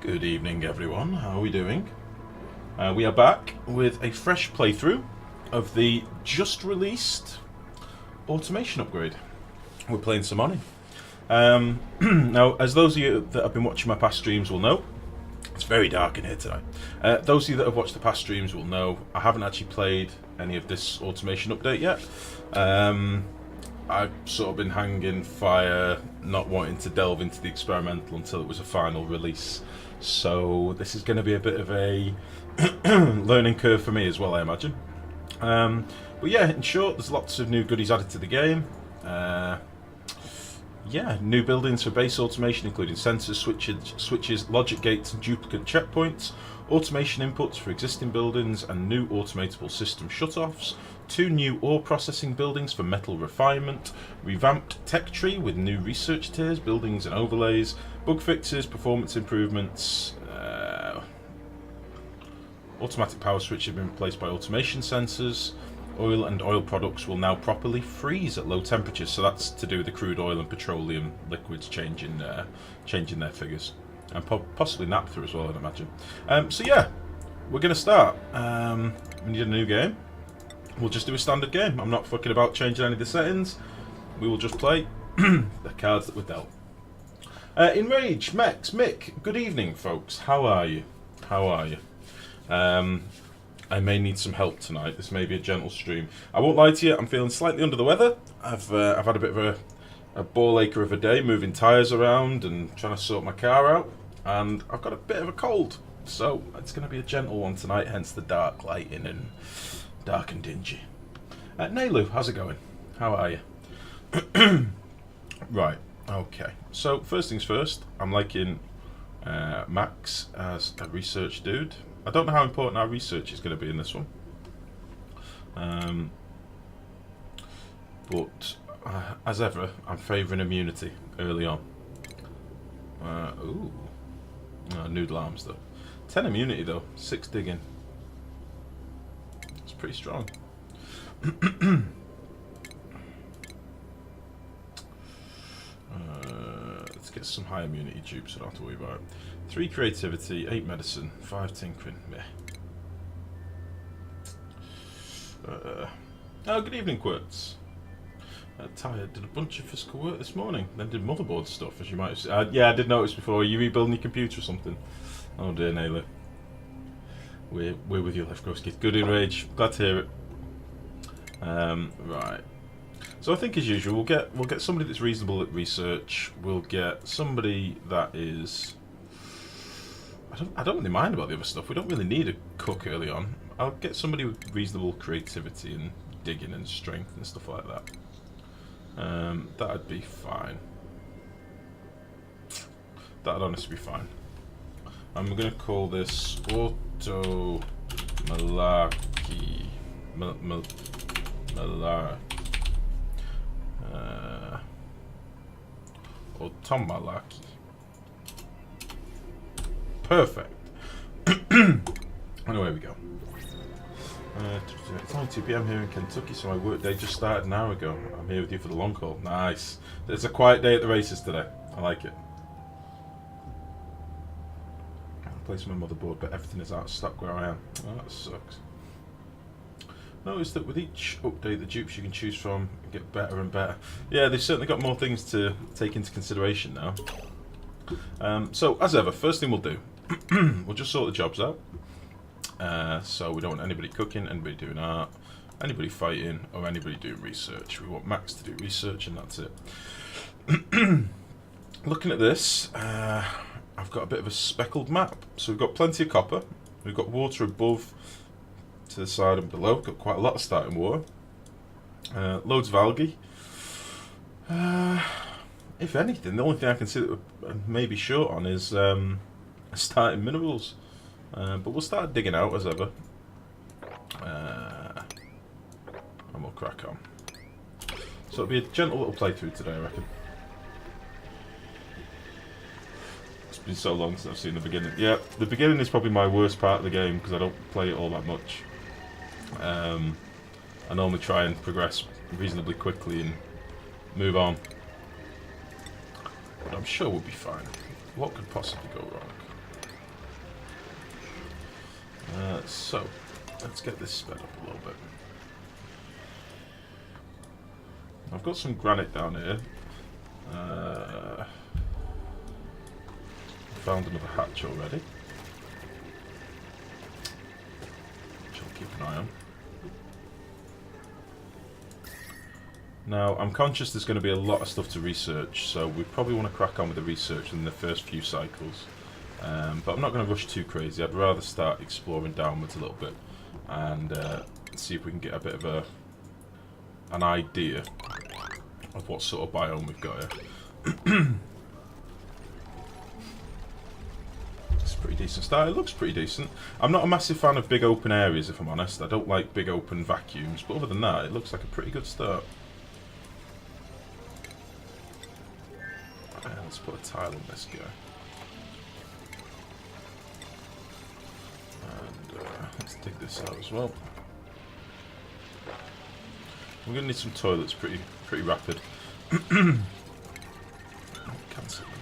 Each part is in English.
Good evening, everyone. How are we doing? We are back with a fresh playthrough of the just released automation upgrade. We're playing some Oni. Now, as those of you that have been watching my past streams will know, it's very dark in here tonight. Those of you that have watched the past streams will know I haven't actually played any of this automation update yet. I've sort of been hanging fire, not wanting to delve into the experimental until it was a final release. So this is going to be a bit of a learning curve for me as well, I imagine. But yeah, in short, there's lots of new goodies added to the game. Yeah, new buildings for base automation, including sensors, switches, logic gates, and duplicate checkpoints. Automation inputs for existing buildings and new automatable system shutoffs. 2 new ore processing buildings for metal refinement. Revamped tech tree with new research tiers, buildings and overlays. Bug fixes, performance improvements. Automatic power switch have been replaced by automation sensors. Oil and oil products will now properly freeze at low temperatures, so that's to do with the crude oil and petroleum liquids changing their figures, and possibly naphtha as well, I'd imagine. So yeah, we're going to start. We need a new game. We'll just do a standard game. I'm not fucking about changing any of the settings. We will just play the cards that were dealt. Enrage, Mex, Mick, good evening, folks. How are you? How are you? I may need some help tonight. This may be a gentle stream. I won't lie to you, I'm feeling slightly under the weather. I've had a bit of a ball acher of a day, moving tyres around and trying to sort my car out, and I've got a bit of a cold. So it's going to be a gentle one tonight, hence the dark lighting and dark and dingy. Nailu, how's it going? How are you? Right, okay. So first things first, I'm liking Max as a research dude. I don't know how important our research is going to be in this one. But as ever, I'm favouring immunity early on. Noodle arms though. 10 immunity though, 6 digging. It's pretty strong. Let's get some high immunity dupes, so I don't have to worry about it. 3 creativity, 8 medicine, 5 tinkering. Meh. Oh, good evening, Quirts. Tired. Did a bunch of physical work this morning. Then did motherboard stuff, as you might have seen. Yeah, I did notice before. Are you rebuilding your computer or something? Oh dear, Naylor. We're with you, Lifegrow kid. Good Enrage. Glad to hear it. Right. So I think as usual, we'll get somebody that's reasonable at research. We'll get somebody that is. I don't really mind about the other stuff. We don't really need a cook early on. I'll get somebody with reasonable creativity and digging and strength and stuff like that. That'd be fine. That'd honestly be fine. I'm going to call this Auto Malaki. Automalaki. Perfect. Anyway, we go. It's only 2 PM here in Kentucky, so my work day just started an hour ago. I'm here with you for the long haul. Nice. It's a quiet day at the races today. I like it. I'll place my motherboard, but everything is out of stock where I am. Oh, that sucks. Notice that with each update, the dupes you can choose from get better and better. Yeah, they've certainly got more things to take into consideration now. So, as ever, first thing we'll do, we'll just sort the jobs out. So we don't want anybody cooking, anybody doing art, anybody fighting, or anybody doing research. We want Max to do research, and that's it. Looking at this, I've got a bit of a speckled map. So we've got plenty of copper, we've got water above, to the side and below. We've got quite a lot of starting water. Loads of algae. If anything, the only thing I can see that we're maybe short on is starting minerals. But we'll start digging out as ever. And we'll crack on. So it'll be a gentle little playthrough today, I reckon. It's been so long since I've seen the beginning. Yeah, the beginning is probably my worst part of the game because I don't play it all that much. I normally try and progress reasonably quickly and move on. But I'm sure we'll be fine. What could possibly go wrong? So, let's get this sped up a little bit. I've got some granite down here. Found another hatch already, which I'll keep an eye on. Now, I'm conscious there's going to be a lot of stuff to research, so we probably want to crack on with the research in the first few cycles. But I'm not going to rush too crazy. I'd rather start exploring downwards a little bit and see if we can get a bit of an idea of what sort of biome we've got here. It's a pretty decent start. It looks pretty decent. I'm not a massive fan of big open areas, if I'm honest. I don't like big open vacuums, but other than that, it looks like a pretty good start. Let's put a tile on this guy. And let's dig this out as well. We're going to need some toilets pretty rapid. Cancel them.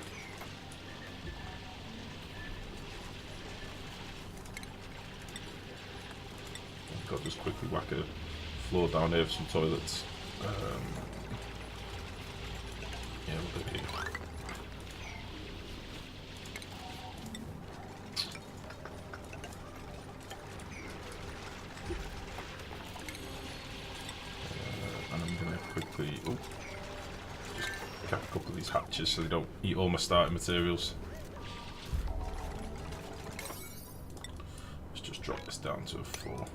I've got to just quickly whack a floor down here for some toilets. Yeah, we'll do it here. Quickly, just cap a couple of these hatches so they don't eat all my starting materials. Let's just drop this down to a 4.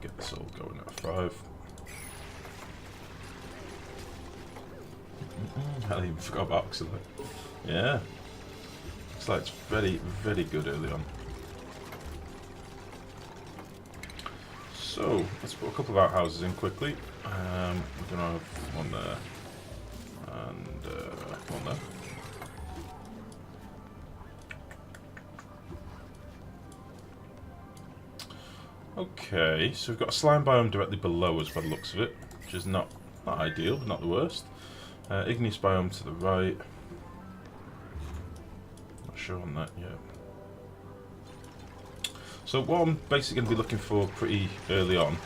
Get this all going at a 5. I even forgot about oxalate. Yeah, looks like it's very, very good early on. So, let's put a couple of outhouses in quickly. We're going to have one there and one there. Okay, so we've got a slime biome directly below us by the looks of it, which is not ideal, but not the worst. Igneous biome to the right. Not sure on that yet. So what I'm basically going to be looking for pretty early on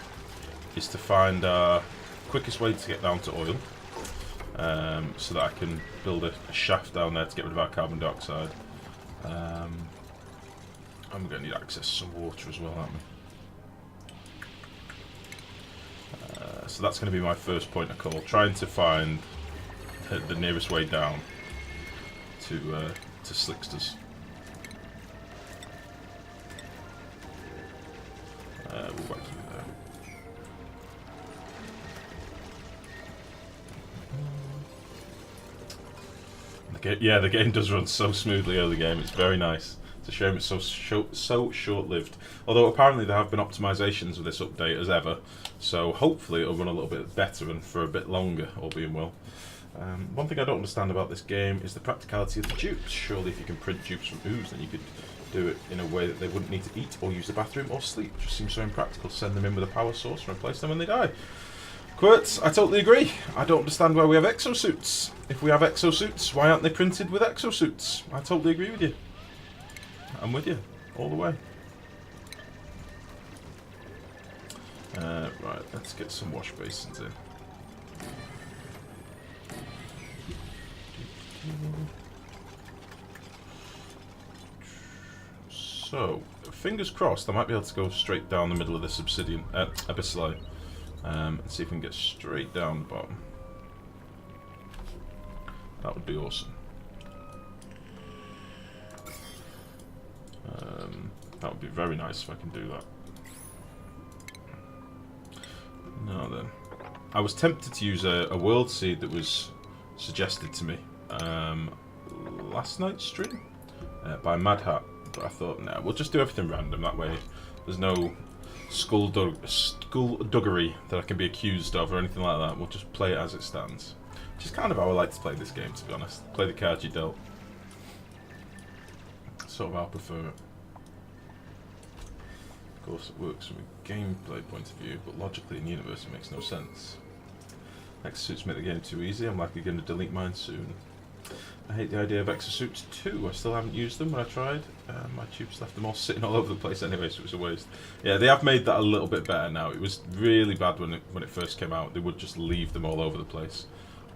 is to find our quickest way to get down to oil, so that I can build a shaft down there to get rid of our carbon dioxide. And we're going to need access to some water as well, aren't we? So that's going to be my first point of call, trying to find the nearest way down to Slicksters. We'll whack you there. Yeah, the game does run so smoothly early game. It's very nice. It's a shame it's so short-lived. Although apparently there have been optimizations of this update as ever, so hopefully it'll run a little bit better and for a bit longer, all being well. One thing I don't understand about this game is the practicality of the dupes. Surely if you can print dupes from ooze, then you could do it in a way that they wouldn't need to eat or use the bathroom or sleep. It just seems so impractical to send them in with a power source and replace them when they die. Quirts, I totally agree. I don't understand why we have exosuits. If we have exosuits, why aren't they printed with exosuits? I totally agree with you. I'm with you, all the way. Right, let's get some wash basins in. So, fingers crossed I might be able to go straight down the middle of this obsidian, abyssal, and see if we can get straight down the bottom. That would be awesome. That would be very nice if I can do that. Now then, I was tempted to use a world seed that was suggested to me last night's stream by Mad Hat, but I thought, nah, we'll just do everything random. That way, there's no skullduggery that I can be accused of or anything like that. We'll just play it as it stands, which is kind of how I like to play this game, to be honest. Play the cards you dealt. Sort of how I prefer it. Of course, it works from a gameplay point of view, but logically in universe it makes no sense. Exosuits make the game too easy. I'm likely going to delete mine soon. I hate the idea of exosuits too. I still haven't used them when I tried. My tubes left them all sitting all over the place anyway, so it was a waste. Yeah, they have made that a little bit better now. It was really bad when it first came out. They would just leave them all over the place.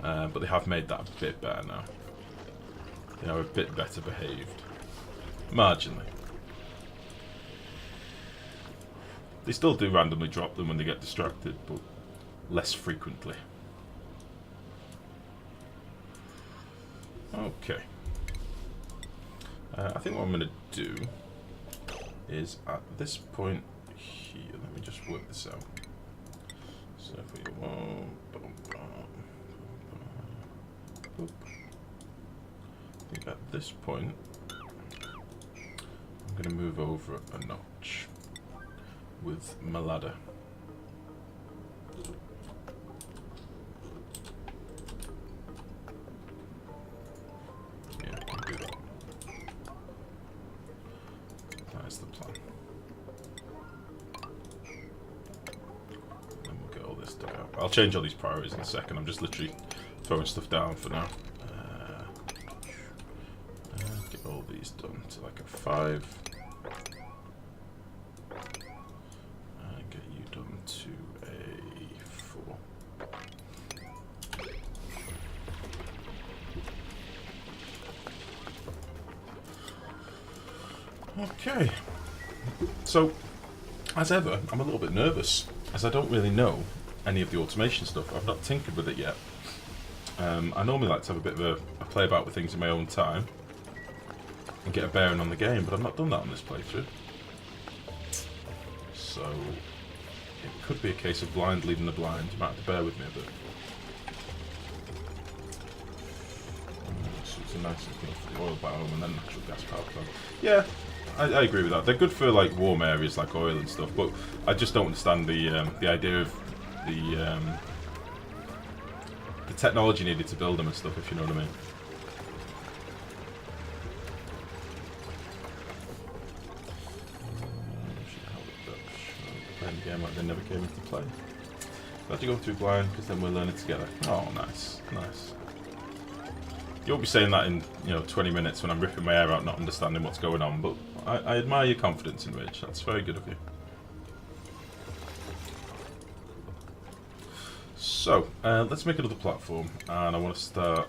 But they have made that a bit better now. They are a bit better behaved. Marginally. They still do randomly drop them when they get distracted, but less frequently. Okay. I think what I'm going to do is at this point here, let me just work this out. So if we I think at this point, I'm going to move over a notch with my ladder. Yeah, I can do that. That's the plan. Then we'll get all this dug out. I'll change all these priorities in a second. I'm just literally throwing stuff down for now. Get all these done to like a 5. Get you done to a 4. Okay. So, as ever, I'm a little bit nervous, as I don't really know any of the automation stuff. I've not tinkered with it yet. I normally like to have a bit of a play about with things in my own time and get a bearing on the game, but I've not done that on this playthrough. So, it could be a case of blind leading the blind. You might have to bear with me a bit. So it's a nice thing for the oil biome and then natural gas power plant. Yeah, I agree with that. They're good for like warm areas like oil and stuff, but I just don't understand the idea of the technology needed to build them and stuff, if you know what I mean. Playing the game like they never came into play. Glad you go through blind because then we'll learn it together. Oh, nice, nice. You'll be saying that in 20 minutes when I'm ripping my hair out, not understanding what's going on. But I admire your confidence in Ridge. That's very good of you. So let's make another platform, and I want to start.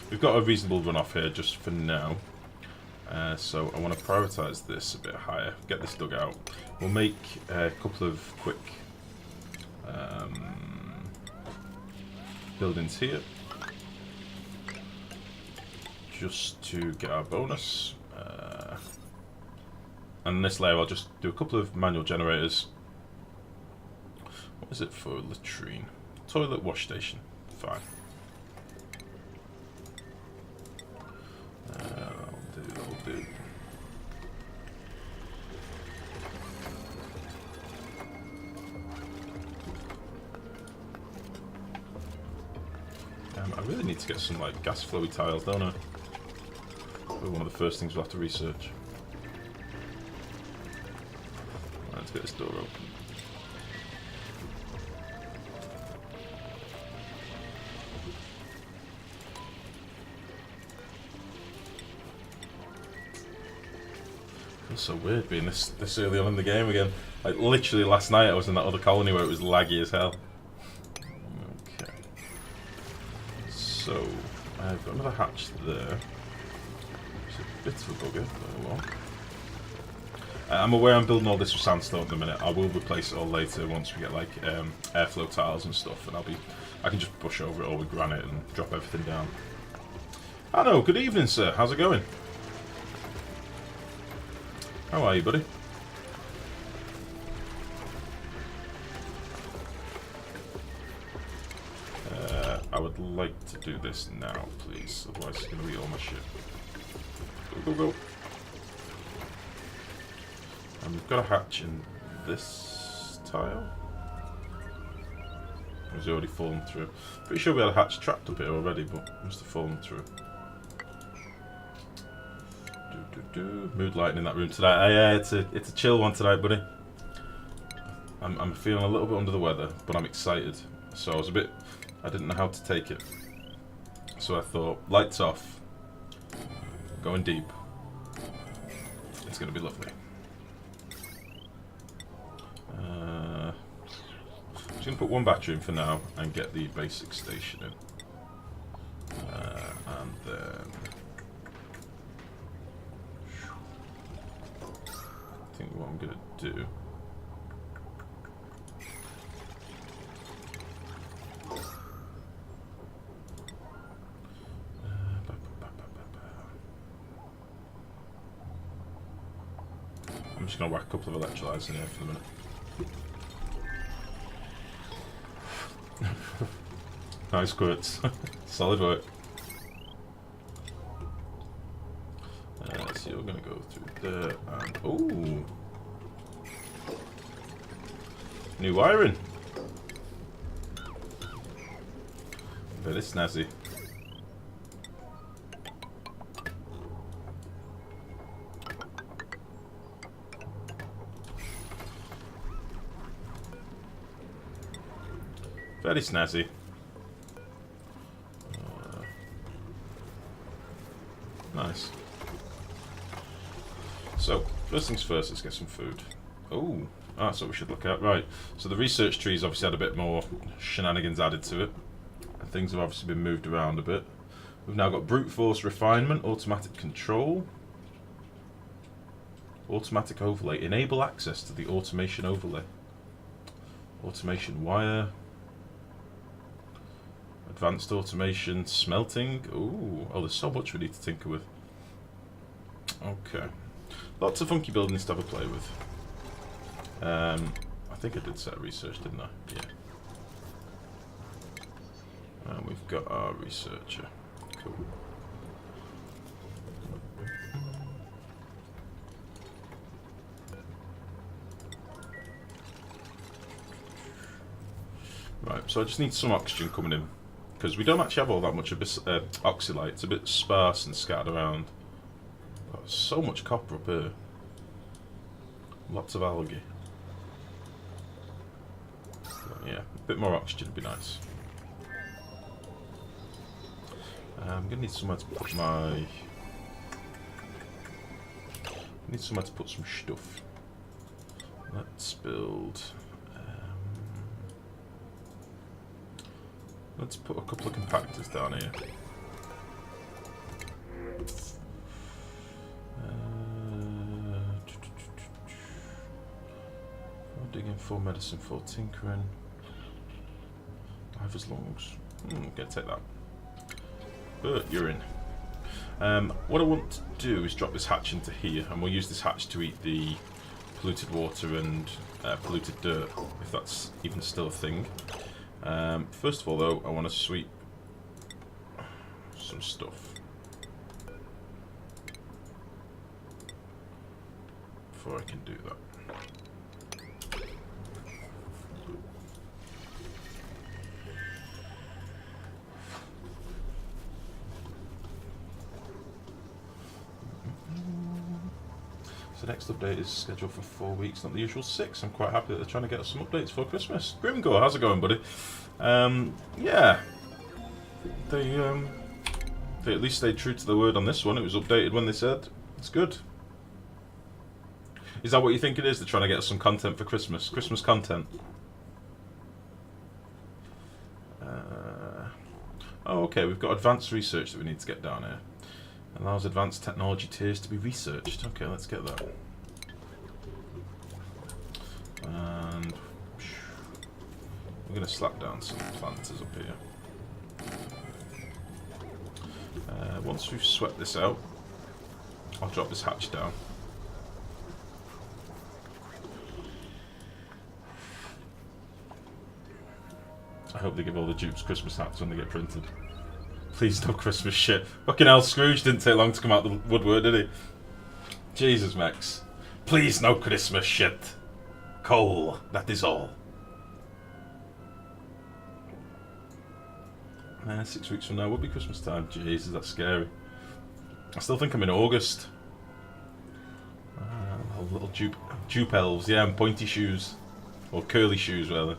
We've got a reasonable runoff here just for now. So I want to prioritise this a bit higher, get this dug out. We'll make a couple of quick buildings here, just to get our bonus. And in this layer I'll just do a couple of manual generators. What is it for? Latrine. Toilet, wash station. Fine. That'll do. I really need to get some like gas flowy tiles, don't I? Probably one of the first things we'll have to research. Right, let's get this door open. Feels so weird being this early on in the game again. Like literally last night I was in that other colony where it was laggy as hell. Okay. So I've got another hatch there. It's a bit of a bugger, but oh well. I'm aware I'm building all this with sandstone at the minute. I will replace it all later once we get like airflow tiles and stuff, and I can just push over it all with granite and drop everything down. Hello, good evening, sir. How's it going? How are you, buddy? I would like to do this now, please. Otherwise, it's going to be all my shit. Go, go, go. And we've got a hatch in this tile. Or has it already fallen through? Pretty sure we had a hatch trapped up here already, but it must have fallen through. Mood lighting in that room tonight. Yeah, it's a chill one tonight, buddy. I'm feeling a little bit under the weather, but I'm excited. So I didn't know how to take it. So I thought, lights off, going deep. It's going to be lovely. I'm just going to put one battery in for now and get the basic station in. And then... I think what I'm going to do... I'm just going to whack a couple of electrolytes in here for the minute. Nice quotes. Solid work. So you're going to go through there and... Ooh! New wiring! Very snazzy. Very snazzy. Nice. So, first things first, let's get some food. Oh, that's what we should look at. Right, so the research tree's obviously had a bit more shenanigans added to it. And things have obviously been moved around a bit. We've now got brute force refinement, automatic control, automatic overlay, enable access to the automation overlay, automation wire, advanced automation, smelting. Ooh, oh, there's so much we need to tinker with. Okay. Lots of funky buildings to have a play with. I think I did set research, didn't I? Yeah. And we've got our researcher. Cool. Right, so I just need some oxygen coming in. Because we don't actually have all that much of oxylite. It's a bit sparse and scattered around. Got so much copper up here. Lots of algae. So, yeah, a bit more oxygen would be nice. I'm going to need somewhere to put my... I need somewhere to put some stuff. Let's build... let's put a couple of compactors down here. Digging, 4 medicine, 4 tinkering. Diver's lungs. Gonna take that. But you're in. What I want to do is drop this hatch into here, and we'll use this hatch to eat the polluted water and polluted dirt, if that's even still a thing. First of all, though, I want to sweep some stuff before I can do that. So next update is scheduled for 4 weeks, not the usual 6. I'm quite happy that they're trying to get us some updates for Christmas. Grimgore, how's it going, buddy? Yeah. They at least stayed true to the word on this one. It was updated when they said. It's good. Is that what you think it is? They're trying to get us some content for Christmas? Christmas content? Oh, okay, we've got advanced research that we need to get down here. Allows advanced technology tiers to be researched. Okay, let's get that. And we're going to slap down some planters up here. Once we've swept this out, I'll drop this hatch down. I hope they give all the dupes Christmas hats when they get printed. Please no Christmas shit. Fucking hell, Scrooge didn't take long to come out the woodwork, did he? Jesus, Max. Please no Christmas shit. Coal, that is all. 6 weeks from now will be Christmas time. Jesus, that's scary. I still think I'm in August. Little dupe elves, yeah, and pointy shoes. Or curly shoes, rather.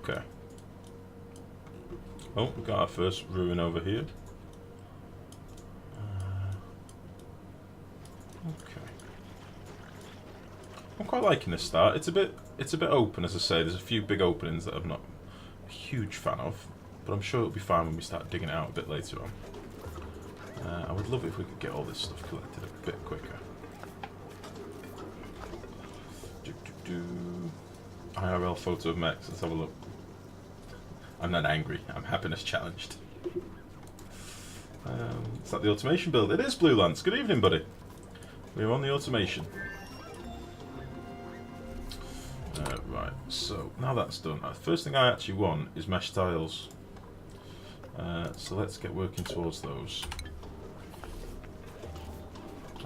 Okay. Oh, we got our first ruin over here. Okay. I'm quite liking this start. It's a bit open, as I say. There's a few big openings that I'm not a huge fan of, but I'm sure it'll be fine when we start digging it out a bit later on. I would love it if we could get all this stuff collected a bit quicker. IRL photo of mechs. Let's have a look. I'm not angry. I'm happiness challenged. Is that the automation build? It is, Blue Lance. Good evening, buddy. We're on the automation. Right, so now that's done. First thing I actually want is mesh tiles. So let's get working towards those.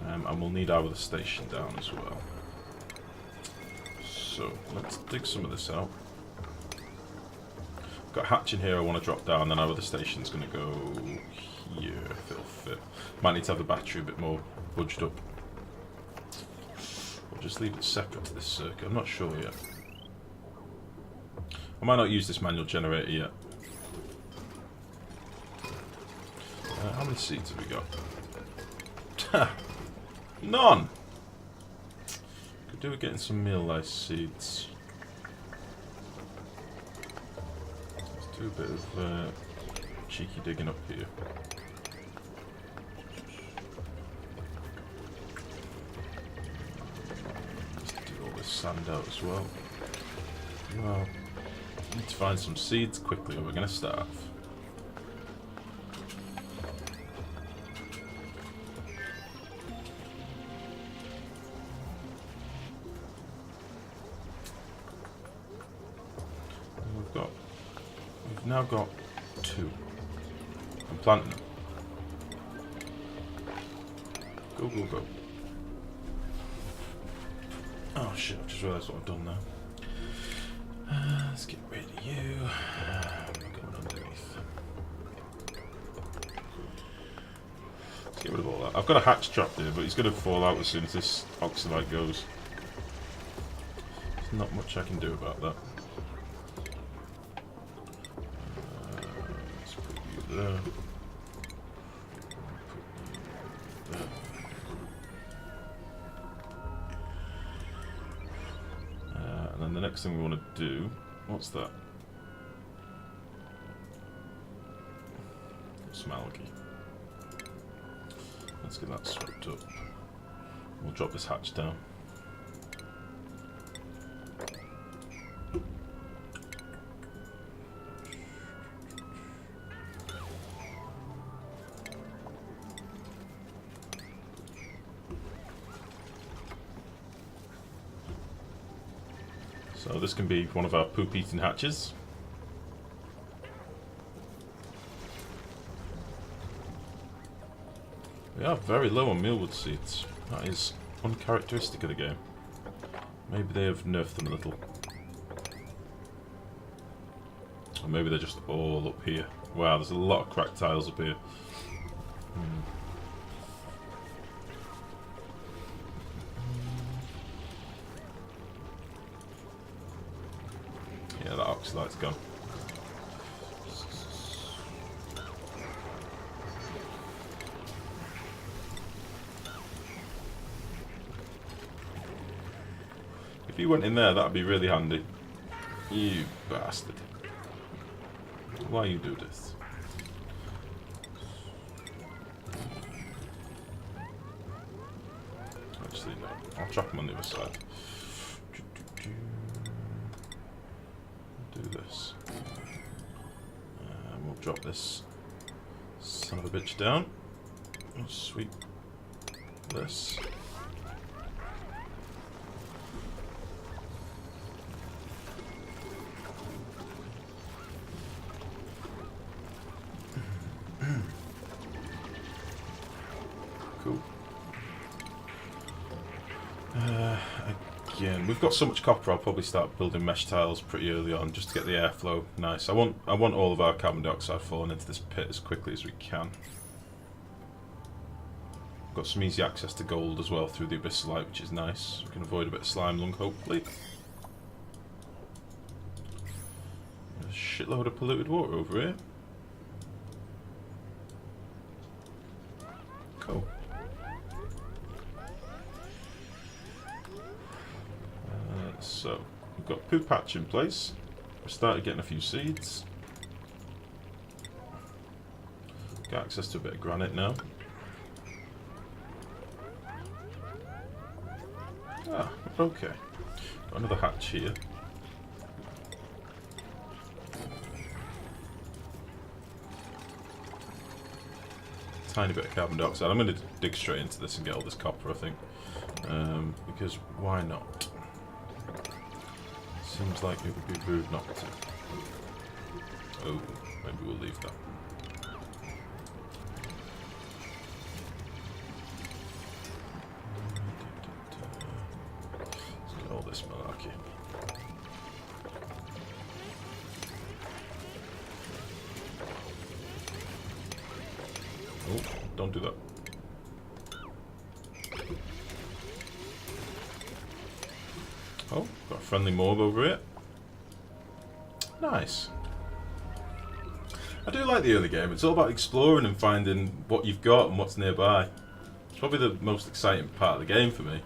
And we'll need our other station down as well. So let's dig some of this out. Got a hatch in here I want to drop down, then our other station's going to go here if it'll fit. Might need to have the battery a bit more budged up. Or just leave it separate to this circuit, I'm not sure yet. I might not use this manual generator yet. How many seeds have we got? None! Could do with getting some meal lice seeds. Let's do a bit of cheeky digging up here. Let's do all this sand out as well. Well, need to find some seeds quickly or we're going to starve. We've now got 2. I'm planting them. Go, go, go. Oh shit, I just realised what I've done now. Let's get rid of you. We're going underneath. Let's get rid of all that. I've got a hatch trapped here, but he's going to fall out as soon as this oxalite goes. There's not much I can do about that. Let's put you there. Put you there. And then the next thing we want to do, what's that? Some algae. Let's get that swept up. We'll drop this hatch down. So this can be one of our poop-eating hatches. We are very low on mealwood seeds. That is uncharacteristic of the game. Maybe they have nerfed them a little. Or maybe they're just all up here. Wow, there's a lot of cracked tiles up here. Yeah, that oxalite's gone. If you went in there, that'd be really handy. You bastard. Why you do this? Actually, no. I'll trap him on the other side. Do this. And we'll drop this son of a bitch down. We'll sweep this. Cool. Again, we've got so much copper. I'll probably start building mesh tiles pretty early on just to get the airflow nice. I want all of our carbon dioxide falling into this pit as quickly as we can. Got some easy access to gold as well through the abyssalite, which is nice. We can avoid a bit of slime lung, hopefully. shitload of polluted water over here. Cool. So, we've got poo patch in place. We started getting a few seeds. Got access to a bit of granite now. Ah, okay. Got another hatch here. Tiny bit of carbon dioxide. I'm going to dig straight into this and get all this copper, I think. Because why not? Seems like it would be rude not to. Oh, maybe we'll leave that. Let's get all this malarkey. Oh, don't do that. Oh, got a friendly morb over here. Nice. I do like the early game. It's all about exploring and finding what you've got and what's nearby. It's probably the most exciting part of the game for me.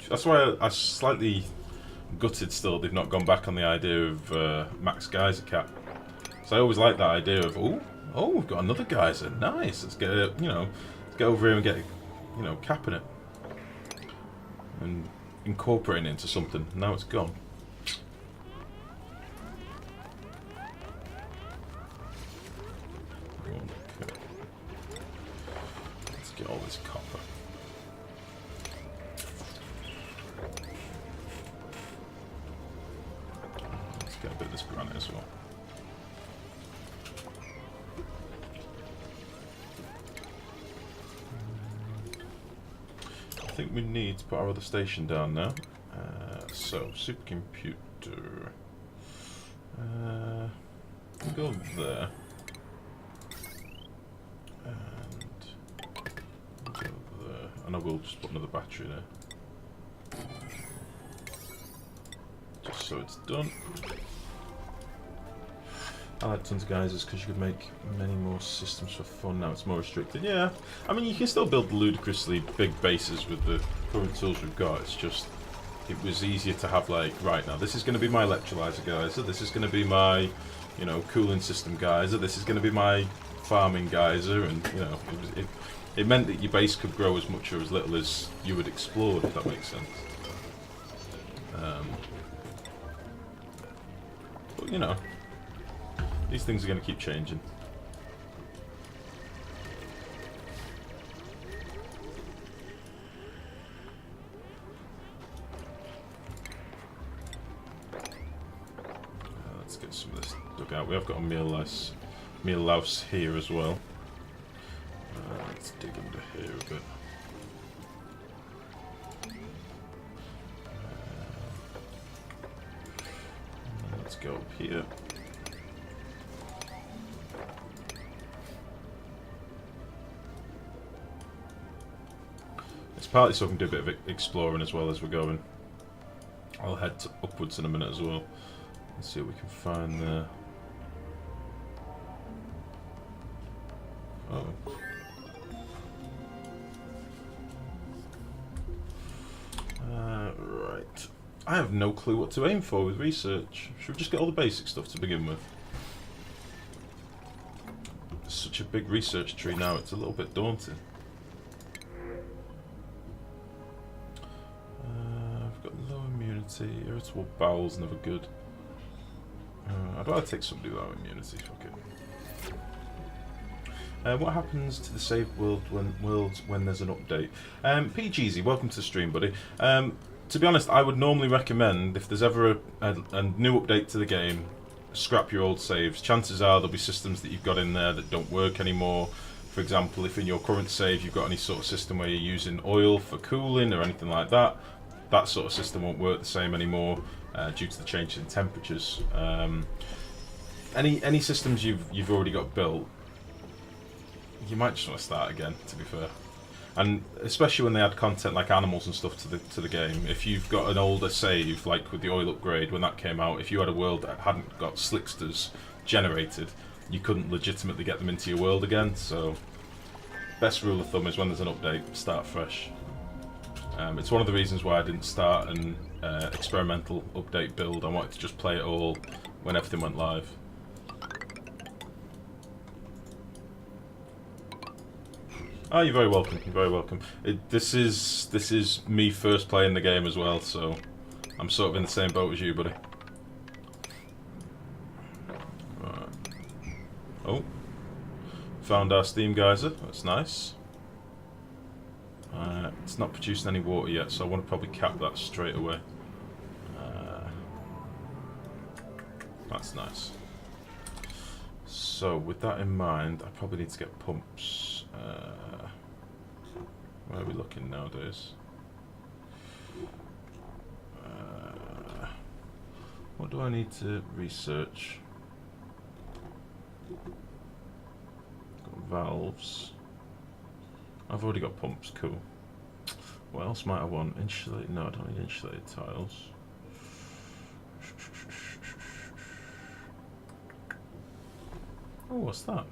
That's why I slightly gutted still they've not gone back on the idea of max Geyser cap. So I always like that idea of, oh, we've got another Geyser. Nice. Let's get it, let's get over here and get, capping it. And incorporating it into something. Now it's gone. Okay. Let's get all this copper. Let's get a bit of this granite as well. I think we need to put our other station down now. So, supercomputer. We'll go there. And we'll go there. And I will just put another battery there. Just so it's done. I like tons of geysers because you could make many more systems for fun. Now it's more restricted. Yeah, I mean you can still build ludicrously big bases with the current tools we've got. It's just it was easier to have like right now. This is going to be my electrolyzer geyser. This is going to be my cooling system geyser. This is going to be my farming geyser, and it meant that your base could grow as much or as little as you would explore, if that makes sense. But these things are going to keep changing. Let's get some of this dug out. We have got a meal louse here as well. Let's dig under here a bit. Let's go up here. It's partly so I can do a bit of exploring as well as we're going. I'll head upwards in a minute as well and see what we can find there. Oh. Right. I have no clue what to aim for with research. Should we just get all the basic stuff to begin with? It's such a big research tree now, it's a little bit daunting. I've got low immunity, irritable bowels, never good. I'd rather take somebody without immunity, fuck it. What happens to the saved world when there's an update? PGZ, welcome to the stream, buddy. To be honest, I would normally recommend, if there's ever a new update to the game, scrap your old saves. Chances are there'll be systems that you've got in there that don't work anymore. For example, if in your current save you've got any sort of system where you're using oil for cooling or anything like that, that sort of system won't work the same anymore due to the change in temperatures. Any systems you've already got built, you might just want to start again, to be fair. And especially when they add content like animals and stuff to the game, if you've got an older save, like with the oil upgrade when that came out, if you had a world that hadn't got slicksters generated, you couldn't legitimately get them into your world again. So best rule of thumb is when there's an update, start fresh. It's one of the reasons why I didn't start an experimental update build. I wanted to just play it all when everything went live. Oh, you're very welcome. You're very welcome. This is me first playing the game as well, so I'm sort of in the same boat as you, buddy. Right. Oh, found our steam geyser. That's nice. It's not producing any water yet, so I want to probably cap that straight away. That's nice. So with that in mind, I probably need to get pumps. Where are we looking nowadays? What do I need to research? Got valves. I've already got pumps, cool. What else might I want? Insulated? No, I don't need insulated tiles. Oh, what's that?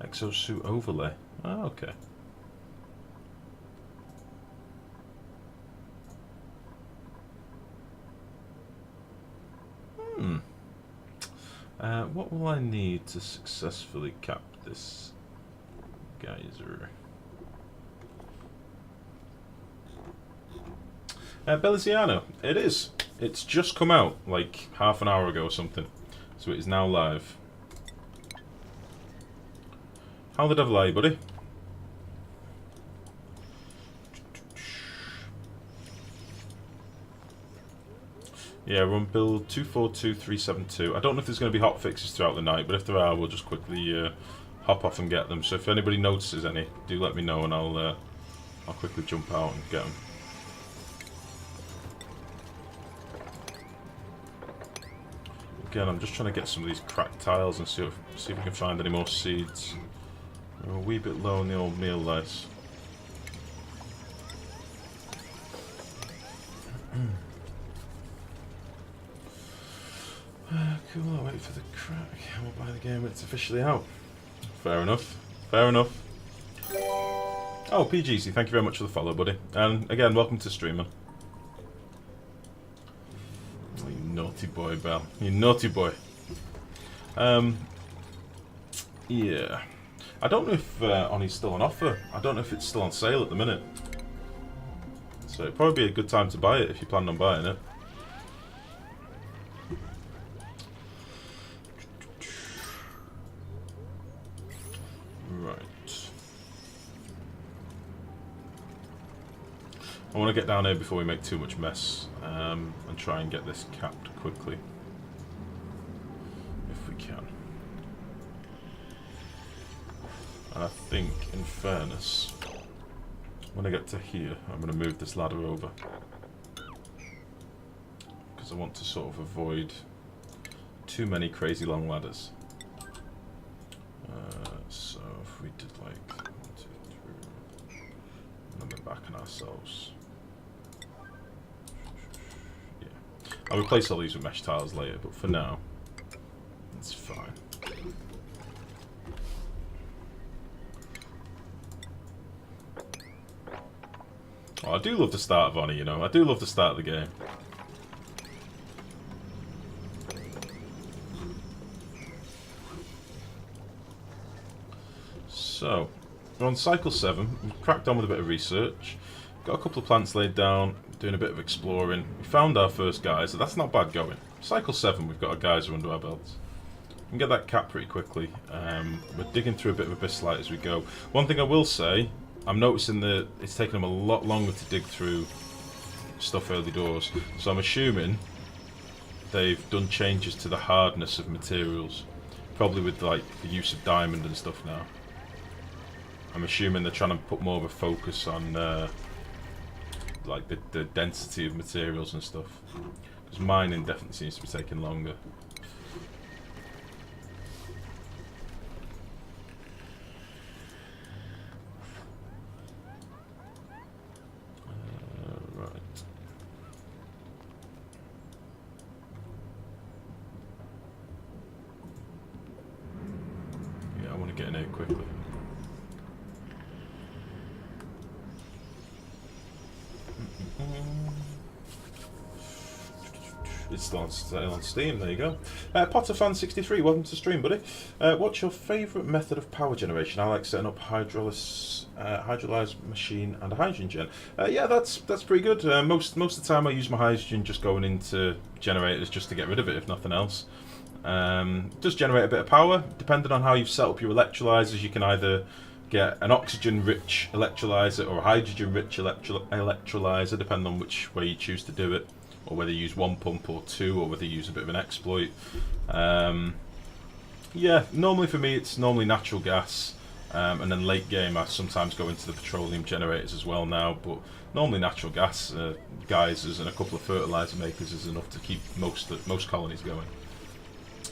Exosuit overlay. Ah, okay. What will I need to successfully cap this geyser? Beliziano. It is. It's just come out like half an hour ago or something. So it is now live. How the devil are you, buddy? Yeah, we're on build 242372. I don't know if there's going to be hot fixes throughout the night, but if there are, we'll just quickly hop off and get them. So if anybody notices any, do let me know, and I'll quickly jump out and get them. Again, I'm just trying to get some of these cracked tiles and see if we can find any more seeds. We're a wee bit low on the old meal lice. Cool, I'll wait for the crack. We'll buy the game when it's officially out. Fair enough. Fair enough. Oh, PGC, thank you very much for the follow, buddy. And again, welcome to streaming. Oh, you naughty boy, Bell. You naughty boy. Yeah. I don't know if Oni's still on offer. I don't know if it's still on sale at the minute. So it'd probably be a good time to buy it if you plan on buying it. Right. I want to get down here before we make too much mess and try and get this capped quickly. If we can. And I think, in fairness, when I get to here, I'm going to move this ladder over. Because I want to sort of avoid too many crazy long ladders. So if we did like 1, 2, 3, and then we're backing ourselves. Yeah. I'll replace all these with mesh tiles later, but for now, it's fine. Oh, I do love the start of Oni, you know. I do love the start of the game. So, we're on cycle 7. We've cracked on with a bit of research. Got a couple of plants laid down, doing a bit of exploring. We found our first geyser. That's not bad going. Cycle 7, we've got a geyser under our belts. We can get that cap pretty quickly. We're digging through a bit of abyssite as we go. One thing I will say, I'm noticing that it's taking them a lot longer to dig through stuff early doors. So I'm assuming they've done changes to the hardness of materials. Probably with like the use of diamond and stuff now. I'm assuming they're trying to put more of a focus on like the density of materials and stuff. Because mining definitely seems to be taking longer. getting here quickly. It's still on Steam, there you go. PotterFan63, welcome to the stream, buddy. What's your favourite method of power generation? I like setting up hydrolyzed machine and a hydrogen gen. Yeah, that's pretty good. Most of the time I use my hydrogen just going into generators just to get rid of it, if nothing else. Does generate a bit of power. Depending on how you've set up your electrolyzers, you can either get an oxygen-rich electrolyzer or a hydrogen-rich electrolyzer, depending on which way you choose to do it, or whether you use one pump or two, or whether you use a bit of an exploit. Yeah, normally for me it's normally natural gas, and then late game I sometimes go into the petroleum generators as well now, but normally natural gas, geysers and a couple of fertilizer makers is enough to keep most colonies going.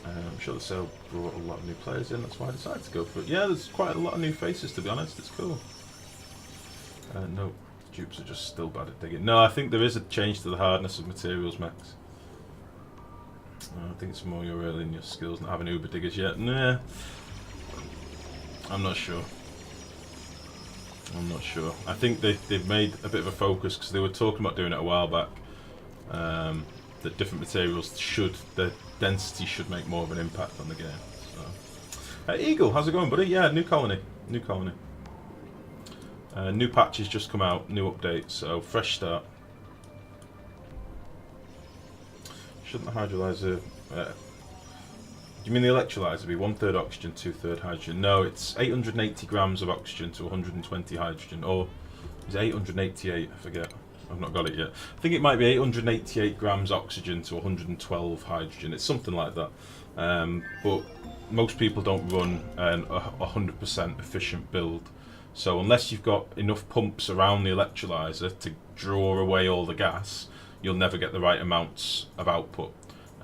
I'm sure the sale brought a lot of new players in, that's why I decided to go for it. Yeah, there's quite a lot of new faces, to be honest, it's cool. No, dupes are just still bad at digging. No, I think there is a change to the hardness of materials, Max. I think it's more you're early in your skills, not having uber diggers yet. Nah, I'm not sure. I think they've made a bit of a focus, because they were talking about doing it a while back, that different materials the density should make more of an impact on the game. So. Eagle, how's it going, buddy? Yeah, new colony. New patch has just come out, new update, so fresh start. Shouldn't the hydrolyzer... do you mean the electrolyzer be 1/3 oxygen, 2/3 hydrogen? No, it's 880 grams of oxygen to 120 hydrogen, or is it 888? I forget. I've not got it yet. I think it might be 888 grams oxygen to 112 hydrogen. It's something like that. But most people don't run a 100% efficient build. So unless you've got enough pumps around the electrolyzer to draw away all the gas, you'll never get the right amounts of output.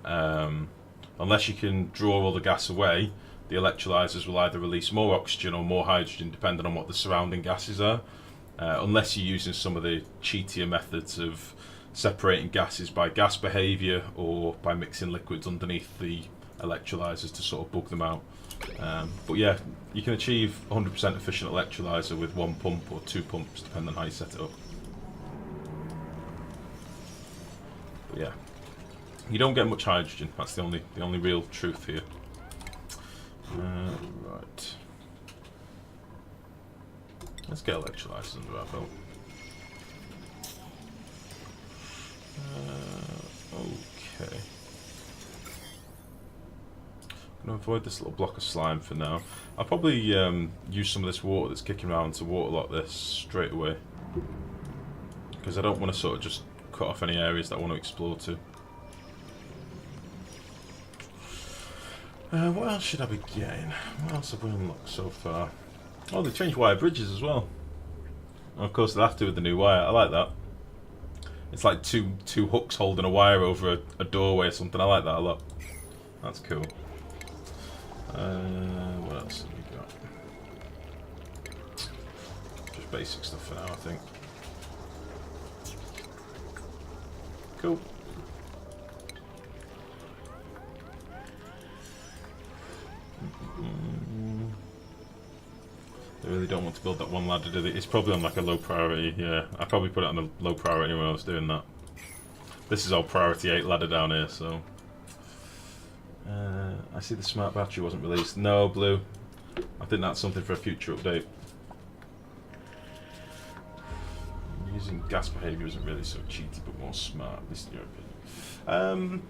Unless you can draw all the gas away, the electrolyzers will either release more oxygen or more hydrogen, depending on what the surrounding gases are. Unless you're using some of the cheatier methods of separating gases by gas behaviour or by mixing liquids underneath the electrolyzers to sort of bug them out. But yeah, you can achieve 100% efficient electrolyzer with one pump or two pumps, depending on how you set it up. But yeah, you don't get much hydrogen. That's the only real truth here. Right. Let's get electrolyzers under our belt. Okay. I'm going to avoid this little block of slime for now. I'll probably use some of this water that's kicking around to waterlot this straight away, because I don't want to sort of just cut off any areas that I want to explore to. What else should I be getting? What else have we unlocked so far? Oh, they changed wire bridges as well. And of course, they'll have to with the new wire. I like that. It's like two hooks holding a wire over a doorway or something. I like that a lot. That's cool. What else have we got? Just basic stuff for now, I think. Cool. They really don't want to build that one ladder, do they? It's probably on like a low priority, yeah. I probably put it on a low priority when I was doing that. This is our priority 8 ladder down here, so... I see the smart battery wasn't released. No, Blue. I think that's something for a future update. Using gas behaviour isn't really so cheaty, but more smart, at least in your opinion.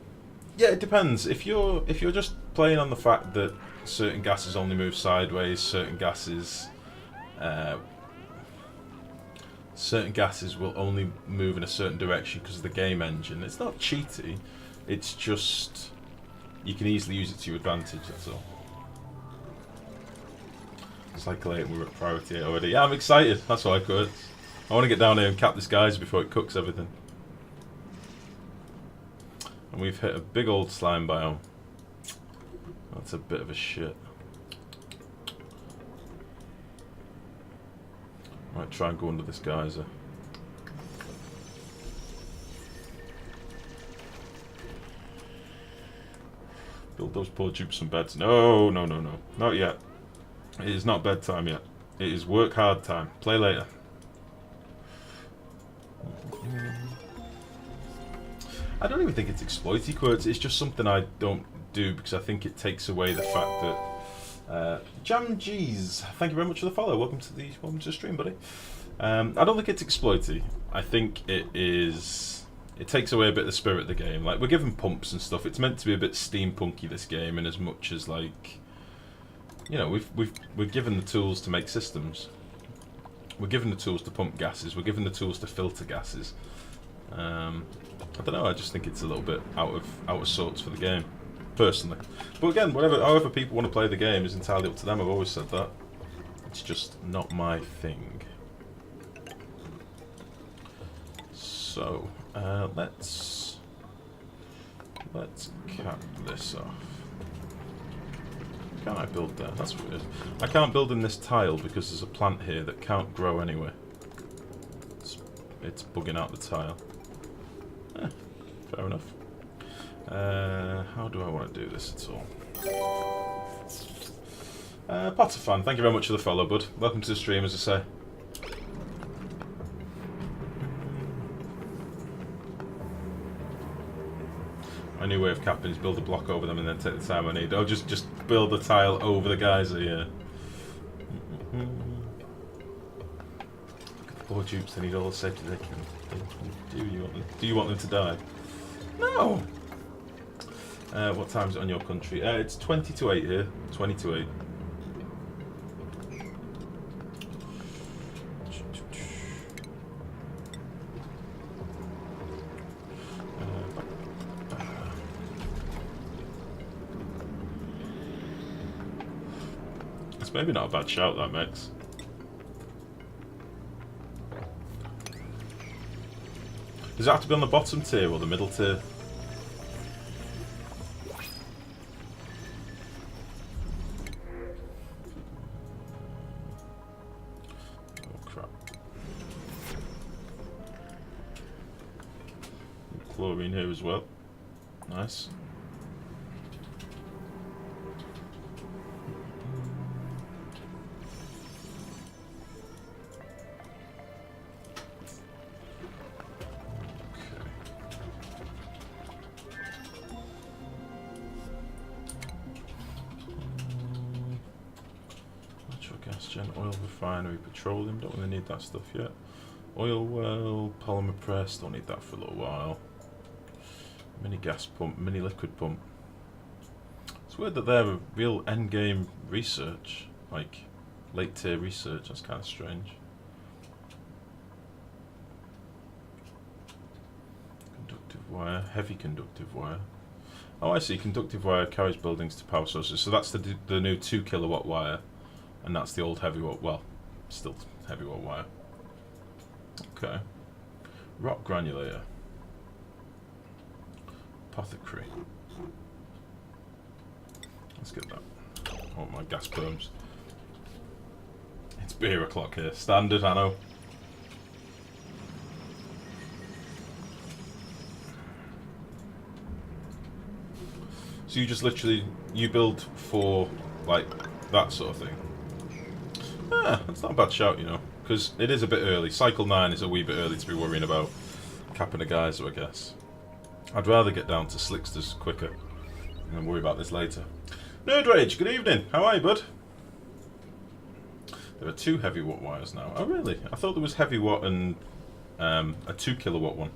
Yeah, it depends. If you're just playing on the fact that certain gases only move sideways, certain gases will only move in a certain direction because of the game engine. It's not cheaty. It's just you can easily use it to your advantage. That's all. Cycle 8, we're at priority 8 already. Yeah, I'm excited. That's why I could. I want to get down here and cap this geyser before it cooks everything. And we've hit a big old slime biome. That's a bit of a shit. Might try and go under this geyser. Build those poor dupes some beds. No, no, no, no. Not yet. It is not bedtime yet. It is work hard time. Play later. I don't even think it's exploity quotes. It's just something I don't do because I think it takes away the fact that Jam G's, thank you very much for the follow. Welcome to the stream, buddy. I don't think it's exploity. I think it is. It takes away a bit of the spirit of the game. Like, we're given pumps and stuff. It's meant to be a bit steampunky, this game, in as much as, like, you know, we're given the tools to make systems. We're given the tools to pump gases. We're given the tools to filter gases. I don't know. I just think it's a little bit out of sorts for the game, personally. But again, however people want to play the game is entirely up to them. I've always said that. It's just not my thing. So let's cap this off. Can I build there? That's weird. I can't build in this tile because there's a plant here that can't grow anyway. It's bugging out the tile. Fair enough. How do I want to do this at all? Potterfan, thank you very much for the follow, bud. Welcome to the stream, as I say. My new way of capping is build a block over them and then take the time I need. Oh, just build a tile over the geyser, yeah. Poor dupes, they need all the safety they can. Do you want them to die? No! What time is it on your country? It's 20 to 8 here. 20 to 8. It's maybe not a bad shout, that, Max. Does it have to be on the bottom tier or the middle tier? Oh crap. Chlorine here as well. Nice. Oil refinery, petroleum, don't really need that stuff yet. Oil well, polymer press, don't need that for a little while. Mini gas pump, mini liquid pump. It's weird that they're a real end game research, like late tier research, that's kind of strange. Conductive wire, heavy conductive wire. Oh, I see, conductive wire carries buildings to power sources, so that's the new 2 kilowatt wire. And that's the old heavy watt, well, still heavy watt wire. Okay. Rock granulator. Apothecary. Let's get that. Oh, my gas perms. It's beer o'clock here. Standard, I know. So you just literally, you build for, like, that sort of thing. That's not a bad shout, you know, because it is a bit early. Cycle 9 is a wee bit early to be worrying about capping a geyser, I guess. I'd rather get down to Slicksters quicker and then worry about this later. Nerd Rage, good evening. How are you, bud? There are 2 heavy watt wires now. Oh, really? I thought there was heavy watt and a 2 kilowatt one.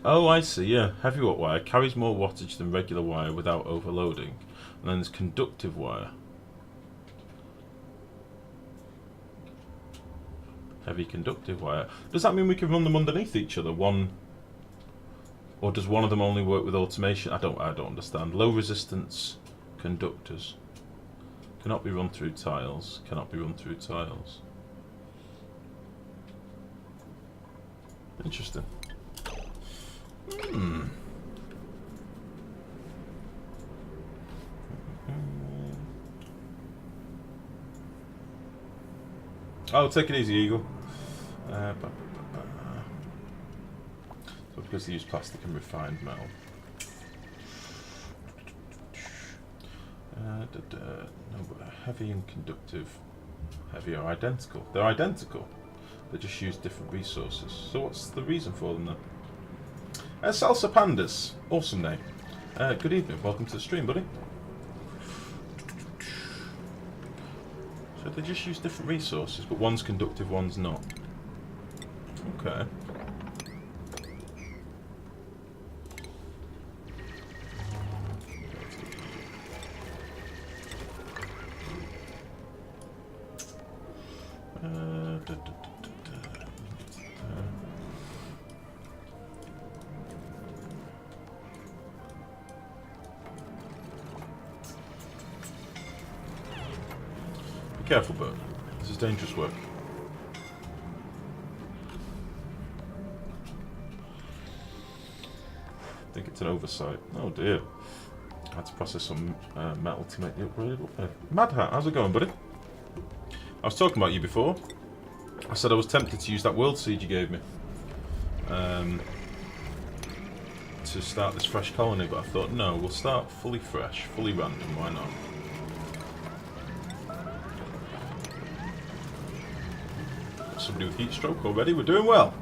Oh, I see, yeah. Heavy watt wire carries more wattage than regular wire without overloading. And then there's conductive wire. Heavy conductive wire. Does that mean we can run them underneath each other? One, or does one of them only work with automation? I don't understand. Low resistance conductors. Cannot be run through tiles. Cannot be run through tiles. Interesting. Oh, take it easy, Eagle. So because they use plastic and refined metal. No, but heavy and conductive. Heavy are identical. They're identical. They just use different resources. So what's the reason for them then? Salsa Pandas. Awesome name. Good evening. Welcome to the stream, buddy. So they just use different resources, but one's conductive, one's not. Okay. Be careful, bird. This is dangerous work. I think it's an oversight. Oh dear. I had to process some metal to make the upgrade. Mad Hat, how's it going, buddy? I was talking about you before. I said I was tempted to use that world seed you gave me to start this fresh colony, but I thought, no, we'll start fully fresh, fully random, why not? Somebody with heat stroke already, we're doing well.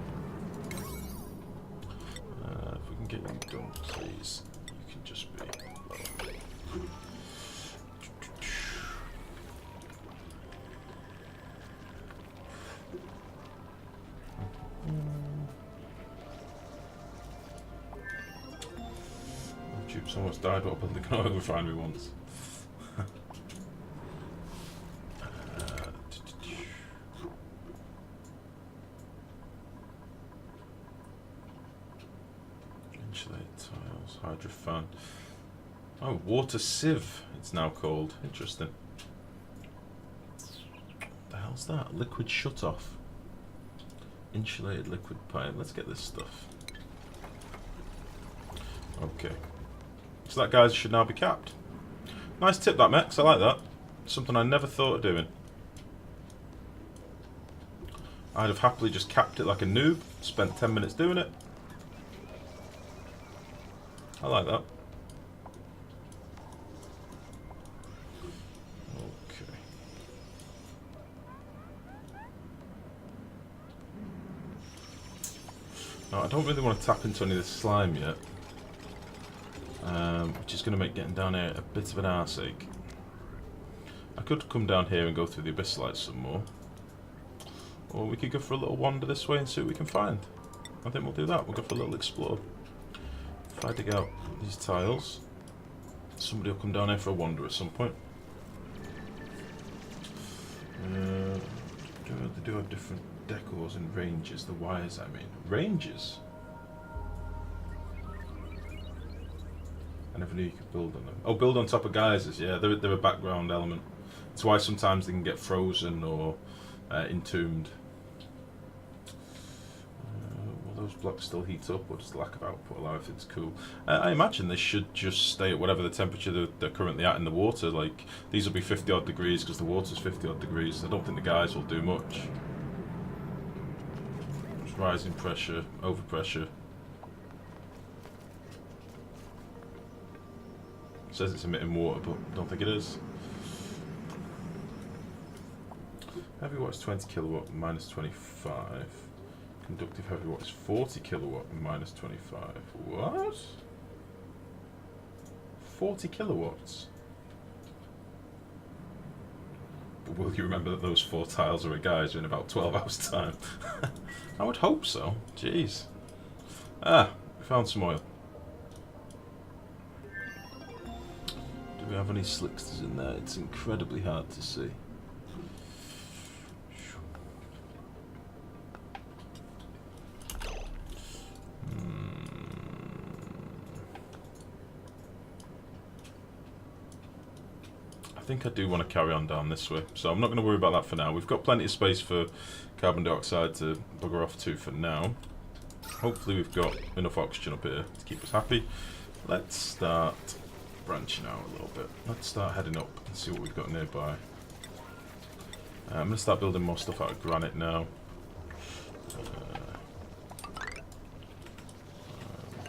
If we can get you done, please. You can just be... Troops almost died while building an oil refinery once. Insulated tiles, hydro fan. Oh, water sieve, it's now called. Interesting. What the hell's that? Liquid shut-off. Insulated liquid pipe. Let's get this stuff. Okay. So that guy should now be capped. Nice tip that, Mex. I like that. Something I never thought of doing. I'd have happily just capped it like a noob. Spent 10 minutes doing it. I like that. Okay. Now, I don't really want to tap into any of this slime yet. Which is going to make getting down here a bit of an arseache. I could come down here and go through the abyssalites some more. Or we could go for a little wander this way and see what we can find. I think we'll do that. We'll go for a little explore. If I dig out these tiles, somebody will come down here for a wander at some point. They do have different decors and ranges. The wires, I mean. Ranges? I never knew you could build on them. Oh, build on top of geysers. Yeah, they're a background element. That's why sometimes they can get frozen or entombed. Will those blocks still heat up, or does the lack of output allow if it's cool? I imagine they should just stay at whatever the temperature they're currently at in the water. Like, these will be 50 odd degrees because the water's 50 odd degrees. I don't think the guys will do much. Just rising pressure, overpressure. It says it's emitting water, but I don't think it is. Heavy watt is 20 kilowatt minus 25. Conductive heavy watt is 40 kilowatt minus 25. What? 40 kilowatts? But will you remember that those 4 tiles are a geyser in about 12 hours time? I would hope so. Jeez. Ah, we found some oil. Do we have any slicksters in there? It's incredibly hard to see. I think I do want to carry on down this way, so I'm not going to worry about that for now. We've got plenty of space for carbon dioxide to bugger off to for now. Hopefully we've got enough oxygen up here to keep us happy. Let's start branching out a little bit. Let's start heading up and see what we've got nearby. I'm going to start building more stuff out of granite now.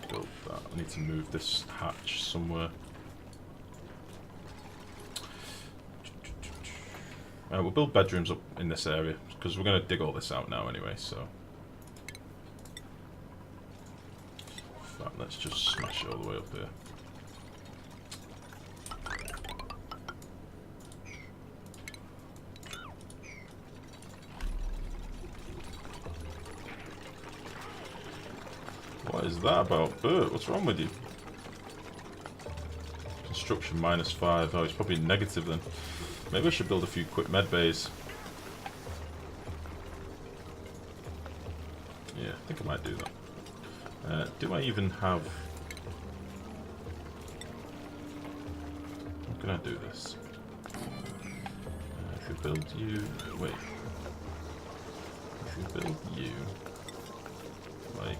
Build that. I need to move this hatch somewhere. We'll build bedrooms up in this area because we're going to dig all this out now anyway. So, in fact, let's just smash it all the way up here. What is that about? Bert, what's wrong with you? Construction -5. Oh, it's probably negative then. Maybe I should build a few quick med bays. Yeah, I think I might do that. Do I even have... How can I do this? If we build you... Wait. If we build you... Like...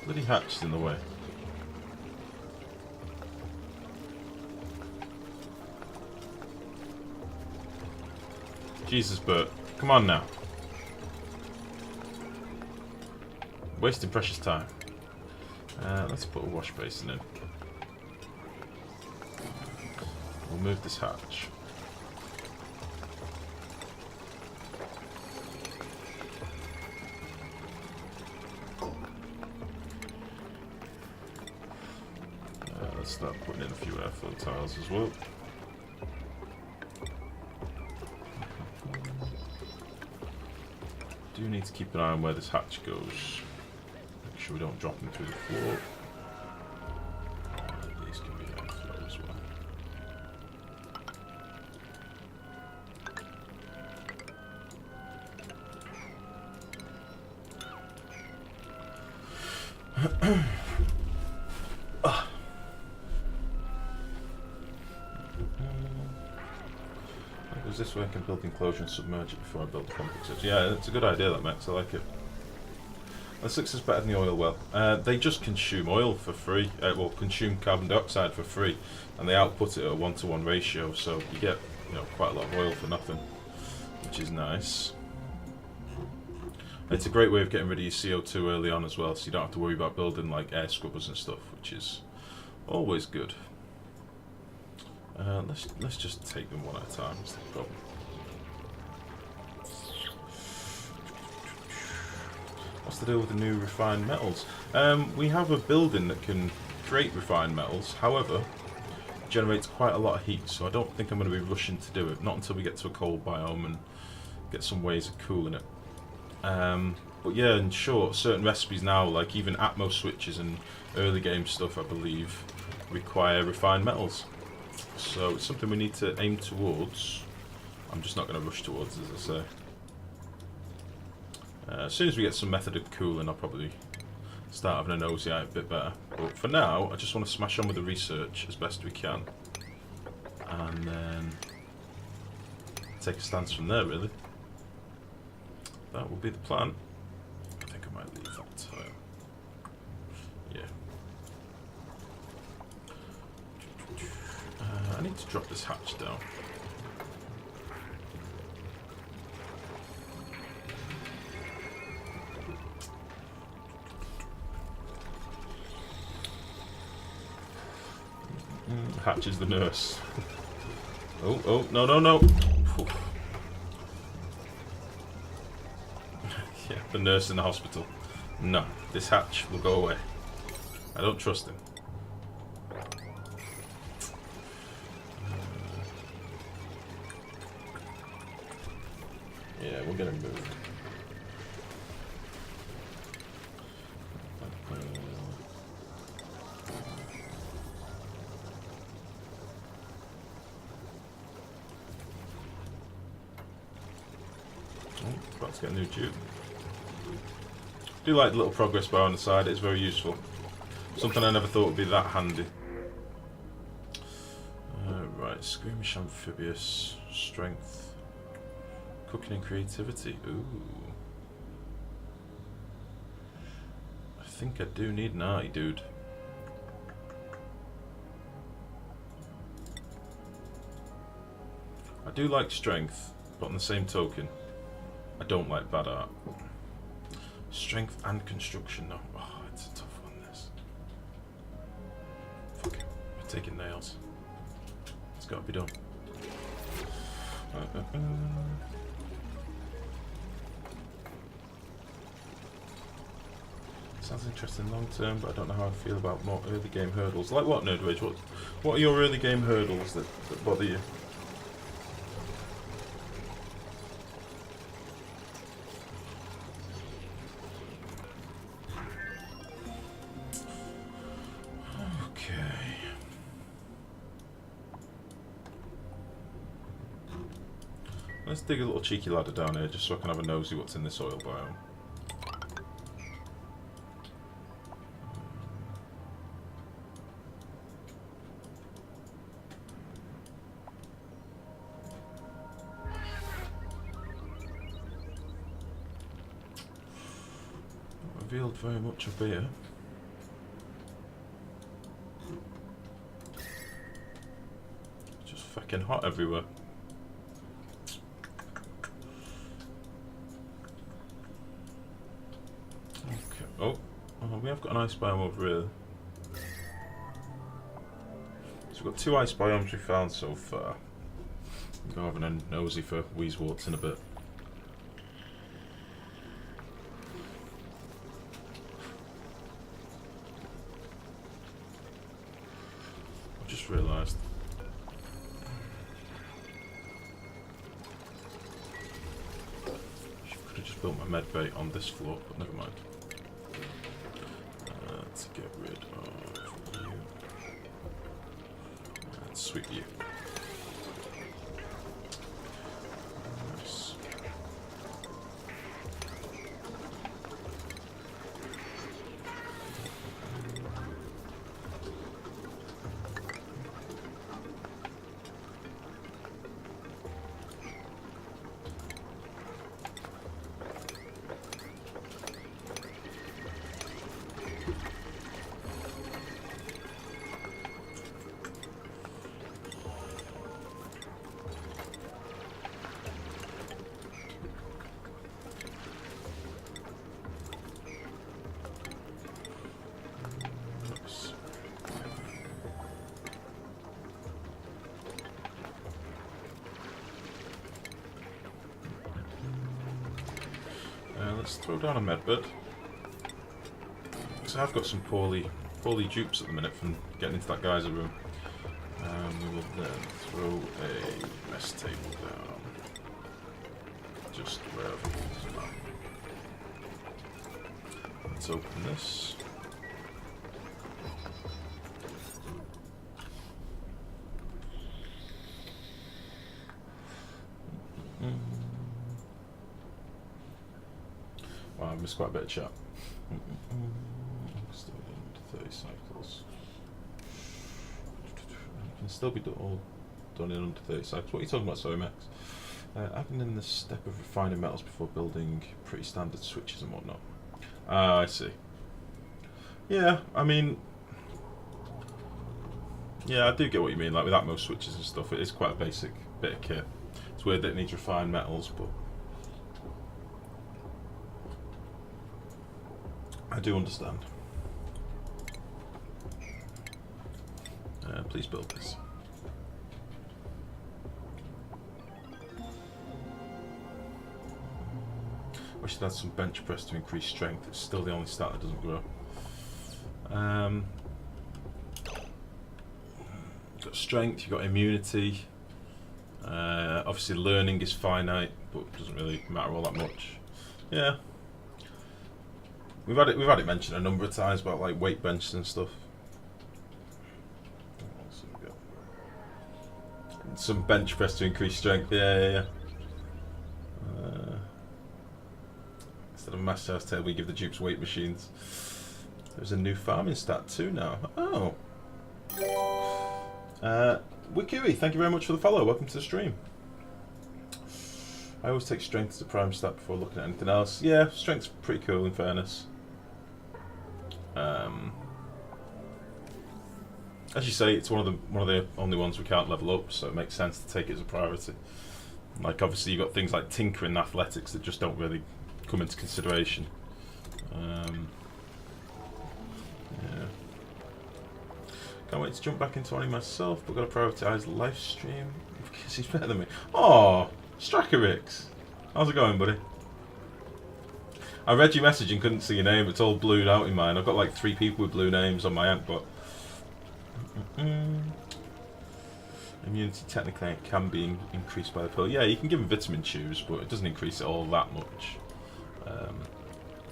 Bloody hatch is in the way. Jesus, Bert. Come on now. Wasting precious time. Let's put a wash basin in. We'll move this hatch. Let's start putting in a few airflow tiles as well. Do need to keep an eye on where this hatch goes. Make sure we don't drop them through the floor. These can be airflow as well. This way I can build enclosure and submerge it before I build the complexes. Yeah, it's a good idea, that Max. I like it. This looks better than the oil well. They just consume oil for free. Well, consume carbon dioxide for free, and they output it at a 1-to-1 ratio. So you get, quite a lot of oil for nothing, which is nice. It's a great way of getting rid of your CO2 early on as well, so you don't have to worry about building like air scrubbers and stuff, which is always good. Let's just take them one at a time. That's the problem. What's the deal with the new refined metals? We have a building that can create refined metals. However, it generates quite a lot of heat, so I don't think I'm going to be rushing to do it. Not until we get to a cold biome and get some ways of cooling it. But yeah, in short, certain recipes now, like even Atmos switches and early game stuff, I believe, require refined metals. So it's something we need to aim towards. I'm just not going to rush towards, as I say. As soon as we get some method of cooling, I'll probably start having a nosy eye a bit better. But for now, I just want to smash on with the research as best we can. And then take a stance from there, really. That will be the plan. I think I might leave that tile. Yeah. I need to drop this hatch down. Hatch is the nurse. Oh, no. Yeah, the nurse in the hospital. No, this hatch will go away. I don't trust him. Yeah, we'll get him moved. About to get a new tube. Do like the little progress bar on the side, it's very useful. Something I never thought would be that handy. Right, squeamish, amphibious, strength, cooking and creativity. Ooh. I think I do need an eye, dude. I do like strength, but on the same token, I don't like bad art. Strength and construction, no. Oh, it's a tough one, this. Fuck it. taking nails. It's got to be done. Sounds interesting long term, but I don't know how I feel about more early game hurdles. Like what, Nerdwage? What are your early game hurdles that bother you? Okay. Let's dig a little cheeky ladder down here just so I can have a nosy what's in this oil biome. Revealed very much up here. It's just fucking hot everywhere. Okay. Oh, we have got an ice biome over here. So we've got 2 ice biomes we found so far. We'll go having a nosy for Wheezeworts in a bit. Just realised. Could have just built my med bay on this floor, but never mind. Let's get rid of you. And sweep you. Nice. Let's throw down a medbed. So I've got some poorly dupes at the minute from getting into that geyser room. We will then throw a mess table down. Just wherever it is. Let's open this. Wow, I missed quite a bit of chat. Still doing 30 cycles. It can still be all done in under 30 cycles. What are you talking about, sorry, Max? Adding in the step of refining metals before building pretty standard switches and whatnot. Ah, I see. Yeah, I mean... Yeah, I do get what you mean. Like with Atmos switches and stuff, it is quite a basic bit of kit. It's weird that it needs refined metals, but... I do understand. Please build this. We should add some bench press to increase strength. It's still the only stat that doesn't grow. You've got strength, you've got immunity. Obviously learning is finite, but it doesn't really matter all that much. Yeah. We've had it mentioned a number of times about like weight benches and stuff. What else have we got? Some bench press to increase strength. Yeah. Instead of a mass house tail, we give the dupes weight machines. There's a new farming stat too now. Oh. Wikiri, thank you very much for the follow. Welcome to the stream. I always take strength as a prime stat before looking at anything else. Yeah, strength's pretty cool in fairness. As you say, it's one of the only ones we can't level up, so it makes sense to take it as a priority. Like obviously you've got things like tinkering and athletics that just don't really come into consideration. Yeah. Can't wait to jump back into one myself, but gotta prioritise live stream because he's better than me. Oh, Strakarix. How's it going, buddy? I read your message and couldn't see your name. It's all blued out in mine. I've got like 3 people with blue names on my end, but... Immunity technically can be increased by the pill. Yeah, you can give them vitamin chews, but it doesn't increase it all that much. And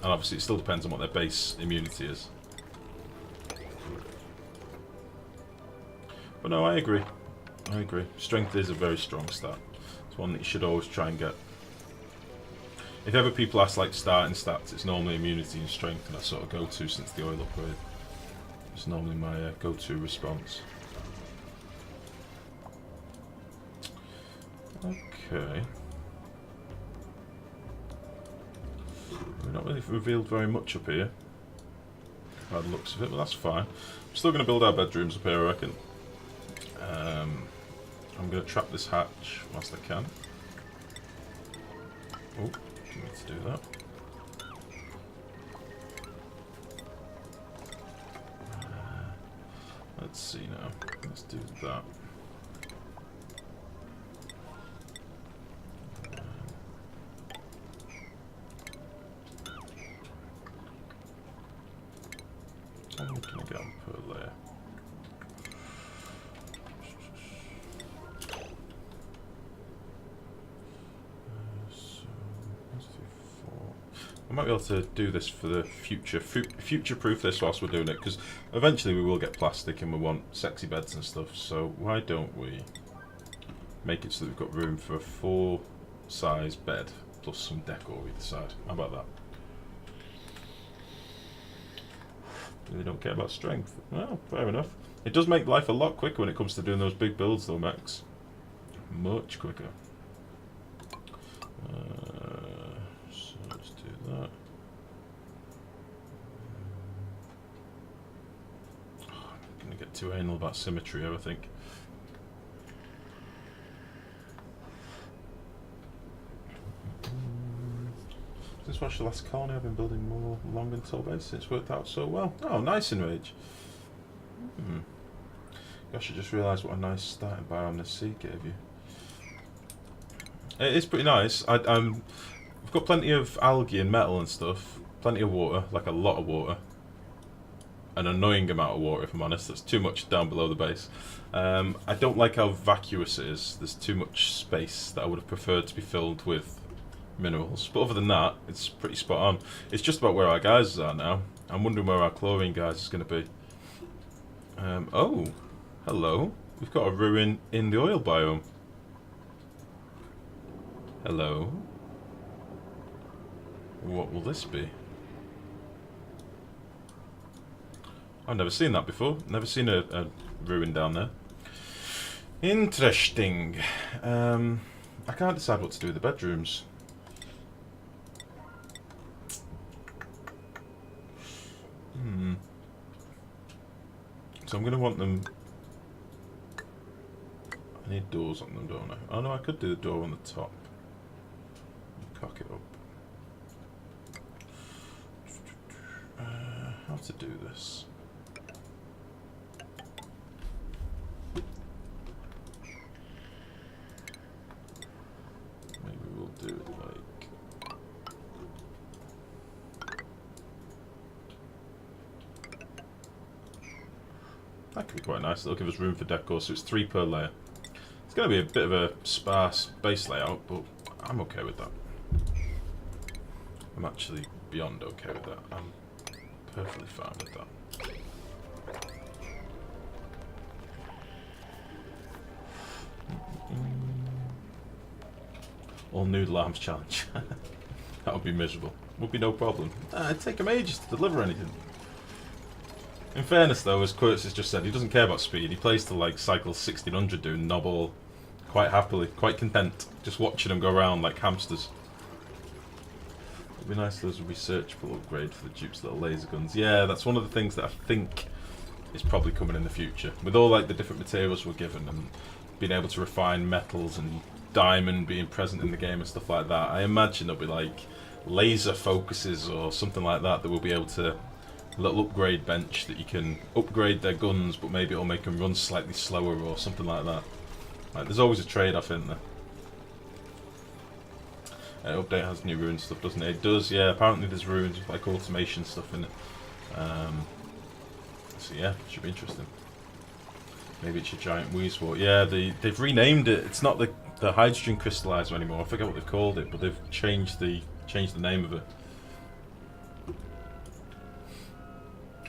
obviously it still depends on what their base immunity is. But no, I agree. I agree. Strength is a very strong stat. It's one that you should always try and get. If ever people ask like starting stats, it's normally immunity and strength, and I sort of go to since the oil upgrade. It's normally my go-to response. Okay. We've not really revealed very much up here, by the looks of it, but that's fine. I'm still going to build our bedrooms up here, I reckon. I'm going to trap this hatch whilst I can. Oh, didn't need to do that. Let's see now. Let's do that. How many can I get on per layer? I might be able to do this for the future, future-proof this whilst we're doing it, because eventually we will get plastic and we want sexy beds and stuff, so why don't we make it so that we've got room for a 4-size bed, plus some decor either side. How about that? Really don't care about strength. Well, fair enough. It does make life a lot quicker when it comes to doing those big builds though, Max. Much quicker. So let's do that. I'm gonna get too anal about symmetry here, I think. Since watched the last colony, I've been building more long and tall bases. It's worked out so well. Oh, nice Enrage. Gosh, I just realised what a nice starting biome this sea gave you. It is pretty nice. We've got plenty of algae and metal and stuff. Plenty of water, like a lot of water. An annoying amount of water, if I'm honest. That's too much down below the base. I don't like how vacuous it is. There's too much space that I would have preferred to be filled with minerals. But other than that, it's pretty spot on. It's just about where our geysers are now. I'm wondering where our chlorine geyser is going to be. Oh, hello. We've got a ruin in the oil biome. Hello. What will this be? I've never seen that before. Never seen a ruin down there. Interesting. I can't decide what to do with the bedrooms. So I'm going to want them... I need doors on them, don't I? Oh no, I could do the door on the top. Cock it up. How to do this? Maybe we'll do it like... That could be quite nice. It'll give us room for decor, so it's 3 per layer. It's going to be a bit of a sparse base layout, but I'm okay with that. I'm actually beyond okay with that. I'm perfectly fine with that. All noodle arms challenge. That would be miserable. Would be no problem. It'd take him ages to deliver anything. In fairness though, as Quirts has just said, he doesn't care about speed. He plays to like cycle 1600 doing knob all quite happily, quite content, just watching them go around like hamsters. It'd be nice if there was a researchable upgrade for the Duke's little laser guns. Yeah, that's one of the things that I think is probably coming in the future. With all like the different materials we're given and being able to refine metals and diamond being present in the game and stuff like that, I imagine there'll be like laser focuses or something like that that we'll be able to a little upgrade bench that you can upgrade their guns, but maybe it'll make them run slightly slower or something like that. Like, there's always a trade-off in there. Update has new rune stuff, doesn't it? It does, yeah. Apparently there's runes with like automation stuff in it. So yeah, should be interesting. Maybe it's a giant Weezewort. Yeah, they've renamed it. It's not the hydrogen crystallizer anymore. I forget what they've called it, but they've changed the name of it.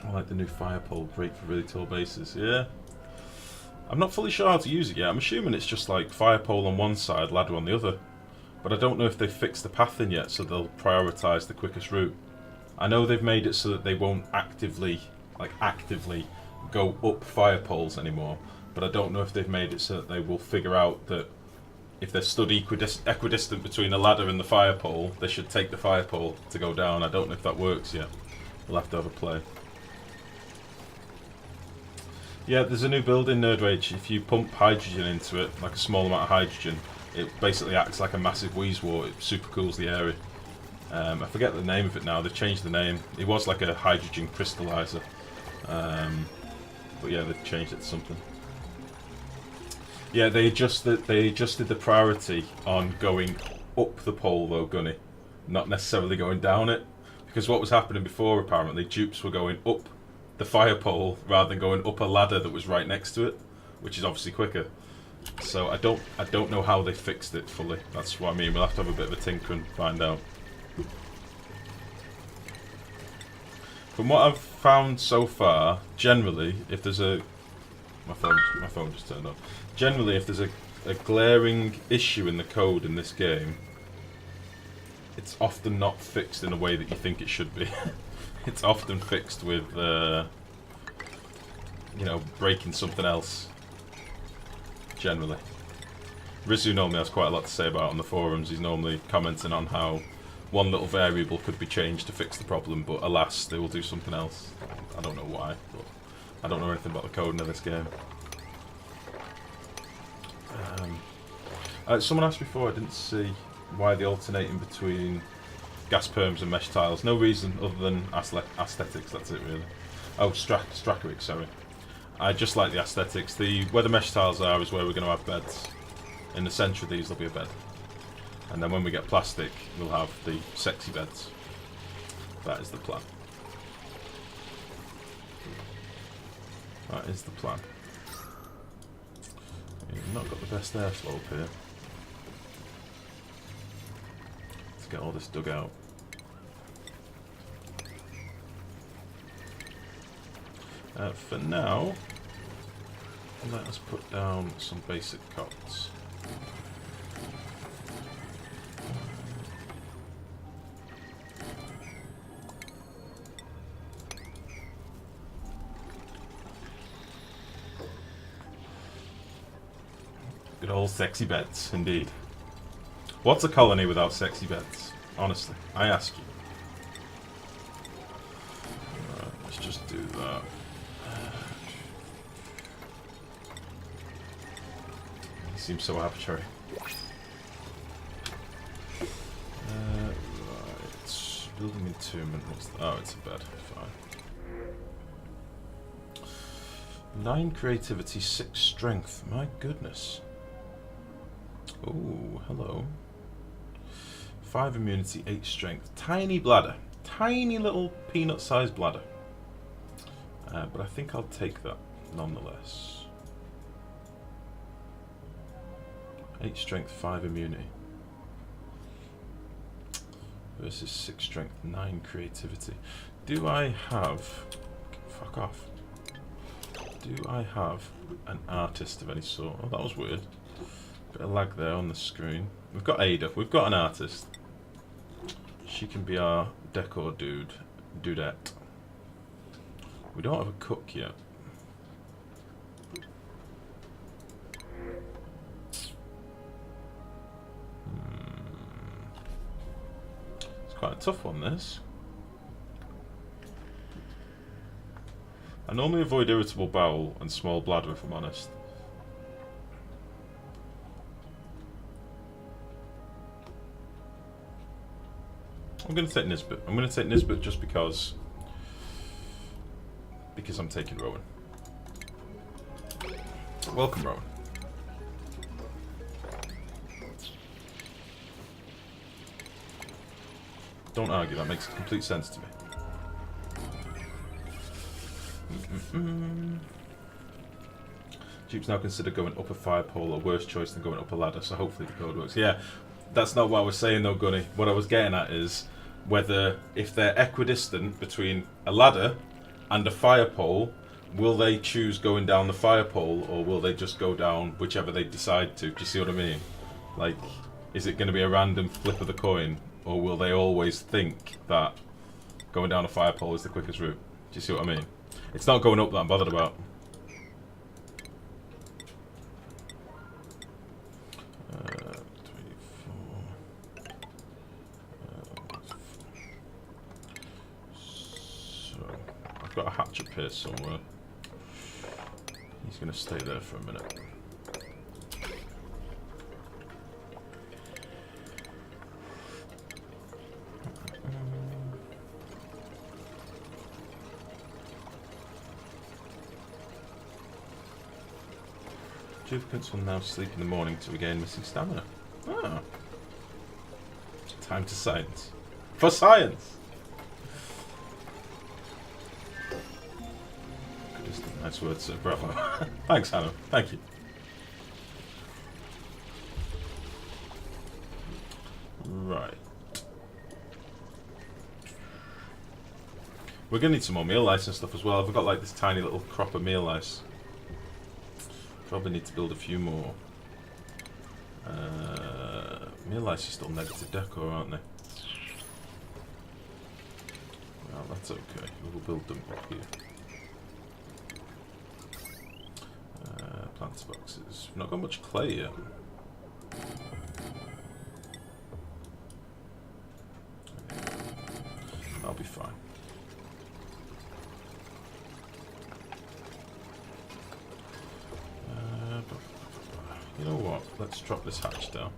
I like the new fire pole, great for really tall bases. Yeah. I'm not fully sure how to use it yet. I'm assuming it's just like fire pole on one side, ladder on the other. But I don't know if they've fixed the pathing yet, so they'll prioritise the quickest route. I know they've made it so that they won't actively go up fire poles anymore, but I don't know if they've made it so that they will figure out that if they're stood equidistant between a ladder and the fire pole, they should take the fire pole to go down. I don't know if that works yet. We'll have to have a play. Yeah, there's a new build in Nerd Rage. If you pump hydrogen into it, like a small amount of hydrogen, it basically acts like a massive Weezewort. It super cools the area. I forget the name of it now. They've changed the name. It was like a hydrogen crystallizer. But yeah, they've changed it to something. Yeah, they adjusted the priority on going up the pole though, Gunny. Not necessarily going down it. Because what was happening before, apparently, dupes were going up the fire pole rather than going up a ladder that was right next to it, which is obviously quicker. So I don't know how they fixed it fully. That's what I mean. We'll have to have a bit of a tinker and find out. From what I've found so far, generally, if there's a my phone just turned off. Generally, if there's a glaring issue in the code in this game, it's often not fixed in a way that you think it should be. It's often fixed with, you know, breaking something else. Generally. Rizu normally has quite a lot to say about it on the forums. He's normally commenting on how one little variable could be changed to fix the problem, but alas, they will do something else. I don't know why, but I don't know anything about the coding of this game. Someone asked before, I didn't see why they're alternating between gas perms and mesh tiles. No reason other than aesthetics, that's it really. Oh, Stracheric, sorry. I just like the aesthetics. Where the mesh tiles are is where we're going to have beds. In the centre of these there'll be a bed. And then when we get plastic, we'll have the sexy beds. That is the plan. That is the plan. You've not got the best airflow up here. Let's get all this dug out. For now, let us put down some basic cots. Good old sexy beds, indeed. What's a colony without sexy beds? Honestly, I ask you. Alright, let's just do that. He seems so arbitrary. Right. Building entombment. Oh, it's a bed. Fine. 9 creativity, 6 strength. My goodness. Oh, hello. 5 immunity, 8 strength. Tiny bladder. Tiny little peanut-sized bladder. But I think I'll take that nonetheless. 8 strength, 5 immunity. Versus 6 strength, 9 creativity. Do I have... Fuck off. Do I have an artist of any sort? Oh, that was weird. Bit of lag there on the screen. We've got Ada. We've got an artist. She can be our decor dudette. We don't have a cook yet. It's quite a tough one, this. I normally avoid irritable bowel and small bladder, if I'm honest. I'm going to take Nisbet. I'm going to take Nisbet just because because I'm taking Rowan. Welcome, Rowan. Don't argue, that makes complete sense to me. Jeeps now consider going up a fire pole a worse choice than going up a ladder, so hopefully the code works. Yeah, that's not what I was saying though, Gunny. What I was getting at is whether, if they're equidistant between a ladder and a fire pole, will they choose going down the fire pole, or will they just go down whichever they decide to? Do you see what I mean? Like, is it going to be a random flip of the coin, or will they always think that going down a fire pole is the quickest route? Do you see what I mean? It's not going up that I'm bothered about. So, I've got a hatch up here somewhere. He's going to stay there for a minute. Duplicates will now sleep in the morning to regain missing stamina. Ah. Time to science. For science! Nice words, bravo. Thanks, Hannah. Thank you. Right. We're going to need some more meal ice and stuff as well. I've got like this tiny little crop of meal ice. Probably need to build a few more. Meal ice is still negative decor, aren't they? Well, that's okay. We'll build them up here. Plants boxes. We've not got much clay yet. I'll be fine. You know what? Let's drop this hatch down.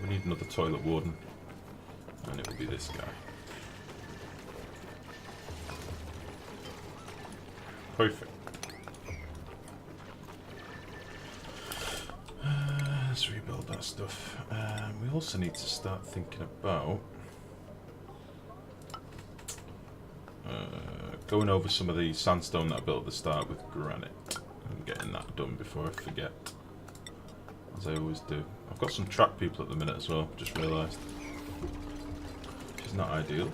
We need another toilet warden, and it will be this guy. Perfect. Let's rebuild that stuff. We also need to start thinking about going over some of the sandstone that I built at the start with granite and getting that done before I forget, as I always do. I've got some track people at the minute as well, just realised, which is not ideal.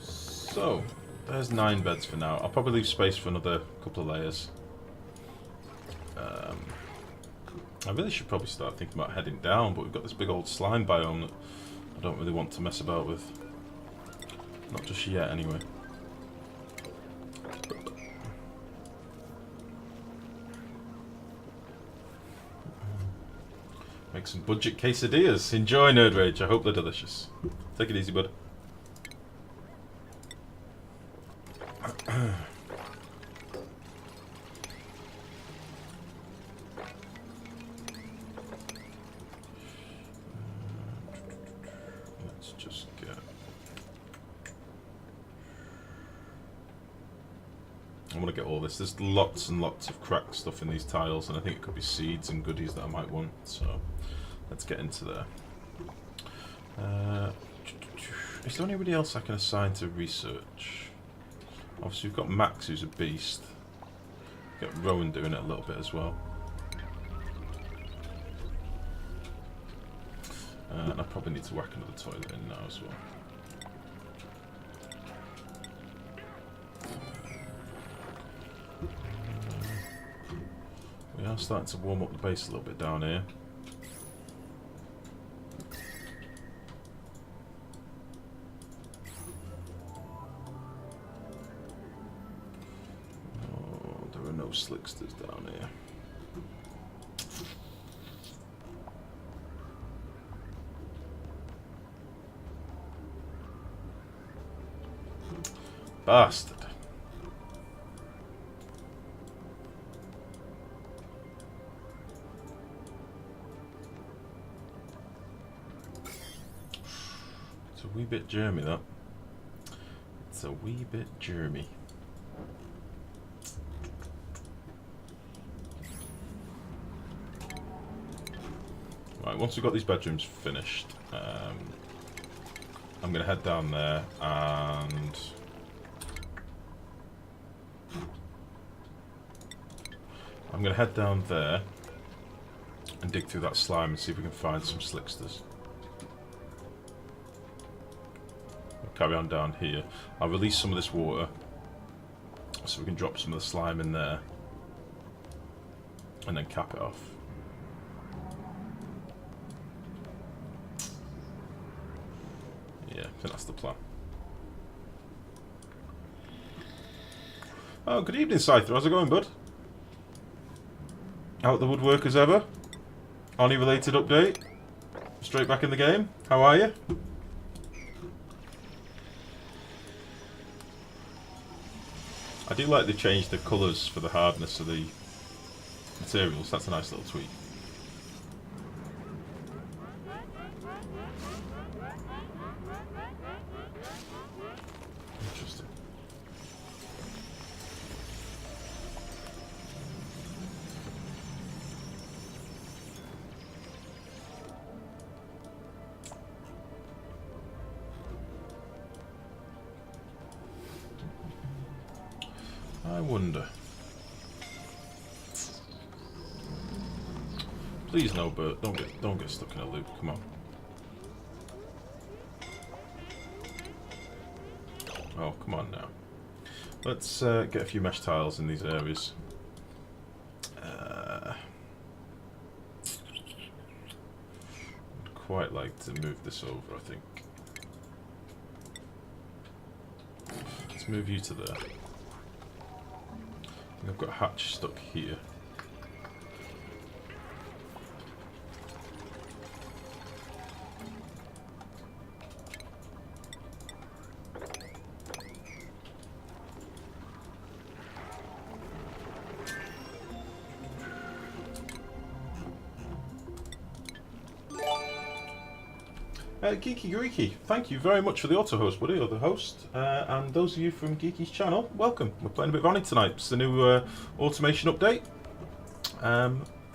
So, there's 9 beds for now. I'll probably leave space for another couple of layers. I really should probably start thinking about heading down, but we've got this big old slime biome that I don't really want to mess about with. Not just yet, anyway. Make some budget quesadillas. Enjoy, Nerd Rage. I hope they're delicious. Take it easy, bud. Let's just get... I want to get all this. There's lots and lots of cracked stuff in these tiles, and I think it could be seeds and goodies that I might want, so let's get into there. Is there anybody else I can assign to research? Obviously we've got Max, who's a beast. We've got Rowan doing it a little bit as well. And I probably need to whack another toilet in now as well. We are starting to warm up the base a little bit down here. Oh, there are no slicksters down here. Bastard. It's a wee bit germy, that. It's a wee bit germy. Right, once we've got these bedrooms finished, I'm going to head down there and dig through that slime and see if we can find some slicksters. We'll carry on down here. I'll release some of this water so we can drop some of the slime in there and then cap it off. Yeah, I think that's the plan. Oh, good evening, Scyther. How's it going, bud? Out the woodwork as ever. Oni related update. Straight back in the game. How are you? I do like they changed the colours for the hardness of the materials. That's a nice little tweak. Interesting. I wonder. Please no, Bert. Don't get stuck in a loop. Come on. Oh, come on now. Let's get a few mesh tiles in these areas. I'd quite like to move this over, I think. Let's move you to there. I've got a hatch stuck here. Geeky Greeky, thank you very much for the auto-host, buddy, or the host. And those of you from Geeky's channel, welcome. We're playing a bit of Oni tonight. It's the new automation update.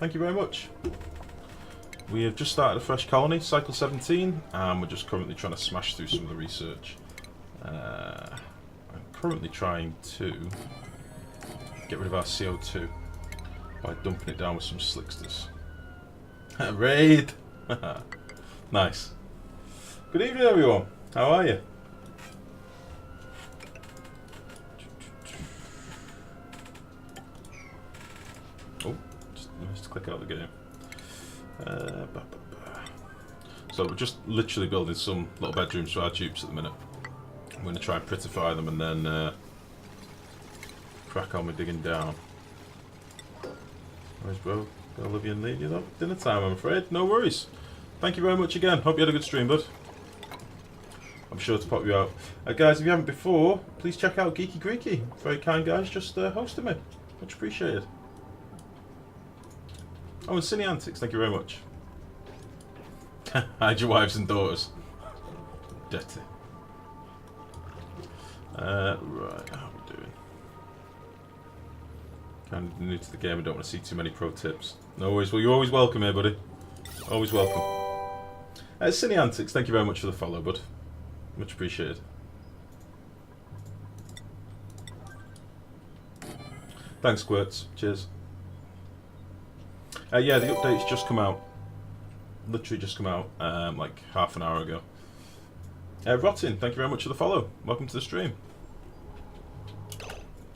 Thank you very much. We have just started a fresh colony, cycle 17, and we're just currently trying to smash through some of the research. I'm currently trying to get rid of our CO2 by dumping it down with some slicksters. Raid! Nice. Good evening, everyone. How are you? Oh, just click out the game. So we're just literally building some little bedrooms for our dupes at the minute. I'm going to try and prettify them and then crack on with digging down. Where's bro? Olivian lead, you know? Dinner time, I'm afraid. No worries. Thank you very much again. Hope you had a good stream, bud. I'm sure to pop you out. Guys, if you haven't before, please check out Geeky Greeky. Very kind guys, just hosting me. Much appreciated. Oh, and Cine Antics, thank you very much. Hide your wives and daughters. Dirty. Right, how are we doing? Kind of new to the game, I don't want to see too many pro tips. No worries, well, you're always welcome here, buddy. Always welcome. Cine Antics, thank you very much for the follow, bud. Much appreciated. Thanks, Squirts. Cheers. Yeah, the update's just come out. Literally just come out, like half an hour ago. Rotin, thank you very much for the follow. Welcome to the stream.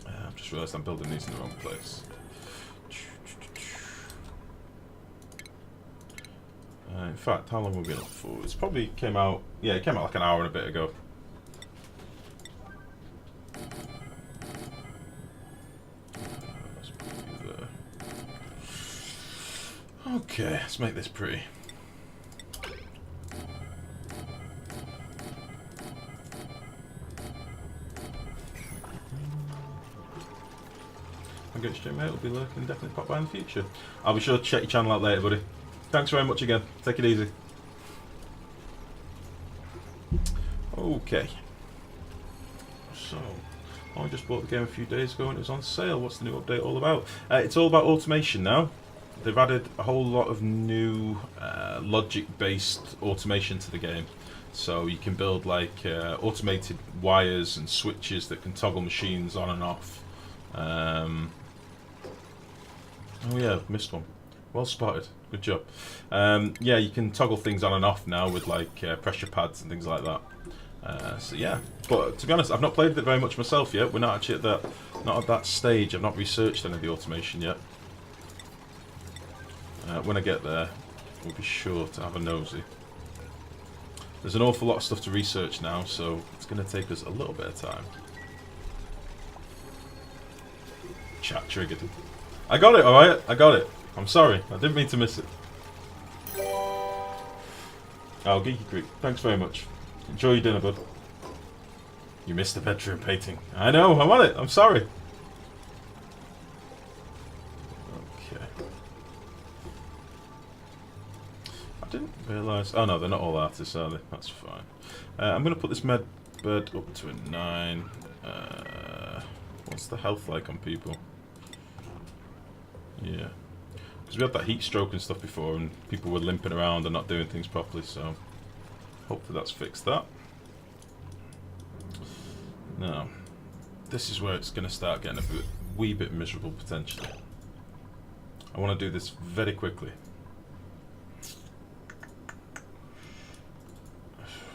I've just realised I'm building these in the wrong place. In fact, how long have we been up for? It's probably came out... Yeah, it came out like an hour and a bit ago. Okay, let's make this pretty. I'm going to stream, mate. It'll be lurking, definitely pop by in the future. I'll be sure to check your channel out later, buddy. Thanks very much again. Take it easy. Okay. So, I just bought the game a few days ago and it was on sale. What's the new update all about? It's all about automation now. They've added a whole lot of new logic-based automation to the game. So you can build like automated wires and switches that can toggle machines on and off. Oh yeah, missed one. Well spotted. Good job. Yeah, you can toggle things on and off now with like pressure pads and things like that. So yeah, but to be honest, I've not played it very much myself yet. We're not actually at that stage. I've not researched any of the automation yet. When I get there, we'll be sure to have a nosy. There's an awful lot of stuff to research now, so it's going to take us a little bit of time. Chat triggered. I got it, alright? I got it. I'm sorry. I didn't mean to miss it. Oh, Geeky Creek. Thanks very much. Enjoy your dinner, bud. You missed the bedroom painting. I know, I'm on it. I'm sorry. Okay. I didn't realise... Oh no, they're not all artists, are they? That's fine. I'm going to put this med bed up to a 9. What's the health like on people? Yeah. Because we had that heat stroke and stuff before and people were limping around and not doing things properly, so... Hopefully that's fixed that. Now, this is where it's going to start getting a wee bit miserable potentially. I want to do this very quickly.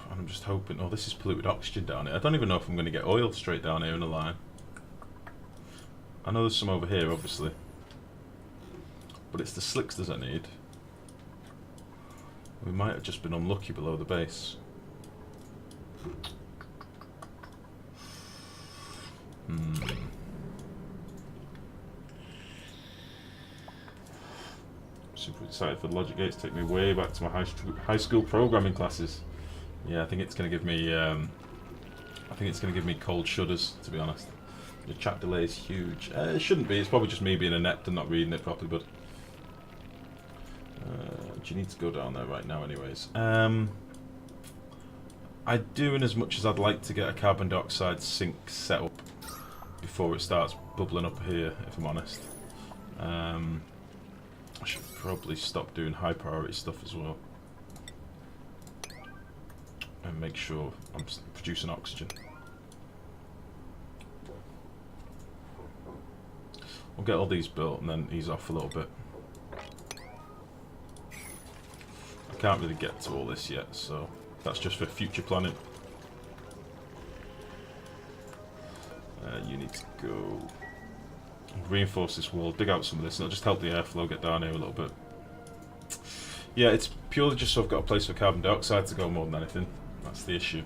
And I'm just hoping... Oh, this is polluted oxygen down here. I don't even know if I'm going to get oil straight down here in a line. I know there's some over here, obviously. But it's the slicksters I need. We might have just been unlucky below the base. Super excited for the logic gates. Take me way back to my high school programming classes. Yeah, I think it's going to give me. I think it's going to give me cold shudders, to be honest. The chat delay is huge. It shouldn't be. It's probably just me being inept and not reading it properly, but. Do you need to go down there right now anyways? I do in as much as I'd like to get a carbon dioxide sink set up before it starts bubbling up here, if I'm honest. I should probably stop doing high priority stuff as well. And make sure I'm producing oxygen. We'll get all these built and then ease off a little bit. I can't really get to all this yet, so that's just for future planning. You need to go reinforce this wall, dig out some of this, and it'll just help the airflow get down here a little bit. Yeah, it's purely just so I've got a place for carbon dioxide to go more than anything. That's the issue.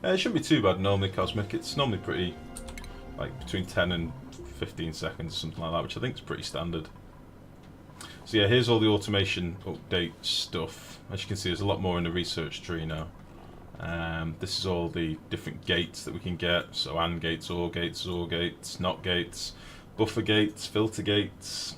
It shouldn't be too bad normally, Cosmic. It's normally pretty, like, between 10 and 15 seconds or something like that, which I think is pretty standard. So yeah, here's all the automation update stuff. As you can see, there's a lot more in the research tree now. This is all the different gates that we can get. So AND gates, OR gates, XOR gates, NOT gates, buffer gates, filter gates,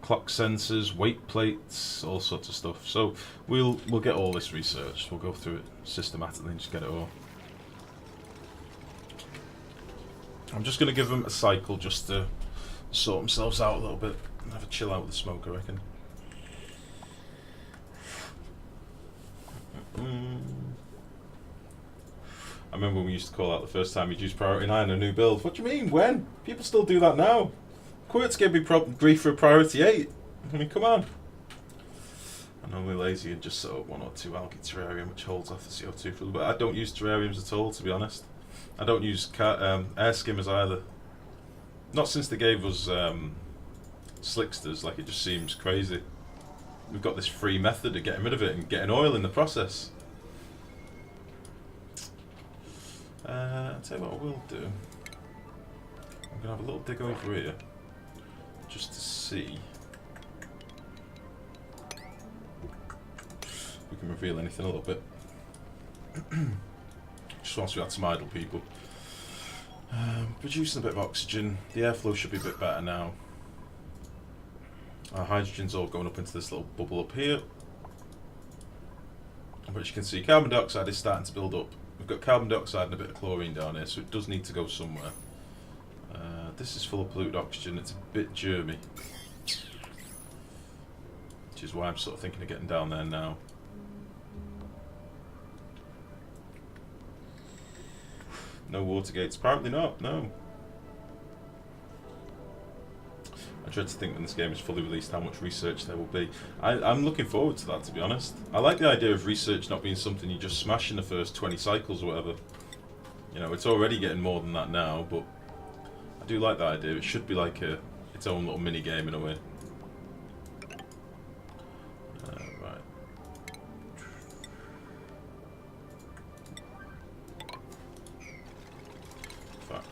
clock sensors, weight plates, all sorts of stuff. So we'll get all this researched. We'll go through it systematically and just get it all. I'm just going to give them a cycle just to sort themselves out a little bit and have a chill out with the smoke, I reckon. I remember when we used to call out the first time you'd use Priority 9 a new build. What do you mean? When? People still do that now. Quirt's gave me grief for a Priority 8. I mean, come on. I'm only lazy and just set up 1 or 2 algae terrarium which holds off the CO2 for a little bit. I don't use terrariums at all, to be honest. I don't use air skimmers either. Not since they gave us slicksters, like it just seems crazy. We've got this free method of getting rid of it and getting oil in the process. I'll tell you what I will do. I'm going to have a little dig over here, just to see if we can reveal anything a little bit. Just just whilst we had some idle people. Producing a bit of oxygen. The airflow should be a bit better now. Our hydrogen's all going up into this little bubble up here. But you can see carbon dioxide is starting to build up. We've got carbon dioxide and a bit of chlorine down here, so it does need to go somewhere. This is full of polluted oxygen. It's a bit germy, which is why I'm sort of thinking of getting down there now. No water gates. Apparently not, no. I dread to think when this game is fully released how much research there will be. I'm looking forward to that, to be honest. I like the idea of research not being something you just smash in the first 20 cycles or whatever. You know, it's already getting more than that now, but I do like that idea. It should be like its own little mini game in a way. Right. In fact,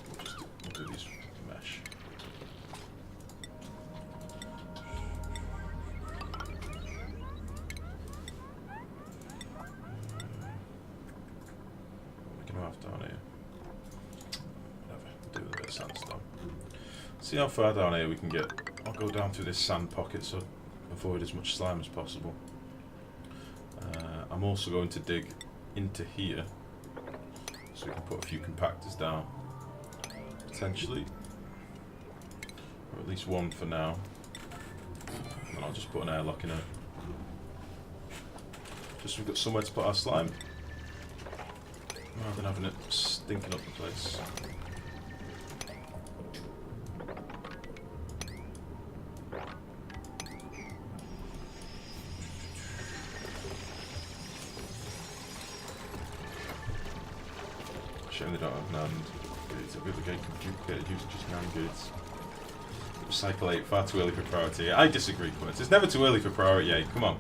we'll do these mesh. Down here. Whatever, do with a bit of sandstone. See how far down here we can get. I'll go down through this sand pocket so avoid as much slime as possible. I'm also going to dig into here so we can put a few compactors down. Potentially. Or at least one for now. And I'll just put an airlock in it. Just so we've got somewhere to put our slime. Rather than having it stinking up the place. Shame they don't have NAND gates. Every other game can be duplicated using just NAND gates. Recycle 8, far too early for priority 8. I disagree, Quince. It's never too early for priority 8. Come on.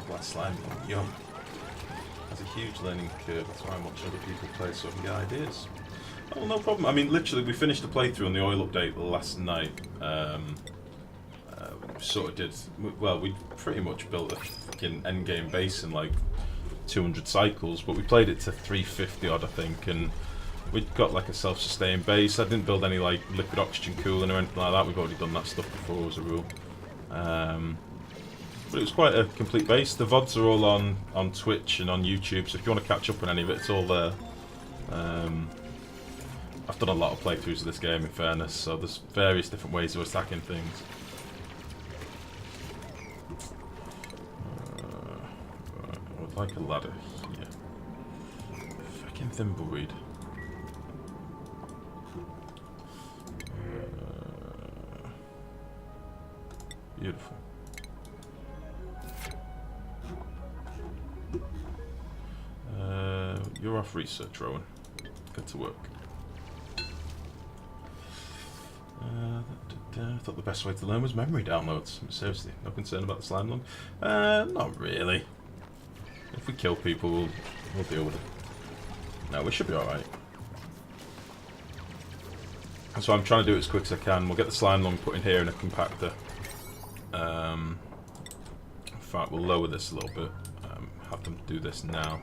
Black slime. Yum. Has a huge learning curve, that's why I'm watching other people play so I can get ideas. Oh, no problem. I mean, literally, we finished the playthrough on the oil update last night. We sort of did, well, we pretty much built a fucking endgame base in like 200 cycles, but we played it to 350 odd, I think, and we'd got like a self-sustained base. I didn't build any like liquid oxygen cooling or anything like that. We've already done that stuff before as a rule. But it was quite a complete base. The VODs are all on Twitch and on YouTube, so if you want to catch up on any of it, it's all there. I've done a lot of playthroughs of this game, in fairness, so there's various different ways of attacking things. Right, I would like a ladder here. Fucking thimbleweed. Beautiful. You're off research, Rowan. Good to work. I thought the best way to learn was memory downloads. Seriously, no concern about the slime lung? Not really. If we kill people, we'll deal with it. No, we should be alright. So I'm trying to do it as quick as I can. We'll get the slime lung put in here in a compactor. In fact, we'll lower this a little bit. Have them do this now.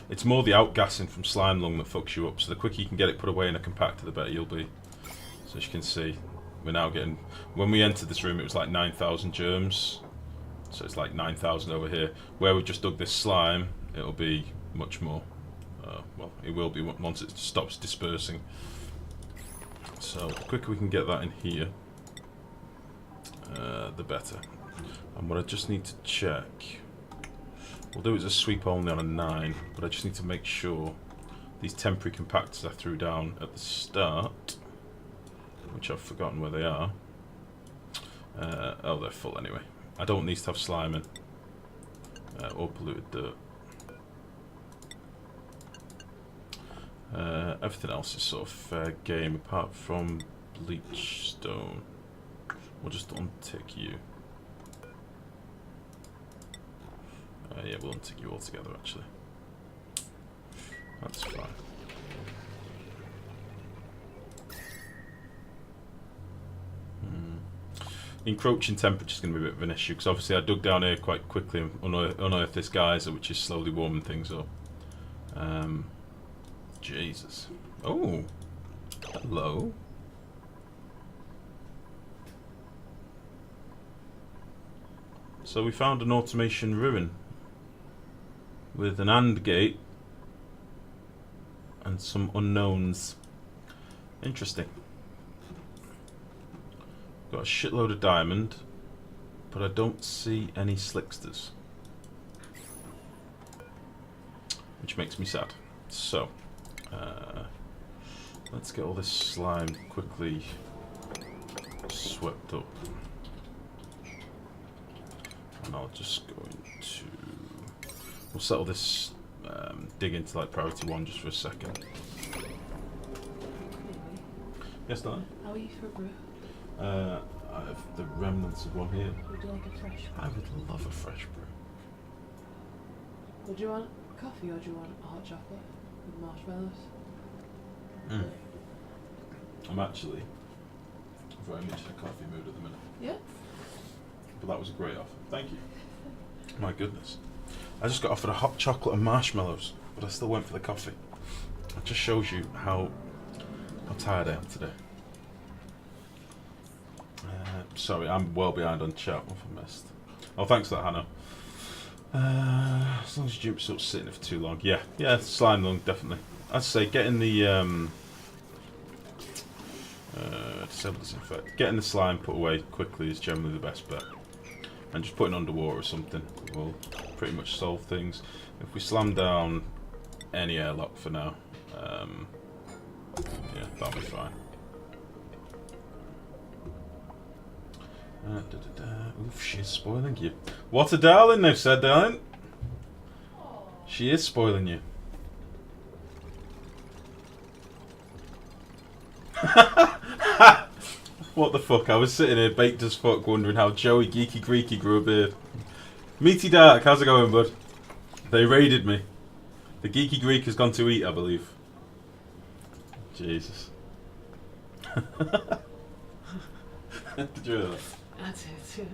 It's more the outgassing from slime lung that fucks you up, so the quicker you can get it put away in a compactor, the better you'll be. So as you can see, we're now getting... When we entered this room, it was like 9,000 germs. So it's like 9,000 over here. Where we just dug this slime, it'll be much more. Well, it will be once it stops dispersing. So the quicker we can get that in here, the better. And what I just need to check... We'll do it as a sweep only on a 9, but I just need to make sure these temporary compactors I threw down at the start, which I've forgotten where they are. Oh, they're full anyway. I don't want these to have slime in, or polluted dirt. Everything else is sort of fair game, apart from bleach stone. We'll just untick you. Yeah, we'll untick you all together, actually. That's fine. encroaching temperature is going to be a bit of an issue, because obviously I dug down here quite quickly and unearthed this geyser, which is slowly warming things up. Jesus. Oh, hello. So we found an automation ruin with an AND gate and some unknowns. Interesting. Got a shitload of diamond, but I don't see any slicksters, which makes me sad. So, let's get all this slime quickly swept up. And I'll just go into... We'll settle this, dig into like priority 1 just for a second. Yes, Diane? How are you for a brew? I have the remnants of one here. Would you like a fresh brew? I would love a fresh brew. Would you want coffee or do you want a hot chocolate with marshmallows? I'm actually very much in a coffee mood at the minute. Yeah. But that was a great offer. Thank you. My goodness. I just got offered a hot chocolate and marshmallows, but I still went for the coffee. It just shows you how tired I am today. Sorry, I'm well behind on chat. What have I missed? Oh, thanks for that, Hannah. As long as Jupe's sort of sitting there for too long. Yeah, slime long, definitely. I'd say getting the disable disinfect. Getting the slime put away quickly is generally the best bet. And just putting underwater or something will pretty much solve things. If we slam down any airlock for now, yeah, that'll be fine. Oof, she's spoiling you. What a darling, they've said, darling. She is spoiling you. What the fuck? I was sitting here baked as fuck wondering how Joey Geeky Greeky grew a beard. Meaty Dark, how's it going, bud? They raided me. The Geeky Greek has gone to eat, I believe. Jesus. Did you hear that? I did, yeah.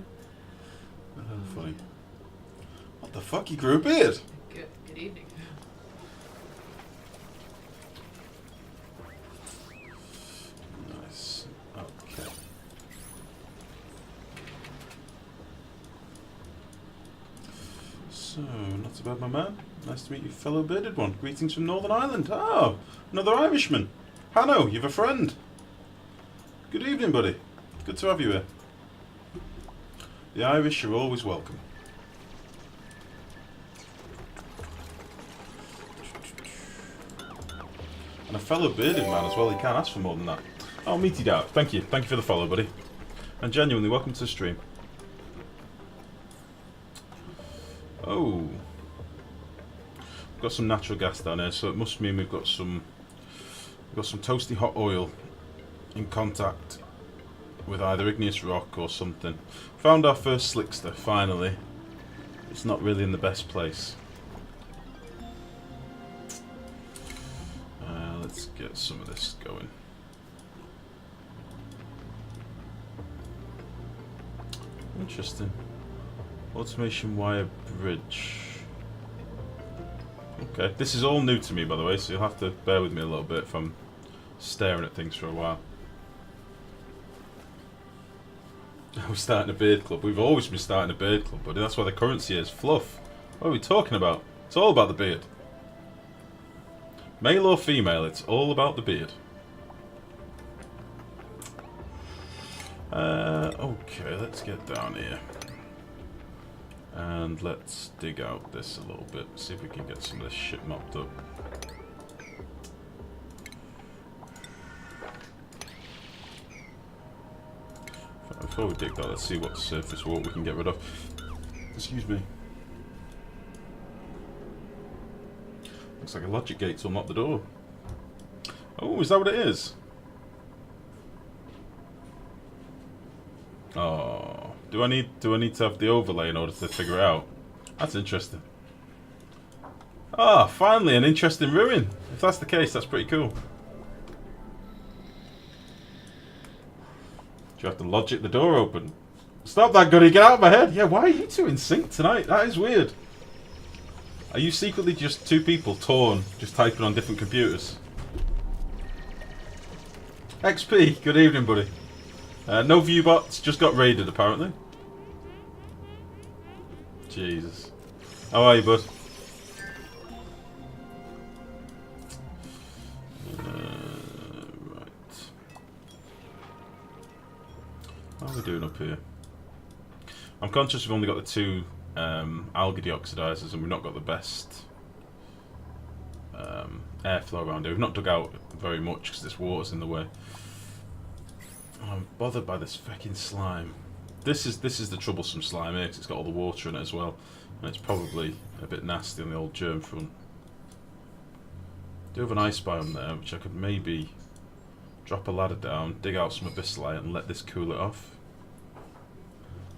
Funny. What the fuck? You grew a beard? Good evening. Nice. Okay. So, not too bad, my man. Nice to meet you, fellow bearded one. Greetings from Northern Ireland. Oh, another Irishman. Hanno, you've a friend. Good evening, buddy. Good to have you here. The Irish are always welcome. And a fellow bearded man as well, he can't ask for more than that. Oh, Meaty Dark, thank you. Thank you for the follow, buddy. And genuinely, welcome to the stream. Oh. We've got some natural gas down here, so it must mean we've got some toasty hot oil in contact with either igneous rock or something. Found our first slickster, finally. It's not really in the best place. Let's get some of this going. Interesting. Automation wire bridge. Okay, this is all new to me, by the way, so you'll have to bear with me a little bit if I'm staring at things for a while. We're starting a beard club. We've always been starting a beard club, buddy. That's why the currency is fluff. What are we talking about? It's all about the beard. Male or female, it's all about the beard. Okay, let's get down here. And let's dig out this a little bit. See if we can get some of this shit mopped up. Before we dig that, let's see what surface water we can get rid of. Excuse me. Looks like a logic gate to unlock the door. Oh, is that what it is? Oh, do I need to have the overlay in order to figure it out? That's interesting. Ah, finally an interesting ruin. If that's the case, that's pretty cool. Do you have to logic the door open? Stop that, Goody. Get out of my head. Yeah, why are you two in sync tonight? That is weird. Are you secretly just two people torn, just typing on different computers? XP, good evening, buddy. No view bots, just got raided apparently. Jesus. How are you, bud? Right. How are we doing up here? I'm conscious we've only got the two algae deoxidizers and we've not got the best airflow around here. We've not dug out very much because this water's in the way. I'm bothered by this fucking slime. This is the troublesome slime here because it's got all the water in it as well, and it's probably a bit nasty on the old germ front. Do have an ice biome there, which I could maybe drop a ladder down, dig out some abyssalite, and let this cool it off.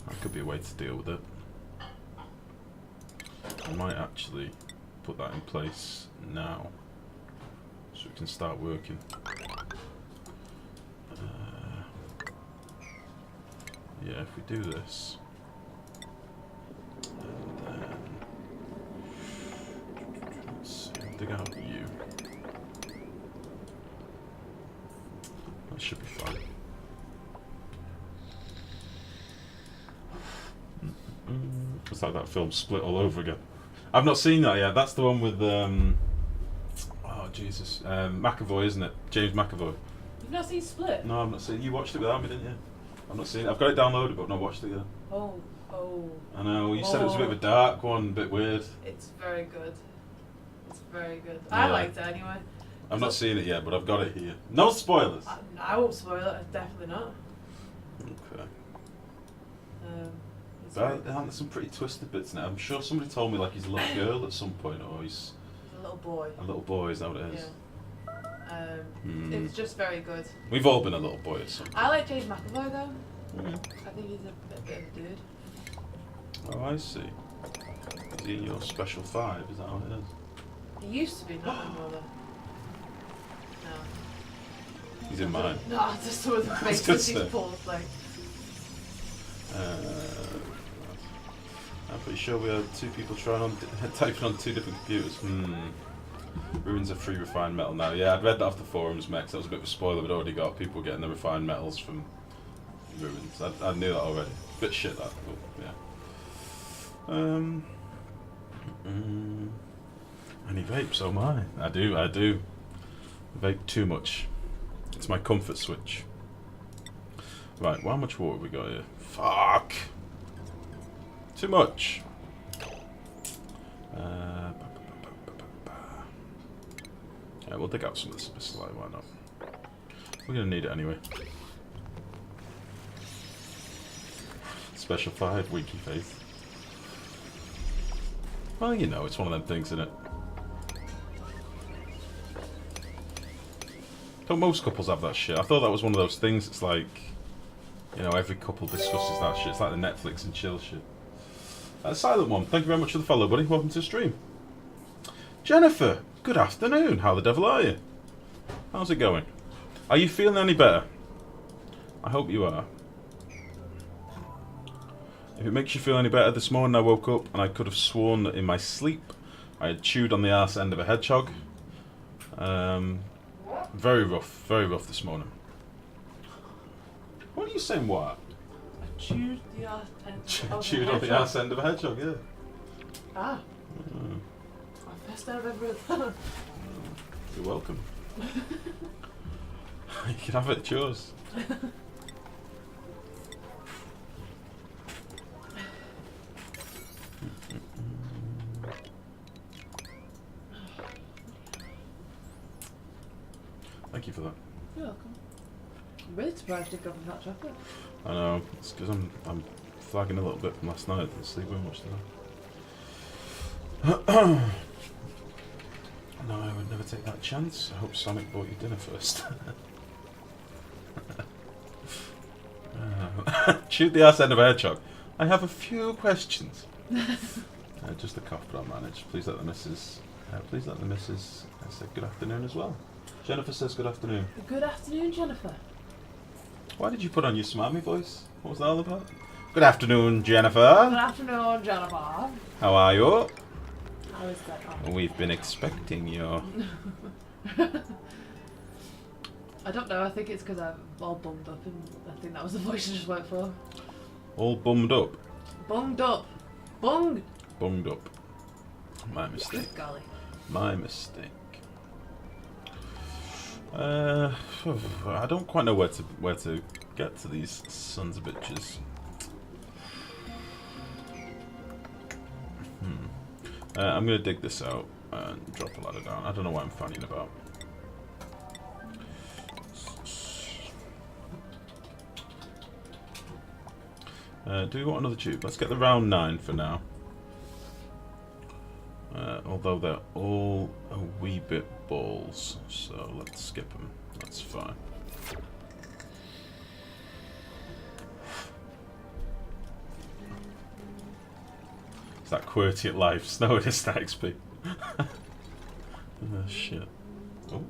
That could be a way to deal with it. I might actually put that in place now, so we can start working. Yeah, if we do this, and then let's see, dig out you. That should be fine. It's like that film Split all over again. I've not seen that yet. That's the one with oh Jesus, McAvoy, isn't it? James McAvoy. You've not seen Split? No, I've not seen. You watched it without me, didn't you? I've not seen it. I've got it downloaded, but I've not watched it yet. Oh. I know. You said it was a bit of a dark one, a bit weird. It's very good. It's very good. Yeah. I liked it anyway. I've not seen it yet, but I've got it here. No spoilers. I won't spoil it. Definitely not. Okay. It's very good. There's some pretty twisted bits in it. I'm sure somebody told me like he's a little girl at some point, or he's a little boy. a little boy. Is that what it is? Yeah. It's just very good. We've all been a little boy at some point. I like James McAvoy though. Mm. I think he's a bit of a dude. Oh, I see. Is he in your special 5? Is that how it is? He used to be, not anymore though. No. He's in mine. No, just some of the That's faces good he's stuff. pulled, like. I'm pretty sure we had two people typing on two different computers. Ruins of free refined metal now. Yeah, I'd read that off the forums, Max. That was a bit of a spoiler. We'd already got people getting the refined metals from ruins. I knew that already. Bit shit that, but yeah. And he vapes, oh my. I do. Vape too much. It's my comfort switch. Right, well, how much water have we got here? Fuck! Too much! Yeah, we'll dig out some of this slide, why not? We're gonna need it anyway. Special 5, Winky Faith. Well, you know, it's one of them things, isn't it? Don't most couples have that shit? I thought that was one of those things, it's like, you know, every couple discusses that shit. It's like the Netflix and chill shit. Silent One, thank you very much for the follow, buddy. Welcome to the stream. Jennifer, good afternoon. How the devil are you? How's it going? Are you feeling any better? I hope you are. If it makes you feel any better, this morning I woke up and I could have sworn that in my sleep I had chewed on the arse end of a hedgehog. Very rough this morning. What are you saying, what? I chewed the arse end of Chewed on the arse end of a hedgehog, yeah. Ah. First time I've ever done. You're welcome. You can have it, it's yours. Thank you for that. You're welcome. I'm really surprised you got from hot chocolate. I know, it's because I'm flagging a little bit from last night. I didn't sleep very much today. No, I would never take that chance. I hope Sonic bought you dinner first. Shoot the ass end of a hedgehog. I have a few questions. Just a cough, but I'll manage. Please let the missus say good afternoon as well. Jennifer says good afternoon. Good afternoon, Jennifer. Why did you put on your smarmy voice? What was that all about? Good afternoon, Jennifer. Good afternoon, Jennifer. How are you? How is that? We've been expecting you. I don't know, I think it's because I'm all bummed up and I think that was the voice I just went for. All bummed up. Bunged up. Bunged. Bunged up. My mistake. Golly. My mistake. I don't quite know where to get to these sons of bitches. I'm gonna dig this out and drop a ladder down. I don't know what I'm fanning about. Do we want another tube? Let's get the round 9 for now. Although they're all a wee bit balls, so let's skip them. That's fine. It's that QWERTY at life. Snow it is that XP. Oh shit. Oh.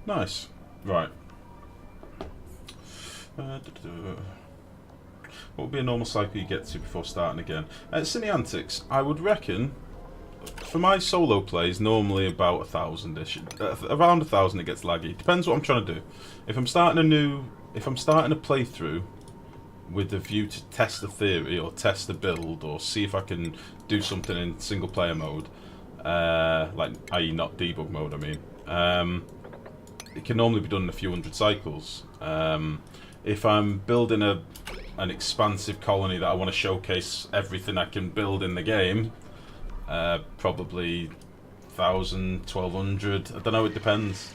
Nice. Right. What would be a normal cycle you get to before starting again? Cineantics, I would reckon, for my solo plays, normally about 1,000-ish. Around 1,000 it gets laggy. Depends what I'm trying to do. If I'm starting a playthrough with the view to test the theory or test the build or see if I can do something in single player mode, like i.e. not debug mode, I mean, it can normally be done in a few hundred cycles. If I'm building an expansive colony that I want to showcase everything I can build in the game, probably 1,000, 1,200. I don't know, it depends.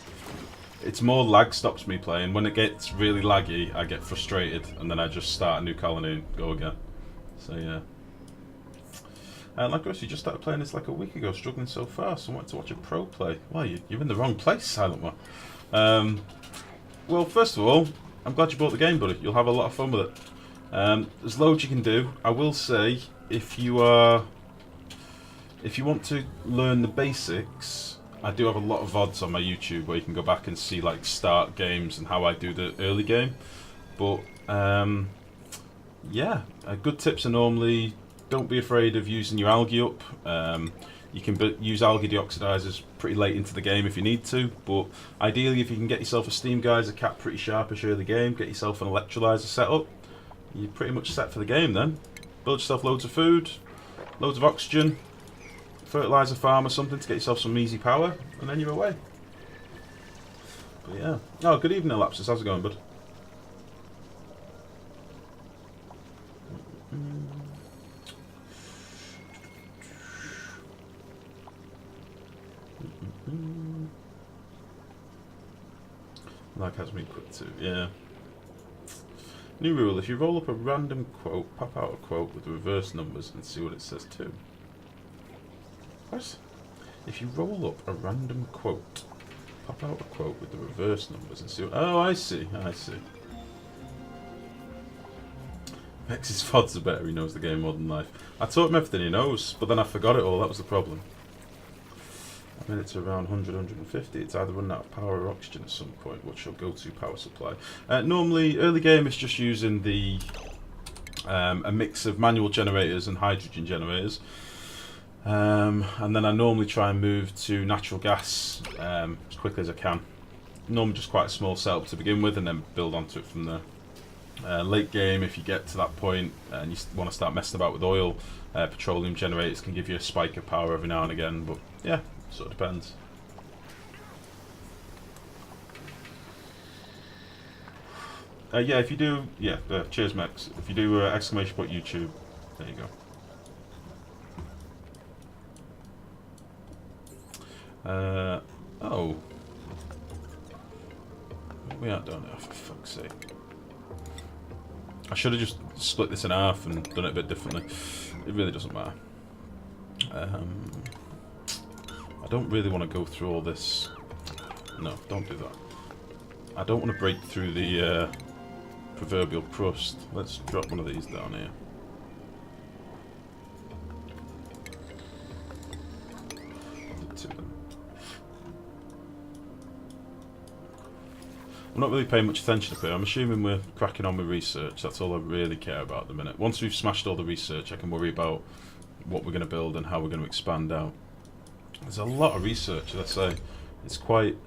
It's more lag stops me playing. When it gets really laggy, I get frustrated and then I just start a new colony and go again. So yeah. Like you just started playing this like a week ago, struggling so far, so I wanted to watch a pro play. Well, you're in the wrong place, Silent One. Well, first of all, I'm glad you bought the game, buddy. You'll have a lot of fun with it. There's loads you can do. I will say, if you want to learn the basics, I do have a lot of VODs on my YouTube where you can go back and see like start games and how I do the early game. But yeah, good tips are normally don't be afraid of using your algae up. You can use algae deoxidizers pretty late into the game if you need to, but ideally if you can get yourself a steam geyser cap pretty sharpish early game, get yourself an electrolyzer set up, you're pretty much set for the game then. Build yourself loads of food, loads of oxygen, fertilizer farm or something to get yourself some easy power, and then you're away. But yeah. Oh, good evening, Elapsus. How's it going, bud? Like has me quick too, yeah. New rule, if you roll up a random quote, pop out a quote with reverse numbers and see what it says too. What? If you roll up a random quote, pop out a quote with the reverse numbers and see what... Oh, I see, I see. Vex's VODs are better, he knows the game more than life. I taught him everything he knows, but then I forgot it all, that was the problem. I made it to around 100, 150. It's either running out of power or oxygen at some point. What's your go-to power supply? Normally, early game is just using the a mix of manual generators and hydrogen generators. And then I normally try and move to natural gas as quickly as I can. Normally just quite a small setup to begin with and then build onto it from there. Late game, if you get to that point and you want to start messing about with oil, petroleum generators can give you a spike of power every now and again, but yeah. So it depends. Yeah, if you do, yeah, cheers, Max. If you do exclamation point YouTube, there you go. Oh. We aren't done it, for fuck's sake. I should have just split this in half and done it a bit differently. It really doesn't matter. I don't really want to go through all this. No, don't do that. I don't want to break through the proverbial crust. Let's drop one of these down here. I'm not really paying much attention up here. I'm assuming we're cracking on with research. That's all I really care about at the minute. Once we've smashed all the research, I can worry about what we're going to build and how we're going to expand out. There's a lot of research, let's say. It's quite...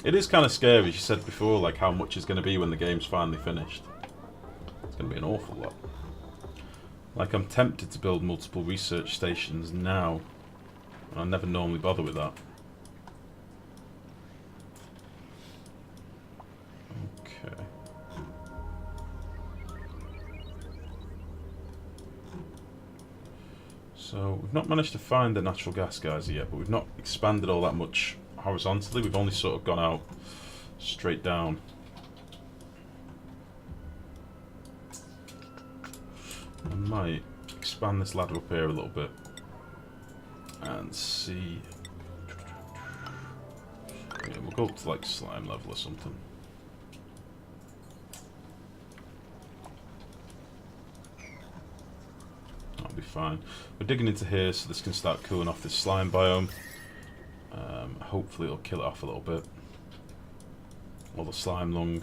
It is kind of scary, as you said before, like how much is going to be when the game's finally finished. It's going to be an awful lot. Like, I'm tempted to build multiple research stations now. And I never normally bother with that. Okay. So, we've not managed to find the natural gas geyser yet, but we've not expanded all that much horizontally. We've only sort of gone out straight down. I might expand this ladder up here a little bit and see. Yeah, we'll go up to like slime level or something. That'll be fine. We're digging into here so this can start cooling off this slime biome. Hopefully it'll kill it off a little bit. All the slime lung.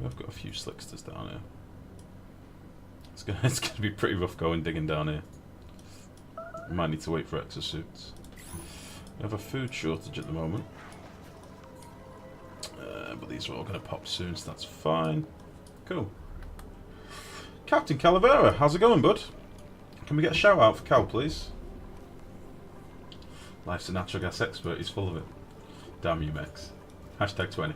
I've got a few slicksters down here. It's gonna be pretty rough going digging down here. We might need to wait for exosuits. We have a food shortage at the moment. But these are all going to pop soon, so that's fine. Cool. Captain Calavera, how's it going, bud? Can we get a shout out for Cal, please? Life's a natural gas expert, he's full of it. Damn you, Mex. Hashtag 20.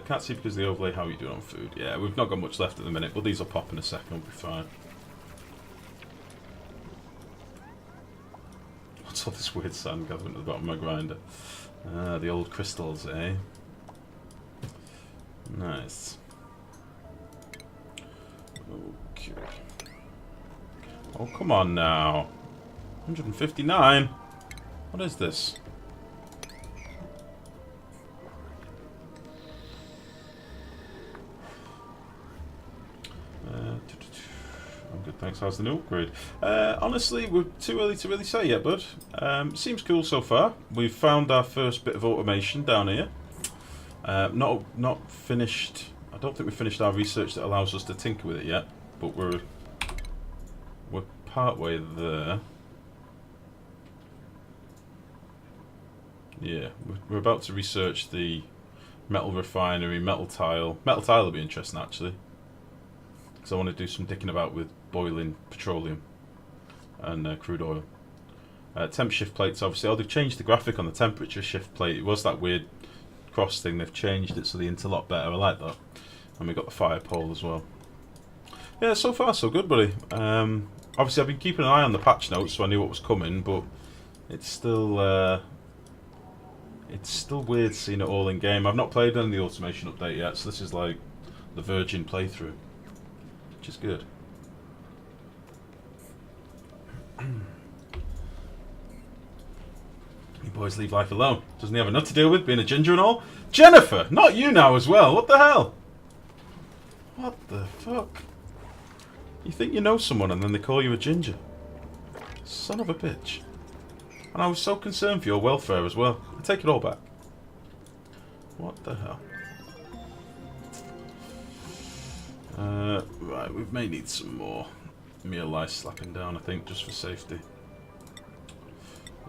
Can't see because of the overlay. How are you doing on food? Yeah, we've not got much left at the minute, but these will pop in a second, we'll be fine. What's all this weird sand gathering at the bottom of my grinder? The old crystals, eh? Nice. Okay. Oh, come on now. 159? What is this? I'm good, thanks. How's the new upgrade? Honestly, we're too early to really say yet, bud. Seems cool so far. We've found our first bit of automation down here. Not finished. I don't think we finished our research that allows us to tinker with it yet, but we're part way there. Yeah, we're about to research the metal refinery, metal tile. Metal tile will be interesting actually, because I want to do some dicking about with boiling petroleum and crude oil. Temp shift plates, obviously. Oh, they've changed the graphic on the temperature shift plate. It was that weird cross thing. They've changed it so they interlock better. I like that. And we've got the fire pole as well. Yeah, so far so good, buddy. Obviously, I've been keeping an eye on the patch notes, so I knew what was coming, but it's still weird seeing it all in game. I've not played on the automation update yet, so this is like the virgin playthrough, which is good. You boys leave life alone. Doesn't he have enough to deal with, being a ginger and all? Jennifer! Not you now as well, what the hell? What the fuck? You think you know someone and then they call you a ginger? Son of a bitch. And I was so concerned for your welfare as well. I take it all back. What the hell? Right, we may need some more meal lice slapping down, I think, just for safety.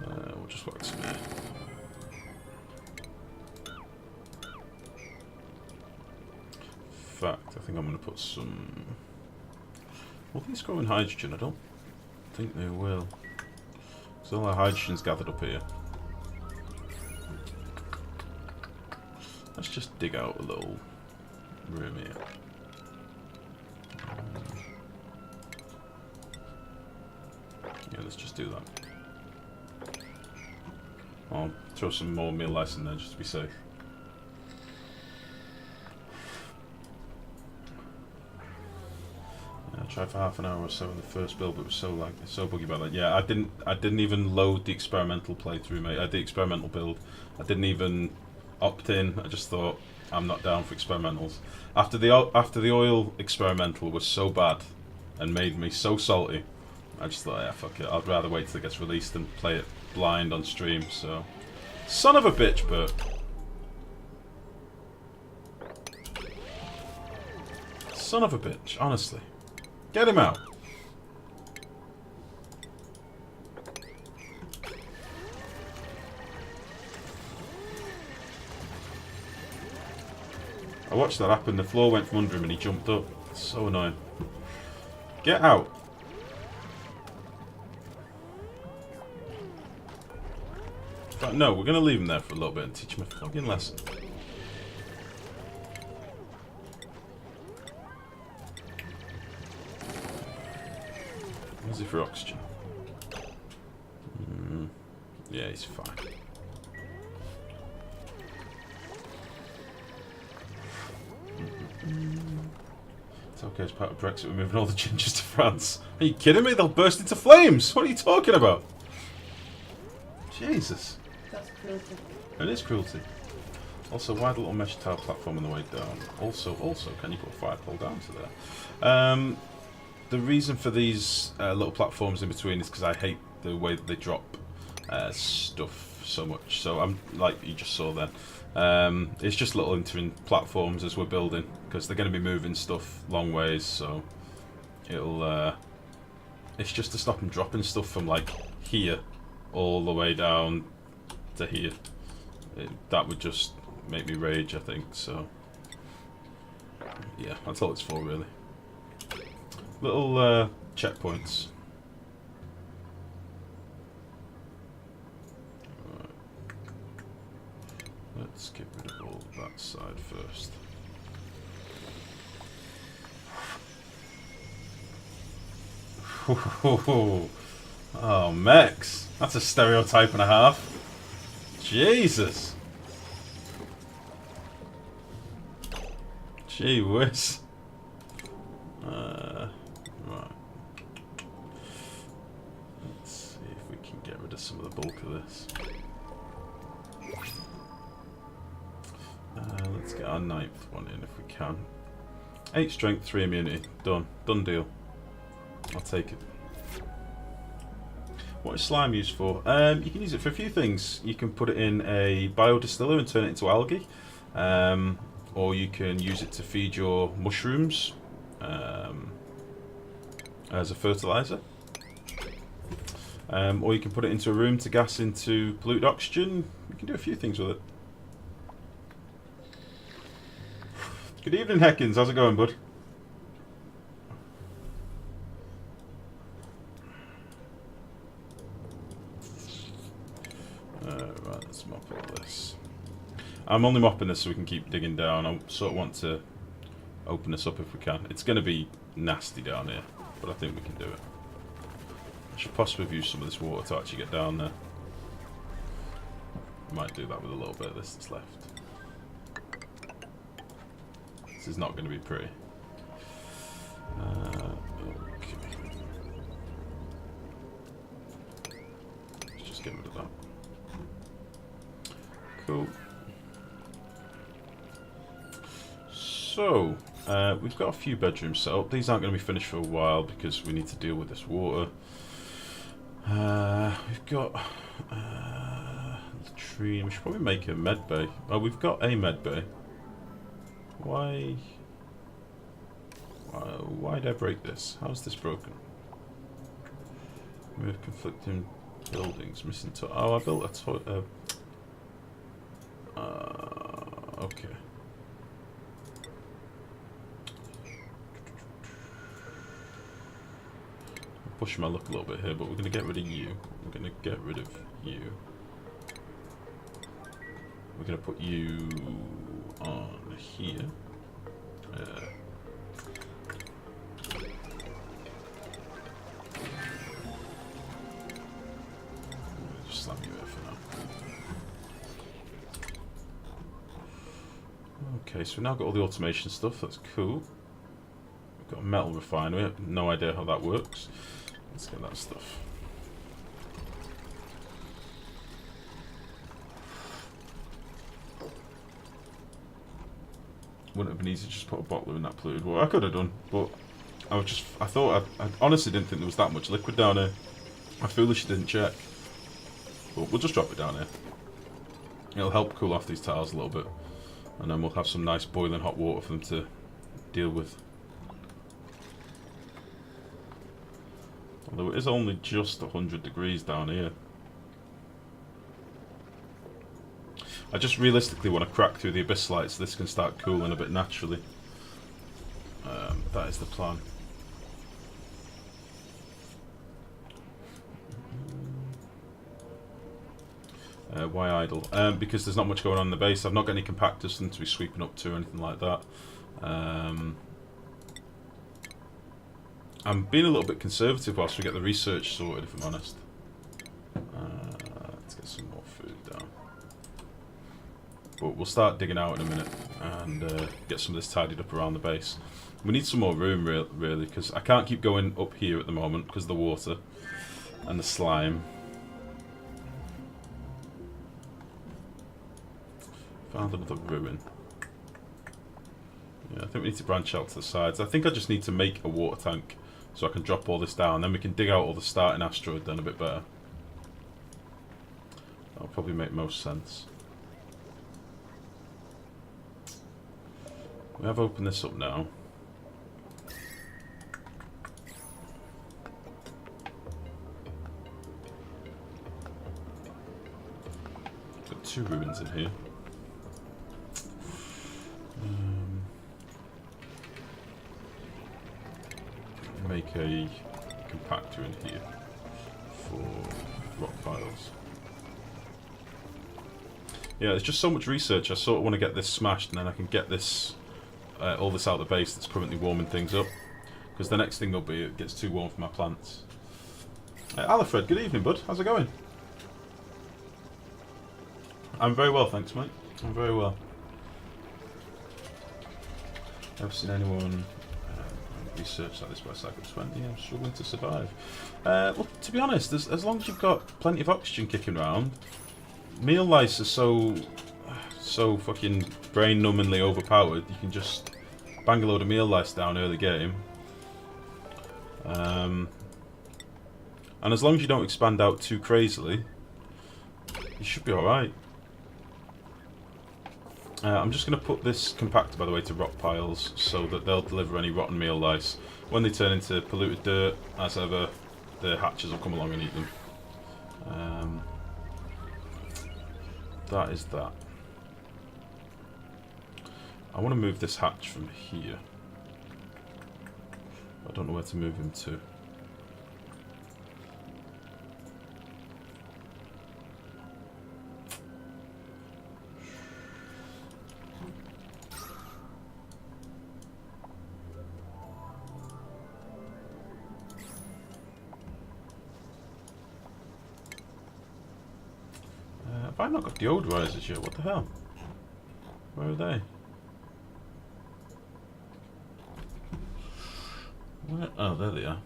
We'll just work some here. In fact, I think I'm going to put some... Will these grow in hydrogen? I don't think they will. So all our hydrogen's gathered up here. Let's just dig out a little room here. Yeah, let's just do that. I'll throw some more meal lice in there just to be safe. tried for half an hour or so in the first build, but it was so buggy about that. Yeah, I didn't even load the experimental playthrough, mate. I did the experimental build. I didn't even opt in. I just thought I'm not down for experimentals. After the oil experimental was so bad and made me so salty, I just thought, yeah, fuck it. I'd rather wait till it gets released than play it blind on stream. So, son of a bitch, Bert. Son of a bitch, honestly. Get him out. I watched that happen. The floor went from under him and he jumped up. It's so annoying. Get out. But no, we're going to leave him there for a little bit and teach him a fucking lesson. Where's he for oxygen? Yeah, he's fine. It's okay, as part of Brexit, we're moving all the gingers to France. Are you kidding me? They'll burst into flames! What are you talking about? Jesus. That's cruelty. It is cruelty. Also, why the little mesh tile platform on the way down? Also, can you put a fire pole down to there? The reason for these little platforms in between is because I hate the way that they drop stuff so much. So I'm like you just saw then. It's just little interim platforms as we're building because they're going to be moving stuff long ways. So it'll it's just to stop them dropping stuff from like here all the way down to here. That would just make me rage, I think. So yeah, that's all it's for really. Little checkpoints. Right. Let's get rid of all that side first. Oh, mechs! That's a stereotype and a half. Jesus! Gee whiz. Right. Let's see if we can get rid of some of the bulk of this. Let's get our 9th one in if we can. 8 strength, 3 immunity. Done. Done deal. I'll take it. What is slime used for? You can use it for a few things. You can put it in a biodistiller and turn it into algae. Or you can use it to feed your mushrooms as a fertilizer. Or you can put it into a room to gas into polluted oxygen. You can do a few things with it. Good evening, Heckins. How's it going, bud? Right, let's mop all this. I'm only mopping this so we can keep digging down. I sort of want to open this up if we can. It's going to be nasty down here, but I think we can do it. I should possibly use some of this water to actually get down there. Might do that with a little bit of this that's left. This is not going to be pretty. Okay. Let's just get rid of that. Cool. So, we've got a few bedrooms set up. These aren't going to be finished for a while because we need to deal with this water. We've got latrine. We should probably make a med bay. Oh, we've got a med bay. Why did I break this? How's this broken? We have conflicting buildings, missing oh, I built a toilet. Okay. I'm pushing my luck a little bit here, but we're going to get rid of you. We're going to get rid of you. We're going to put you on here. Just slam you there for now. Okay, so we've now got all the automation stuff. That's cool. Got a metal refinery. I have no idea how that works. Let's get that stuff. Wouldn't have been easy to just put a bottler in that polluted water. I could have done, but I honestly didn't think there was that much liquid down here. I foolishly didn't check. But we'll just drop it down here. It'll help cool off these tiles a little bit. And then we'll have some nice boiling hot water for them to deal with. Although it is only just 100 degrees down here. I just realistically want to crack through the abyss light so this can start cooling a bit naturally. That is the plan. Why idle? Because there's not much going on in the base. I've not got any compactors for them to be sweeping up to or anything like that. I'm being a little bit conservative whilst we get the research sorted, if I'm honest. Let's get some more food down. But we'll start digging out in a minute and get some of this tidied up around the base. We need some more room, really, because I can't keep going up here at the moment because of the water and the slime. Found another ruin. Yeah, I think we need to branch out to the sides. I think I just need to make a water tank so I can drop all this down. Then we can dig out all the starting asteroid then a bit better. That'll probably make most sense. We have opened this up now. Got 2 ruins in here. Make a compactor in here for rock piles. Yeah, there's just so much research. I sort of want to get this smashed, and then I can get this all this out of the base that's currently warming things up. Because the next thing will be it gets too warm for my plants. Alfred, good evening, bud. How's it going? I'm very well, thanks, mate. I'm very well. Never seen anyone research like this by cycle 20. I'm struggling to survive. Well, to be honest, as long as you've got plenty of oxygen kicking around, meal lice are so fucking brain-numbingly overpowered. You can just bang a load of meal lice down early game, and as long as you don't expand out too crazily, you should be all right. I'm just going to put this compactor, by the way, to rock piles so that they'll deliver any rotten meal lice. When they turn into polluted dirt, as ever, the hatches will come along and eat them. That is that. I want to move this hatch from here. I don't know where to move him to. Have I not got deodorizers yet? What the hell? Where are they? Where? Oh, there they are.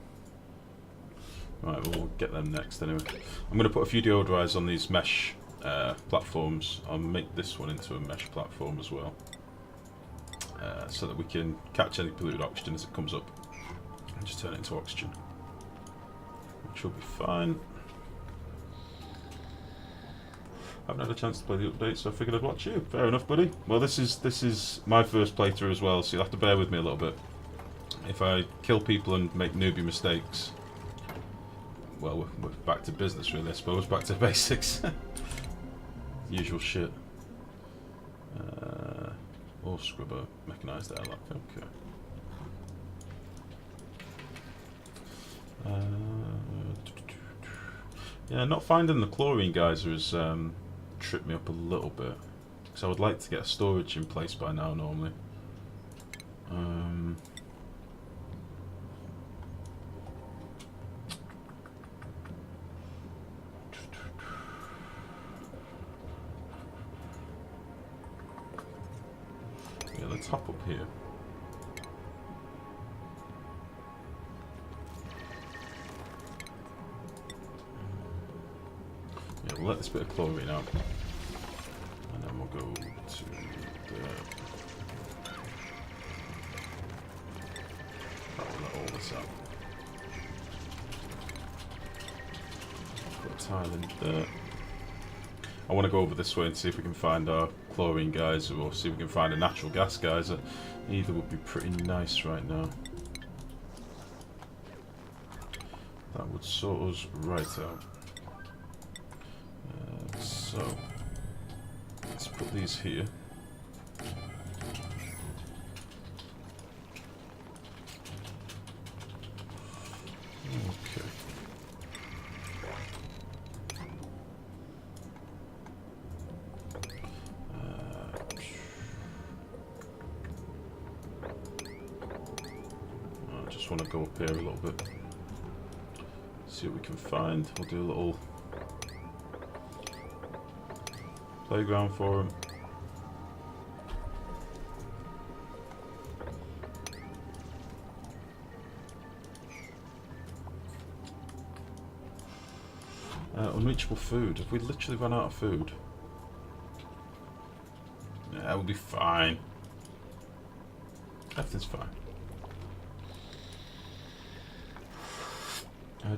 Right, we'll get them next anyway. I'm going to put a few deodorizers on these mesh platforms. I'll make this one into a mesh platform as well. So that we can catch any polluted oxygen as it comes up. And just turn it into oxygen. Which will be fine. I haven't had a chance to play the update, so I figured I'd watch you. Fair enough, buddy. Well, this is my first playthrough as well, so you'll have to bear with me a little bit. If I kill people and make newbie mistakes, well, we're back to business, really, I suppose. Back to basics. Usual shit. Or scrubber, mechanised airlock. Okay. Yeah, not finding the chlorine geyser has tripped me up a little bit, because I would like to get a storage in place by now normally. Yeah, let's hop up here. Yeah, we'll let this bit of chlorine out. And then we'll go to the... Right, we'll let all this out. Put a tile in there. I want to go over this way and see if we can find our chlorine geyser, or see if we can find a natural gas geyser. Either would be pretty nice right now. That would sort us right out. So, let's put these here. Okay. I just want to go up here a little bit. See what we can find. We'll do a little playground for him. Unreachable food. Have we literally run out of food? Yeah, we'll be fine. Everything's fine.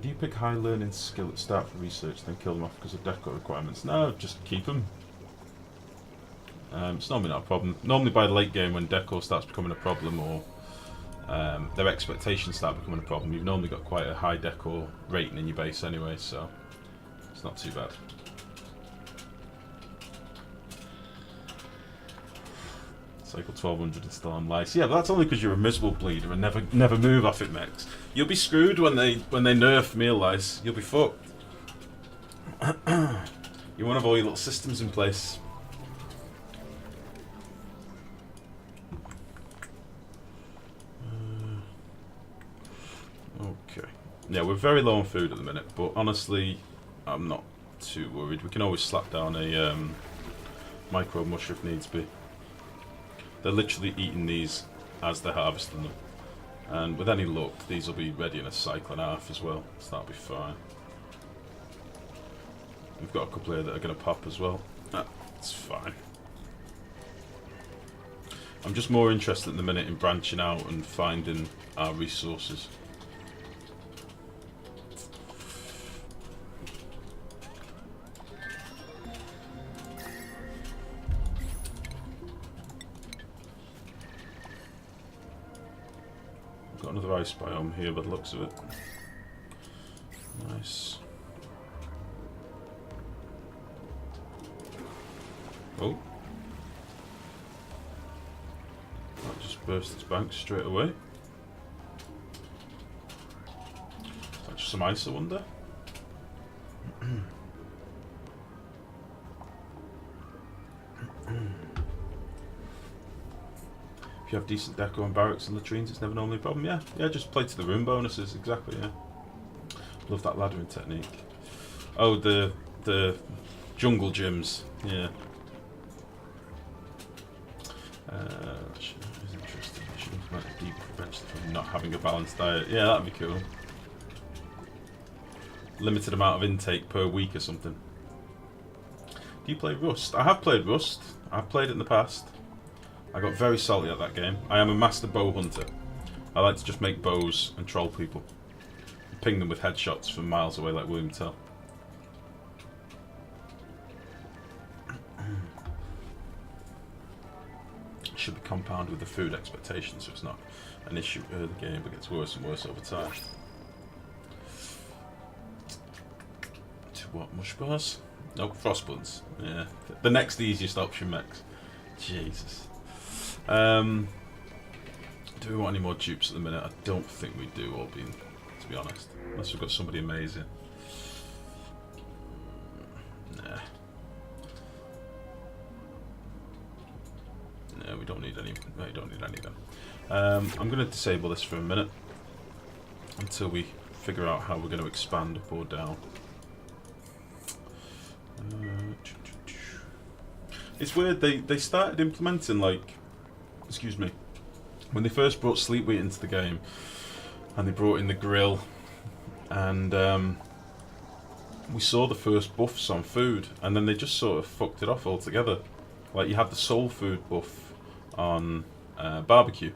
Do you pick high learning skill at start for research, then kill them off because of deco requirements? No, just keep them. It's normally not a problem. Normally by the late game when deco starts becoming a problem, or their expectations start becoming a problem, you've normally got quite a high deco rating in your base anyway, so it's not too bad. Cycle 1200 and still on lice. Yeah, but that's only because you're a miserable bleeder and never move off it, Mex. You'll be screwed when they nerf meal lice. You'll be fucked. You want to have all your little systems in place. Okay. Yeah, we're very low on food at the minute, but honestly, I'm not too worried. We can always slap down a micro mush if needs be. They're literally eating these as they're harvesting them. And with any luck, these will be ready in a cycle and a half as well, so that'll be fine. We've got a couple here that are going to pop as well. That's fine. I'm just more interested in the minute in branching out and finding our resources. Got another ice biome here by the looks of it. Nice. Oh. That just burst its bank straight away. Is that just some ice, I wonder? If you have decent deco and barracks and latrines, it's never normally a problem. Yeah, just play to the room bonuses, exactly, yeah. Love that laddering technique. Oh, the jungle gyms, yeah. That is interesting. I should implement a deep prevention from not having a balanced diet. Yeah, that'd be cool. Limited amount of intake per week or something. Do you play Rust? I have played Rust. I've played it in the past. I got very salty at that game. I am a master bow hunter. I like to just make bows and troll people. And ping them with headshots from miles away like William Tell. It should be compounded with the food expectation, so it's not an issue early game, but gets worse and worse over time. To what? Mush bars? Nope, frost buns. Yeah. The next easiest option, Max. Jesus. Do we want any more dupes at the minute? I don't think we do, to be honest. Unless we've got somebody amazing. Nah. No, we don't need any. No, we don't need any of them. I'm going to disable this for a minute until we figure out how we're going to expand up or down. It's weird. They started implementing, like, excuse me, when they first brought sleep wheat into the game, and they brought in the grill, and we saw the first buffs on food, and then they just sort of fucked it off altogether. Like, you had the soul food buff on barbecue,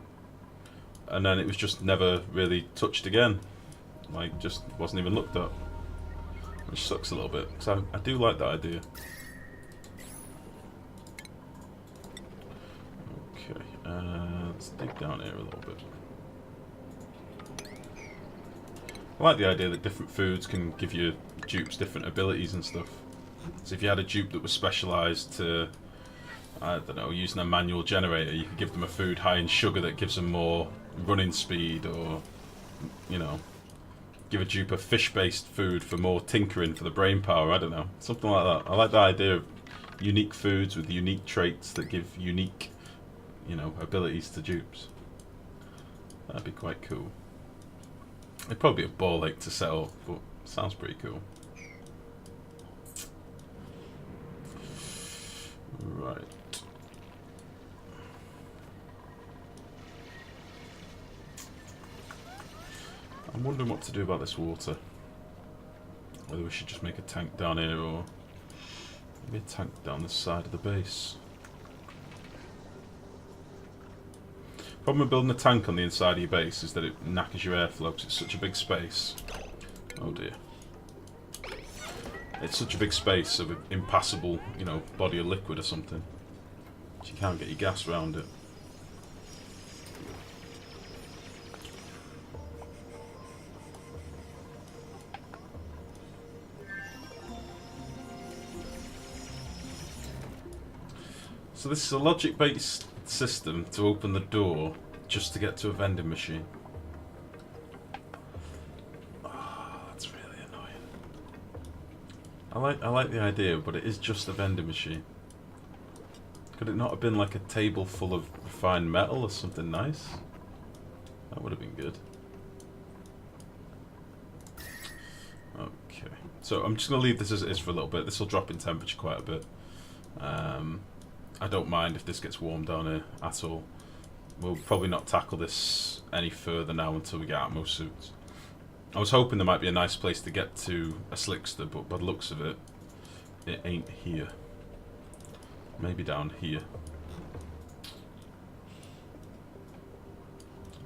and then it was just never really touched again. Like, just wasn't even looked at. Which sucks a little bit, because I do like that idea. Okay, let's dig down here a little bit. I like the idea that different foods can give you dupes different abilities and stuff. So if you had a dupe that was specialised to, I don't know, using a manual generator, you could give them a food high in sugar that gives them more running speed, or, you know, give a dupe a fish-based food for more tinkering for the brain power, I don't know. Something like that. I like the idea of unique foods with unique traits that give unique, you know, abilities to dupes. That'd be quite cool. It'd probably be a ball ache to set up, but it sounds pretty cool. Right. I'm wondering what to do about this water. Whether we should just make a tank down here, or maybe a tank down the side of the base. Problem with building a tank on the inside of your base is that it knackers your airflow, because it's such a big space. Oh dear. It's such a big space of an impassable, you know, body of liquid or something. So you can't get your gas around it. So this is a logic-based system to open the door just to get to a vending machine. Oh, that's really annoying. I like the idea, but it is just a vending machine. Could it not have been like a table full of refined metal or something nice? That would have been good. Okay, so I'm just going to leave this as it is for a little bit. This will drop in temperature quite a bit. I don't mind if this gets warmed down here at all. We'll probably not tackle this any further now until we get Atmo suits. I was hoping there might be a nice place to get to a Slickster, but by the looks of it, it ain't here. Maybe down here.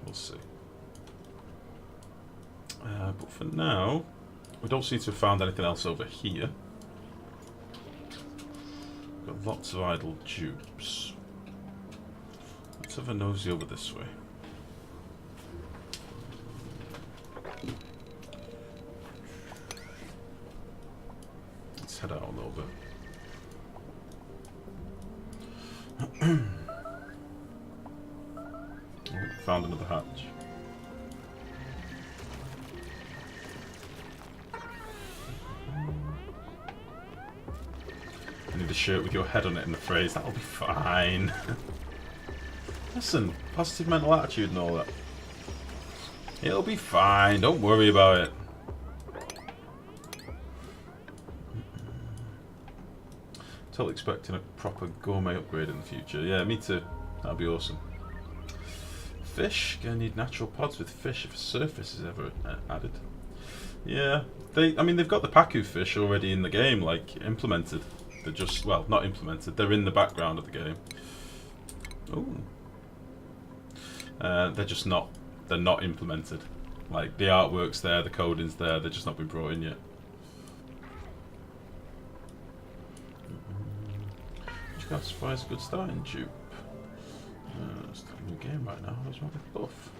We'll see. But for now, we don't seem to have found anything else over here. Got lots of idle dupes. Let's have a nosy over this way. Let's head out a little bit. Oh, found another hatch. I need a shirt with your head on it in the phrase. That'll be fine. Listen, positive mental attitude and all that. It'll be fine. Don't worry about it. Totally expecting a proper gourmet upgrade in the future. Yeah, me too. That'd be awesome. Fish. Gonna need natural pods with fish if a surface is ever added. Yeah, I mean, they've got the Pacu fish already in the game, like, implemented. They're just, well, not implemented. They're in the background of the game. Ooh. They're just not. They're not implemented. Like, the artwork's there, the coding's there. They're just not been brought in yet. Which classifies a good starting dupe. It's a new game right now. Where's my buff?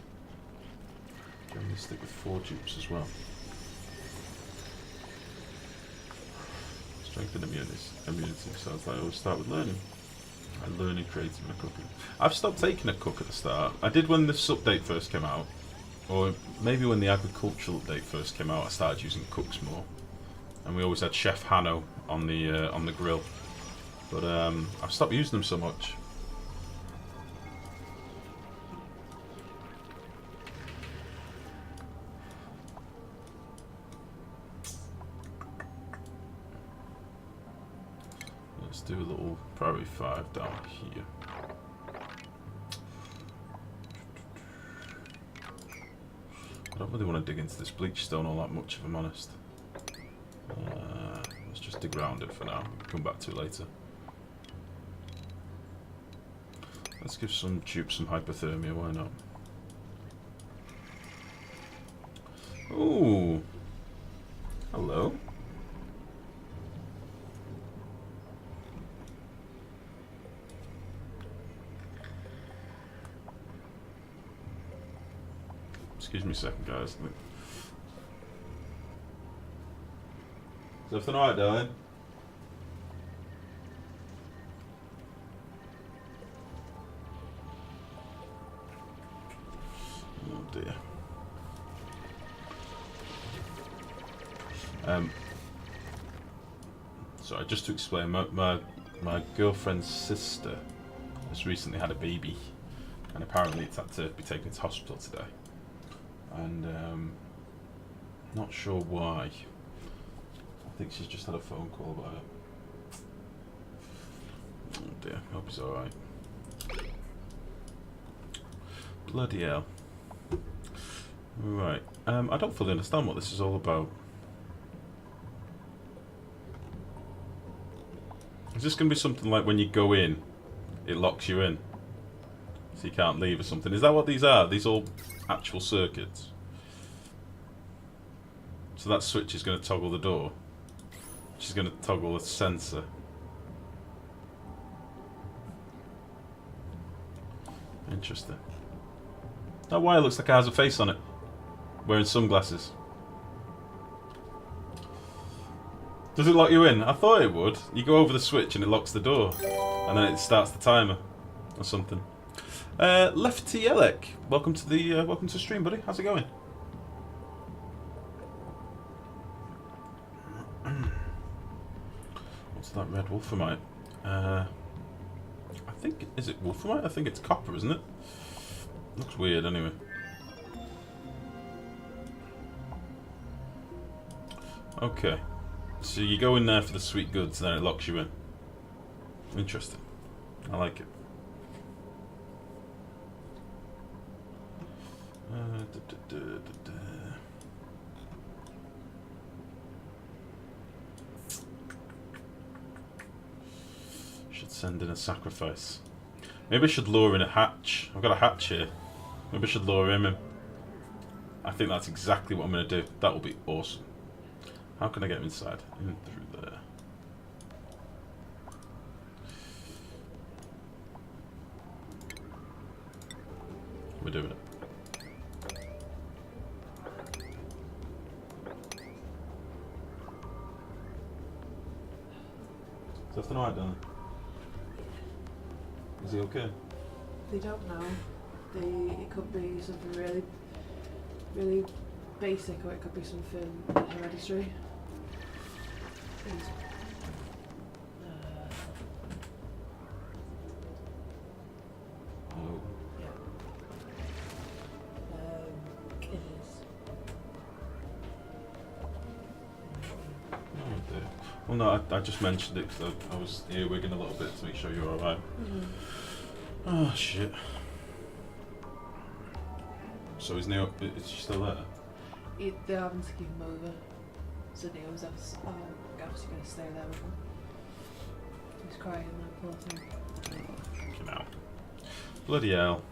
I'm going to stick with 4 dupes as well. Strength and immunity, so I always start with learning. And learning, creating, and cooking. I've stopped taking a cook at the start. I did when this update first came out, or maybe when the agricultural update first came out. I started using cooks more, and we always had Chef Hanno on the grill. But I've stopped using them so much. Let's do a little priority 5 down here. I don't really want to dig into this bleach stone all that much, if I'm honest. to ground it for now. We can come back to it later. Let's give some tubes some hypothermia, why not? Ooh. Hello. Excuse me a second, guys. Is everything alright, darling? Oh dear. Sorry, just to explain, my girlfriend's sister has recently had a baby, and apparently it's had to be taken to hospital today. And not sure why. I think she's just had a phone call about it. Oh dear, hope he's alright. Bloody hell. Right, I don't fully understand what this is all about. Is this going to be something like when you go in, it locks you in? So you can't leave or something? Is that what these are? These all actual circuits? So that switch is going to toggle the door. Which is going to toggle the sensor. Interesting. That wire looks like it has a face on it. Wearing sunglasses. Does it lock you in? I thought it would. You go over the switch and it locks the door. And then it starts the timer. Or something. Lefty Elec, welcome to the welcome to the stream, buddy. How's it going? What's that red wolframite? I think, is it wolframite? I think it's copper, isn't it? Looks weird anyway. Okay. So you go in there for the sweet goods, and then it locks you in. Interesting. I like it. Should send in a sacrifice. Maybe I should lure in a hatch. I've got a hatch here. Maybe I should lure him in. I think that's exactly what I'm going to do. That will be awesome. How can I get him inside? In through there. We're doing it. Is everything alright, darling? Is he okay? They don't know. It could be something really, really basic, or it could be something hereditary. Oh. Yeah. It is. Oh dear. Well, no, I just mentioned it because I was earwigging a little bit to make sure you're alright. Oh shit. So is she still there? They're having to keep him over. So Neo's obviously going to stay there with him. He's crying, that poor thing. Fucking hell. Bloody hell.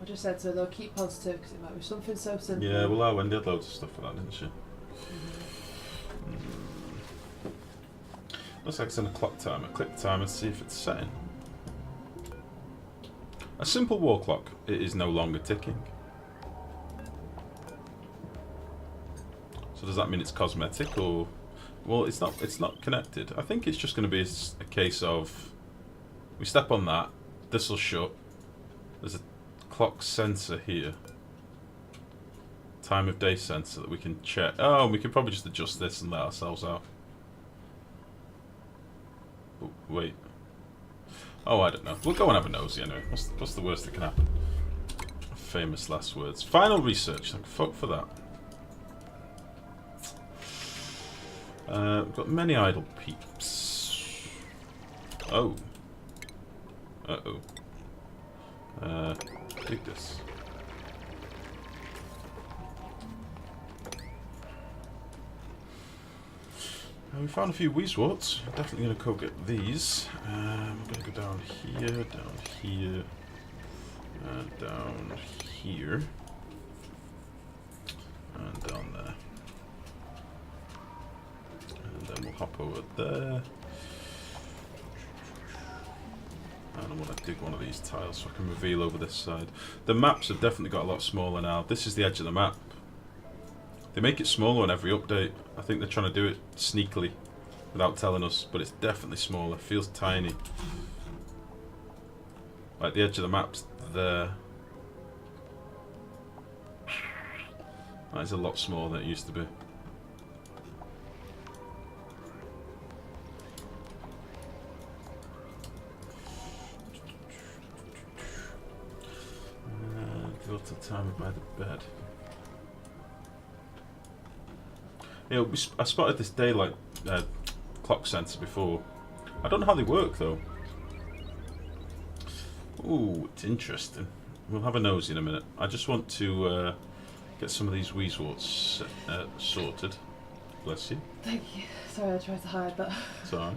I just said so they'll keep positive because it might be something so simple. Yeah, well, our Wendy had loads of stuff for that, didn't she? Looks like it's on a clock timer. Click the timer to see if it's setting. A simple wall clock. It is no longer ticking. So does that mean it's cosmetic or? Well, it's not. It's not connected. I think it's just going to be a case of we step on that. This will shut. There's a clock sensor here. Time of day sensor that we can check. Oh, we can probably just adjust this and let ourselves out. Oh, wait. Oh, I don't know. We'll go and have a nosy anyway. What's the worst that can happen? Famous last words. Final research. Thank fuck for that. We've got many idle peeps. Oh. Uh-oh. Take this. We found a few Weezeworts. Definitely going to go get these. I'm going to go down here, and down here, and down there. And then we'll hop over there. And I want to dig one of these tiles so I can reveal over this side. The maps have definitely got a lot smaller now. This is the edge of the map. They make it smaller on every update. I think they're trying to do it sneakily without telling us, but it's definitely smaller. It feels tiny. Like the edge of the map's there. That is a lot smaller than it used to be. Go to the timer by the bed. You know, I spotted this daylight clock sensor before. I don't know how they work though. Ooh, it's interesting. We'll have a nosy in a minute. I just want to get some of these Weezeworts sorted. Bless you. Thank you. Sorry, I tried to hide, but... It's alright.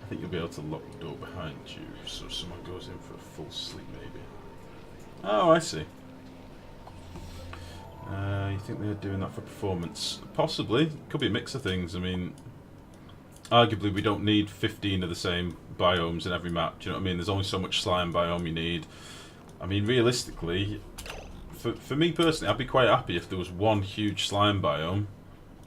I think you'll be able to lock the door behind you so if someone goes in for a full sleep maybe. Oh, I see. You think they're doing that for performance? Possibly. Could be a mix of things. I mean, arguably we don't need 15 of the same biomes in every map. Do you know what I mean? There's only so much slime biome you need. I mean, realistically, for me personally, I'd be quite happy if there was one huge slime biome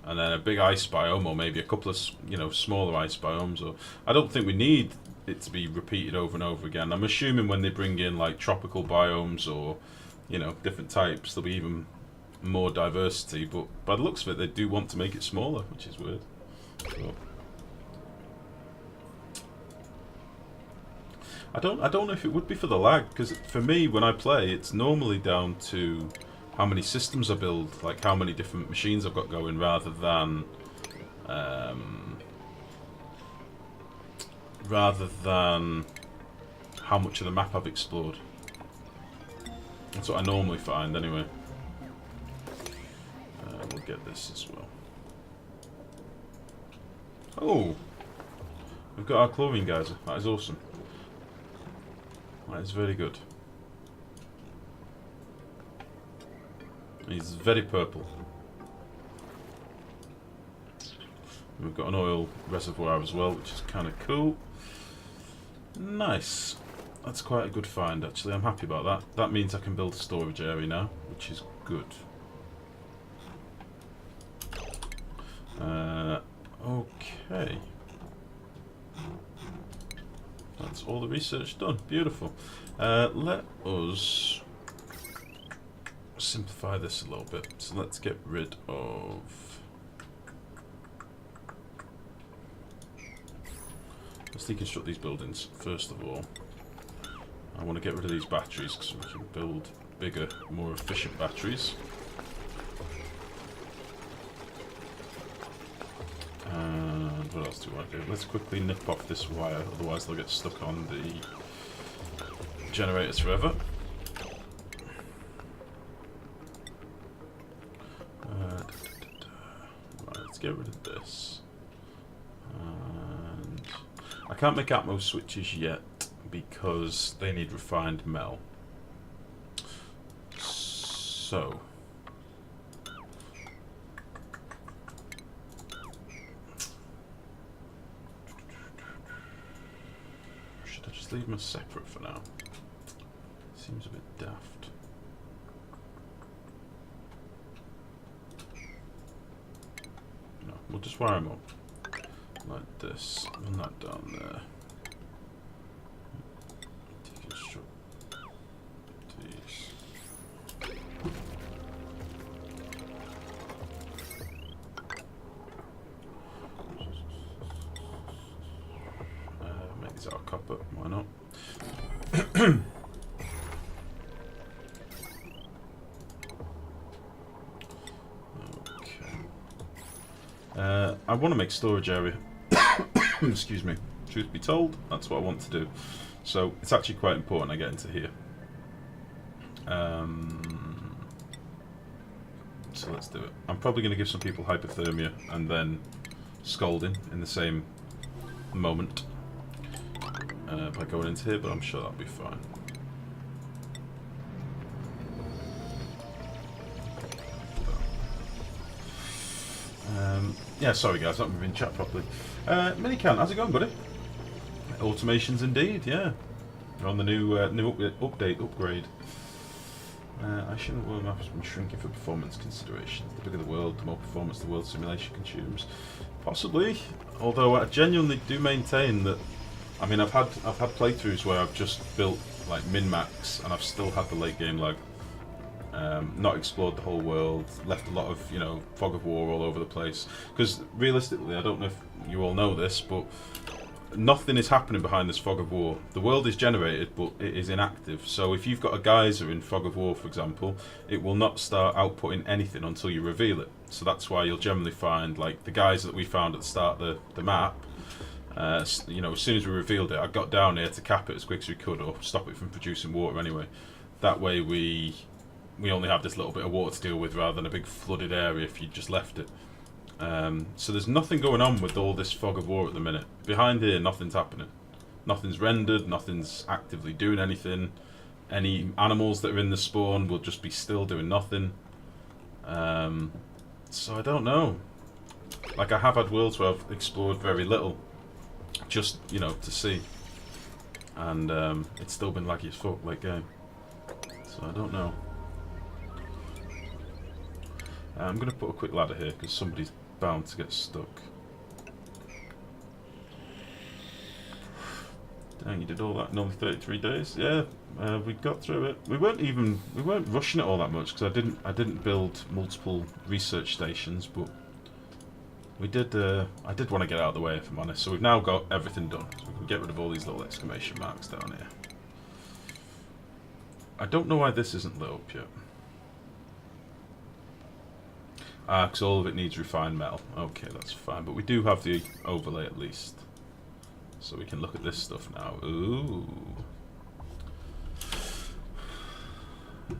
and then a big ice biome, or maybe a couple of, you know, smaller ice biomes. Or I don't think we need it to be repeated over and over again. I'm assuming when they bring in like tropical biomes or, you know, different types, there'll be even more diversity. But by the looks of it, they do want to make it smaller, which is weird. So, I don't know if it would be for the lag, because for me, when I play, it's normally down to how many systems I build, like how many different machines I've got going, rather than how much of the map I've explored. That's what I normally find, anyway. We'll get this as well. Oh, we've got our chlorine geyser. That is awesome. That is very good. He's very purple. We've got an oil reservoir as well, which is kind of cool. Nice. That's quite a good find, actually. I'm happy about that. That means I can build a storage area now, which is good. Okay. That's all the research done. Beautiful. Let us simplify this a little bit. So let's get rid of... Let's deconstruct these buildings, first of all. I want to get rid of these batteries because we can build bigger, more efficient batteries. And what else do we want to do? Let's quickly nip off this wire, otherwise they'll get stuck on the generators forever. Right, let's get rid of this. And I can't make Atmos switches yet because they need refined mel. So should I just leave them separate for now? Seems a bit daft. No, we'll just wire them up like this, and that down there. Deconstruct these. Make these out of copper, why not? I want to make storage area. Excuse me. Truth be told, that's what I want to do. So it's actually quite important I get into here. so let's do it. I'm probably going to give some people hypothermia and then scalding in the same moment by going into here, but I'm sure that'll be fine. Yeah, sorry guys, not moving chat properly. Minican, how's it going, buddy? Automations indeed, yeah. We're on the new upgrade. I shouldn't. World map has been shrinking for performance considerations. The bigger the world, the more performance the world simulation consumes. Possibly, although I genuinely do maintain that. I mean, I've had playthroughs where I've just built like min-max and I've still had the late game lag. Not explored the whole world, left a lot of, you know, fog of war all over the place. Because realistically, I don't know if you all know this, but nothing is happening behind this fog of war. The world is generated, but it is inactive. So if you've got a geyser in fog of war, for example, it will not start outputting anything until you reveal it. So that's why you'll generally find, like the geyser that we found at the start of the map. You know, as soon as we revealed it, I got down here to cap it as quick as we could, or stop it from producing water anyway. That way we only have this little bit of water to deal with rather than a big flooded area if you just left it. So there's nothing going on with all this fog of war at the minute. Behind here, nothing's happening. Nothing's rendered, nothing's actively doing anything. Any animals that are in the spawn will just be still doing nothing. So I don't know. Like, I have had worlds where I've explored very little, just, you know, to see. And it's still been laggy as fuck, late game. So I don't know. I'm going to put a quick ladder here because somebody's bound to get stuck. Dang, you did all that in only 33 days? Yeah, we got through it. We weren't rushing it all that much because I didn't build multiple research stations, but we did. I did want to get out of the way, if I'm honest. So we've now got everything done. So we can get rid of all these little exclamation marks down here. I don't know why this isn't lit up yet. Because all of it needs refined metal. Okay, that's fine. But we do have the overlay at least. So we can look at this stuff now. Ooh.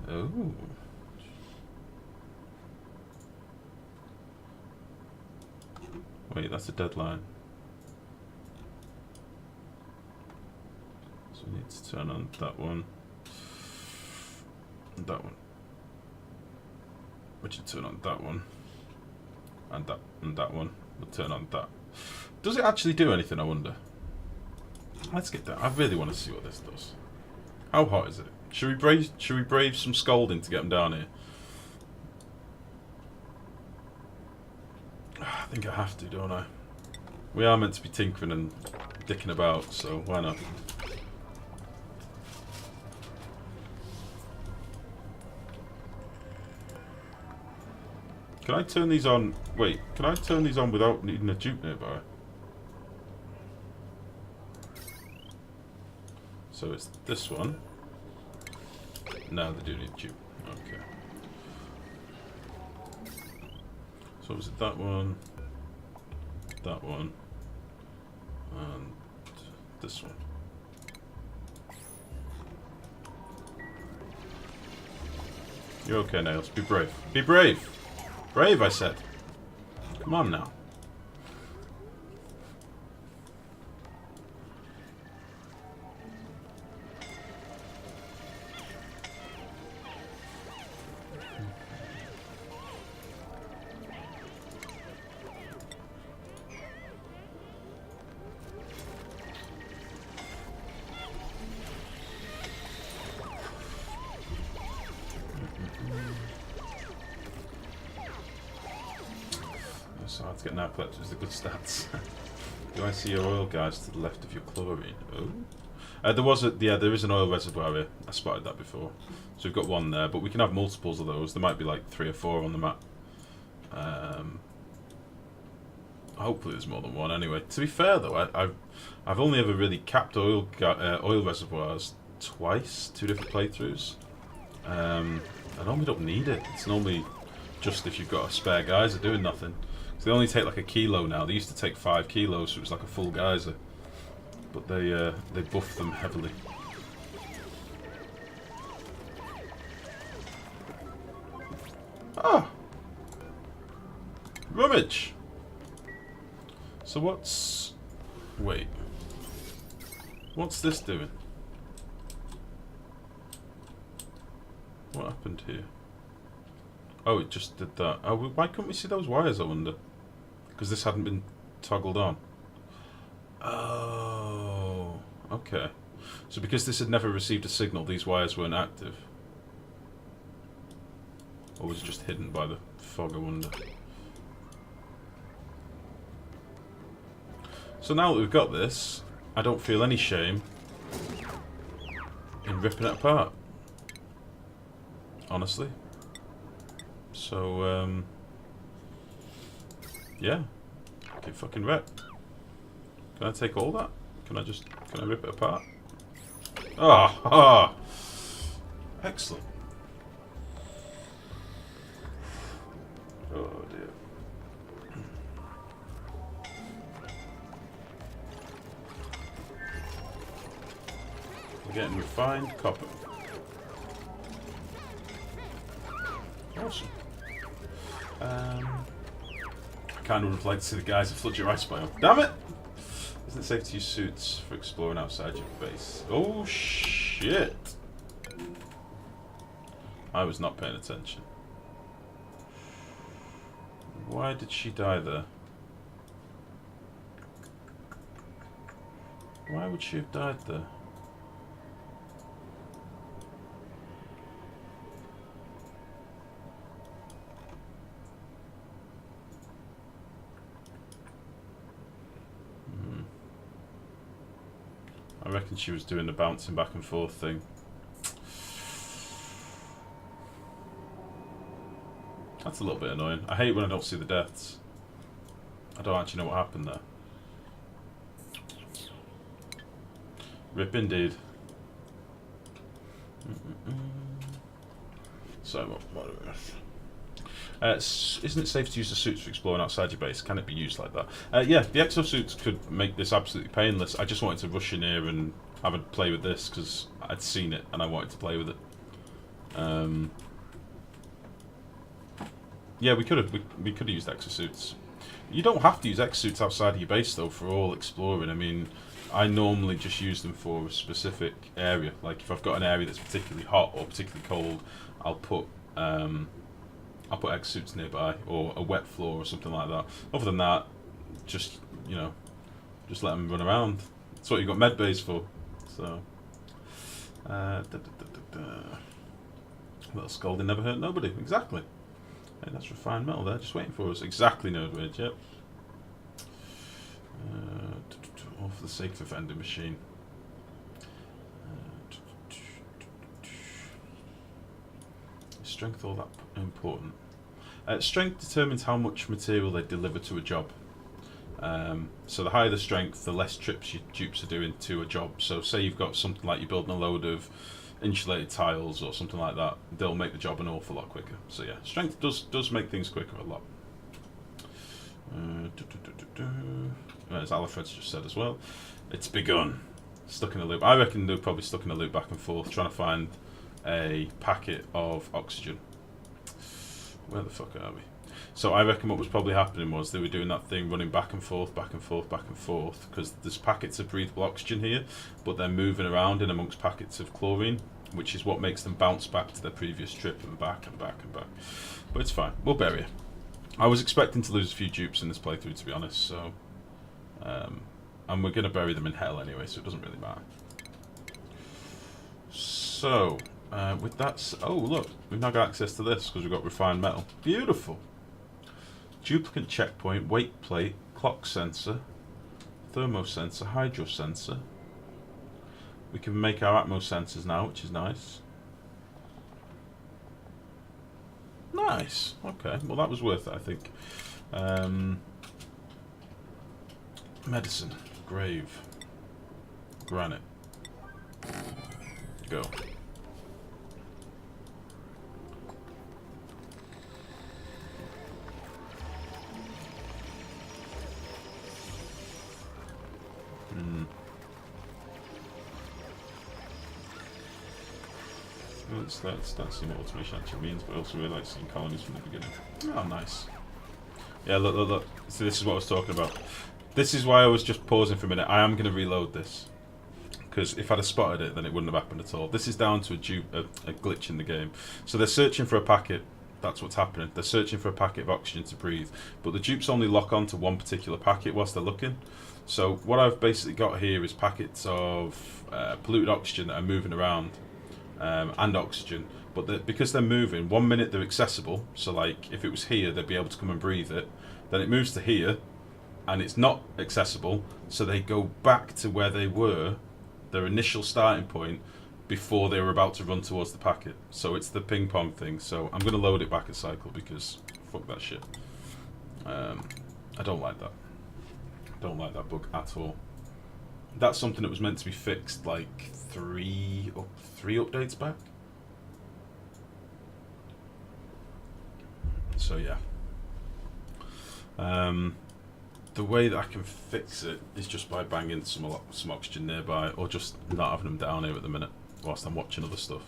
Ooh. Wait, that's a deadline. So we need to turn on that one. And that one. We should turn on that one. And that one. We'll turn on that. Does it actually do anything, I wonder? Let's get that. I really want to see what this does. How hot is it? Should we brave some scalding to get them down here? I think I have to, don't I? We are meant to be tinkering and dicking about, so why not? Can I turn these on? Wait, can I turn these on without needing a dupe nearby? So it's this one. No, they do need a dupe. Okay. So was it that one, and this one? You're okay, Nails. Be brave. Be brave! Brave, I said. Come on now. So hard to get narcolepsy with the good stats. Do I see your oil, guys, to the left of your chlorine? Oh. There is an oil reservoir here. I spotted that before. So we've got one there, but we can have multiples of those. There might be like 3 or 4 on the map. Hopefully there's more than one anyway. To be fair though, I've only ever really capped oil reservoirs twice, 2 different playthroughs. I normally don't need it. It's normally just if you've got a spare geyser doing nothing. So they only take like a kilo now. They used to take 5 kilos, so it was like a full geyser. But they buffed them heavily. Ah! Rummage! So what's... Wait. What's this doing? What happened here? Oh, it just did that. Oh, why couldn't we see those wires, I wonder? Because this hadn't been toggled on. Oh, okay. So because this had never received a signal, these wires weren't active. Or was it just hidden by the fog, I wonder? So now that we've got this, I don't feel any shame in ripping it apart. Honestly. So, yeah. Get fucking wrecked. Can I take all that? Can I rip it apart? Ah, ah! Excellent. Oh dear. We're getting refined copper. Awesome. I kind of would have liked to see the Geyser flood your ice biome. Damn it! Isn't it safe to use suits for exploring outside your base? Oh shit! I was not paying attention. Why did she die there? Why would she have died there? I reckon she was doing the bouncing back and forth thing. That's a little bit annoying. I hate when I don't see the deaths. I don't actually know what happened there. Rip indeed. So, what are we? Isn't it safe to use the suits for exploring outside your base? Can it be used like that? Yeah, the exosuits could make this absolutely painless. I just wanted to rush in here and have a play with this because I'd seen it and I wanted to play with it. Yeah, we could have used exosuits. You don't have to use exosuits outside of your base though for all exploring. I mean, I normally just use them for a specific area. Like if I've got an area that's particularly hot or particularly cold, I'll put exosuits nearby, or a wet floor or something like that. Other than that, just, you know, just let them run around. That's what you've got med bays for. So, little scolding never hurt nobody. Exactly. Hey, that's refined metal there, just waiting for us. Exactly, Node Rage, yep. All for the sake of a vending machine. Strength all that important? Strength determines how much material they deliver to a job. So the higher the strength, the less trips your dupes are doing to a job. So say you've got something like you're building a load of insulated tiles or something like that, they'll make the job an awful lot quicker. So yeah, strength does make things quicker a lot. As Alfred's just said as well, it's begun. Stuck in a loop. I reckon they're probably stuck in a loop back and forth trying to find a packet of oxygen. Where the fuck are we? So I reckon what was probably happening was they were doing that thing running back and forth, back and forth, back and forth, because there's packets of breathable oxygen here, but they're moving around in amongst packets of chlorine, which is what makes them bounce back to their previous trip and back and back and back. But it's fine, we'll bury it. I was expecting to lose a few dupes in this playthrough, to be honest, so... and we're going to bury them in hell anyway, so it doesn't really matter. So... with that, oh look, we've now got access to this because we've got refined metal. Beautiful. Duplicate checkpoint, weight plate, clock sensor, thermosensor, hydro sensor. We can make our atmo sensors now, which is nice. Nice. Okay, well that was worth it, I think. Medicine, grave, granite. Go. Let's see what automation actually means, but I also really like seeing colonies from the beginning. Oh, nice. Yeah, look, look, look. So this is what I was talking about. This is why I was just pausing for a minute. I am going to reload this. Because if I'd have spotted it, then it wouldn't have happened at all. This is down to a glitch in the game. So they're searching for a packet. That's what's happening. They're searching for a packet of oxygen to breathe. But the dupes only lock on to one particular packet whilst they're looking. So what I've basically got here is packets of polluted oxygen that are moving around. And oxygen. But because they're moving, 1 minute they're accessible. So like, if it was here, they'd be able to come and breathe it. Then it moves to here, and it's not accessible. So they go back to where they were, their initial starting point, before they were about to run towards the packet. So it's the ping pong thing. So I'm going to load it back a cycle because fuck that shit. I don't like that. Don't like that bug at all. That's something that was meant to be fixed like three updates back. So yeah. The way that I can fix it is just by banging some oxygen nearby, or just not having them down here at the minute whilst I'm watching other stuff.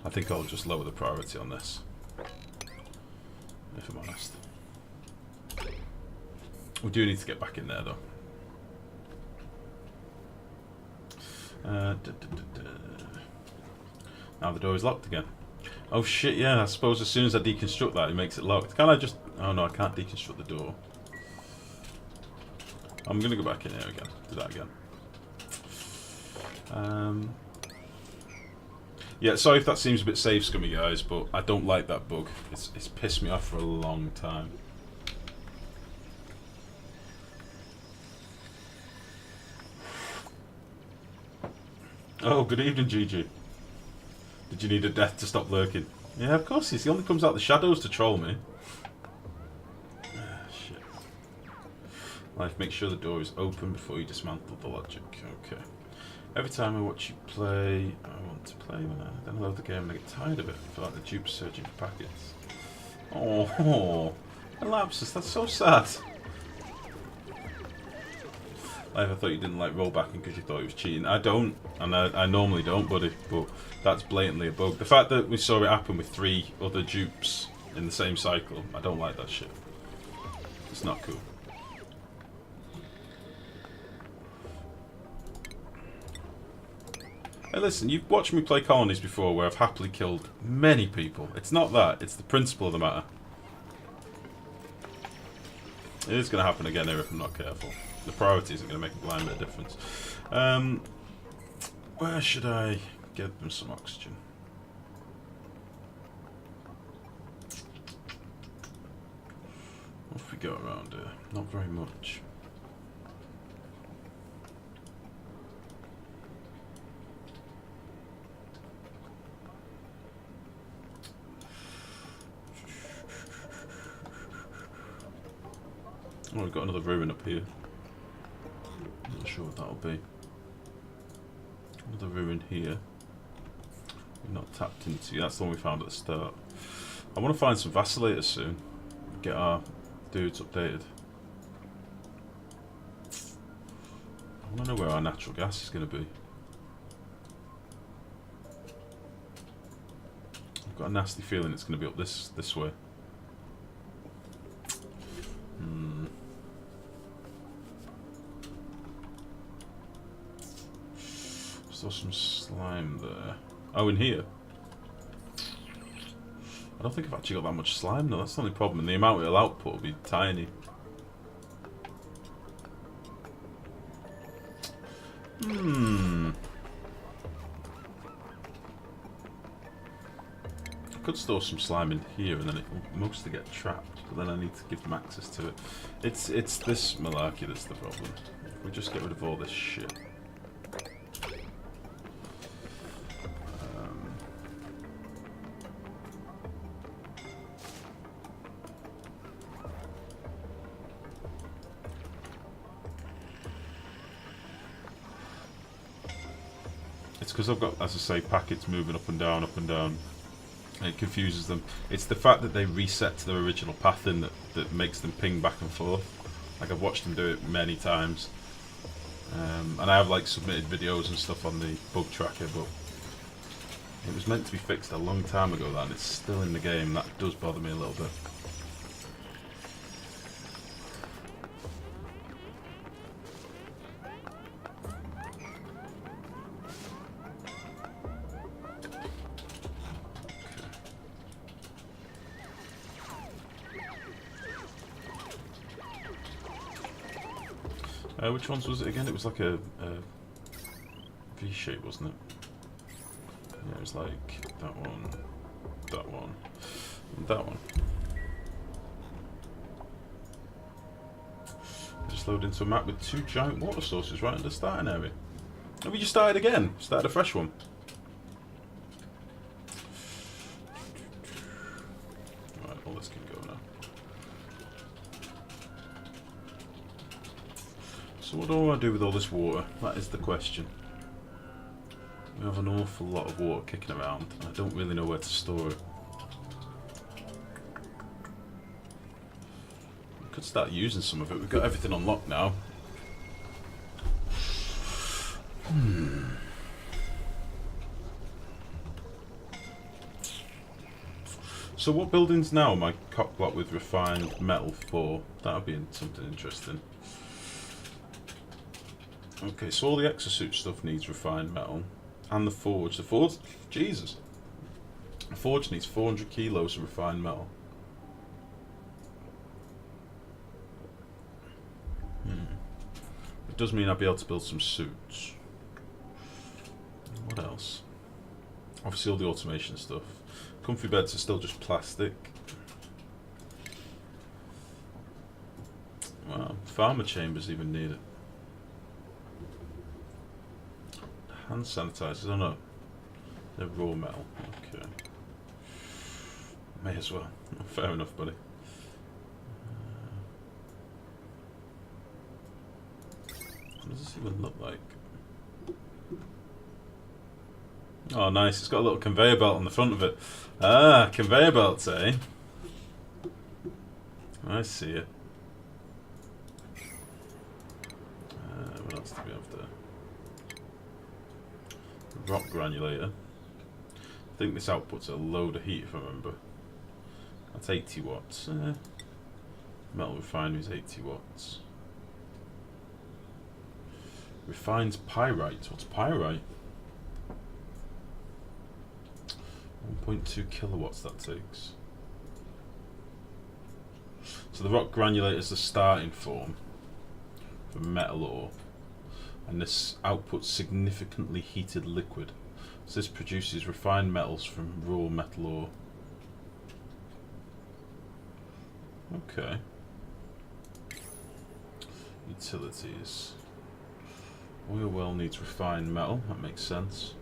I think I'll just lower the priority on this, if I'm honest. We do need to get back in there though. Now the door is locked again. Oh shit, yeah, I suppose as soon as I deconstruct that, it makes it locked. Can I just... Oh no, I can't deconstruct the door. I'm gonna go back in here again. Do that again. Yeah, sorry if that seems a bit safe scummy, guys, but I don't like that bug. It's pissed me off for a long time. Oh, good evening, Gigi. Did you need a death to stop lurking? Yeah, of course he only comes out the shadows to troll me. Ah, shit. Life, make sure the door is open before you dismantle the logic. Okay. Every time I watch you play, I want to play when then I load the game and I get tired of it. I feel like the dupe's searching for packets. Oh, Elapsus, that's so sad. Life, I thought you didn't like rollbacking because you thought it was cheating. I don't, and I normally don't, buddy, but that's blatantly a bug. The fact that we saw it happen with 3 other dupes in the same cycle, I don't like that shit. It's not cool. Hey listen, you've watched me play colonies before where I've happily killed many people. It's not that, it's the principle of the matter. It is going to happen again here if I'm not careful. The priority isn't going to make a blind bit of difference. Where should I get them some oxygen? What have we got around here? Not very much. Oh, we've got another ruin up here. Not sure what that'll be. Another ruin here. We've not tapped into. That's the one we found at the start. I want to find some vacillators soon. Get our dudes updated. I want to know where our natural gas is going to be. I've got a nasty feeling it's going to be up this way. Still some slime there. Oh, in here. I don't think I've actually got that much slime though. That's the only problem. And the amount it'll output will be tiny. I could store some slime in here and then it will mostly get trapped. But then I need to give them access to it. It's this malarkey that's the problem. If we just get rid of all this shit. It's because I've got, as I say, packets moving up and down, and it confuses them. It's the fact that they reset to their original pattern that makes them ping back and forth. Like, I've watched them do it many times. And I have, like, submitted videos and stuff on the bug tracker, but it was meant to be fixed a long time ago, that, and it's still in the game. That does bother me a little bit. Which ones was it again? It was like a V shape, wasn't it? Yeah, it was like that one, and that one. Just load into a map with 2 giant water sources right in the starting area. Have we just started again? Started a fresh one. Right, all this can go now. So what do I want to do with all this water? That is the question. We have an awful lot of water kicking around, and I don't really know where to store it. We could start using some of it. We've got everything unlocked now. So what buildings now am I cockblock with refined metal for? That'll be something interesting. Okay, so all the exosuit stuff needs refined metal. And the forge. The forge, Jesus. The forge needs 400 kilos of refined metal. It does mean I'll be able to build some suits. What else? Obviously all the automation stuff. Comfy beds are still just plastic. Wow, farmer chambers even need it. Hand sanitizers, oh no. They're raw metal. Okay. May as well. Fair enough, buddy. What does this even look like? Oh, nice. It's got a little conveyor belt on the front of it. Ah, conveyor belts, eh? I see it. What else do we have there? Rock granulator. I think this outputs a load of heat, if I remember. That's 80 watts. Metal refinery is 80 watts. Refines pyrite. What's pyrite? 1.2 kilowatts that takes. So the rock granulator is the starting form for metal ore, and this outputs significantly heated liquid. So this produces refined metals from raw metal ore. Okay. Utilities. Oil well needs refined metal, that makes sense.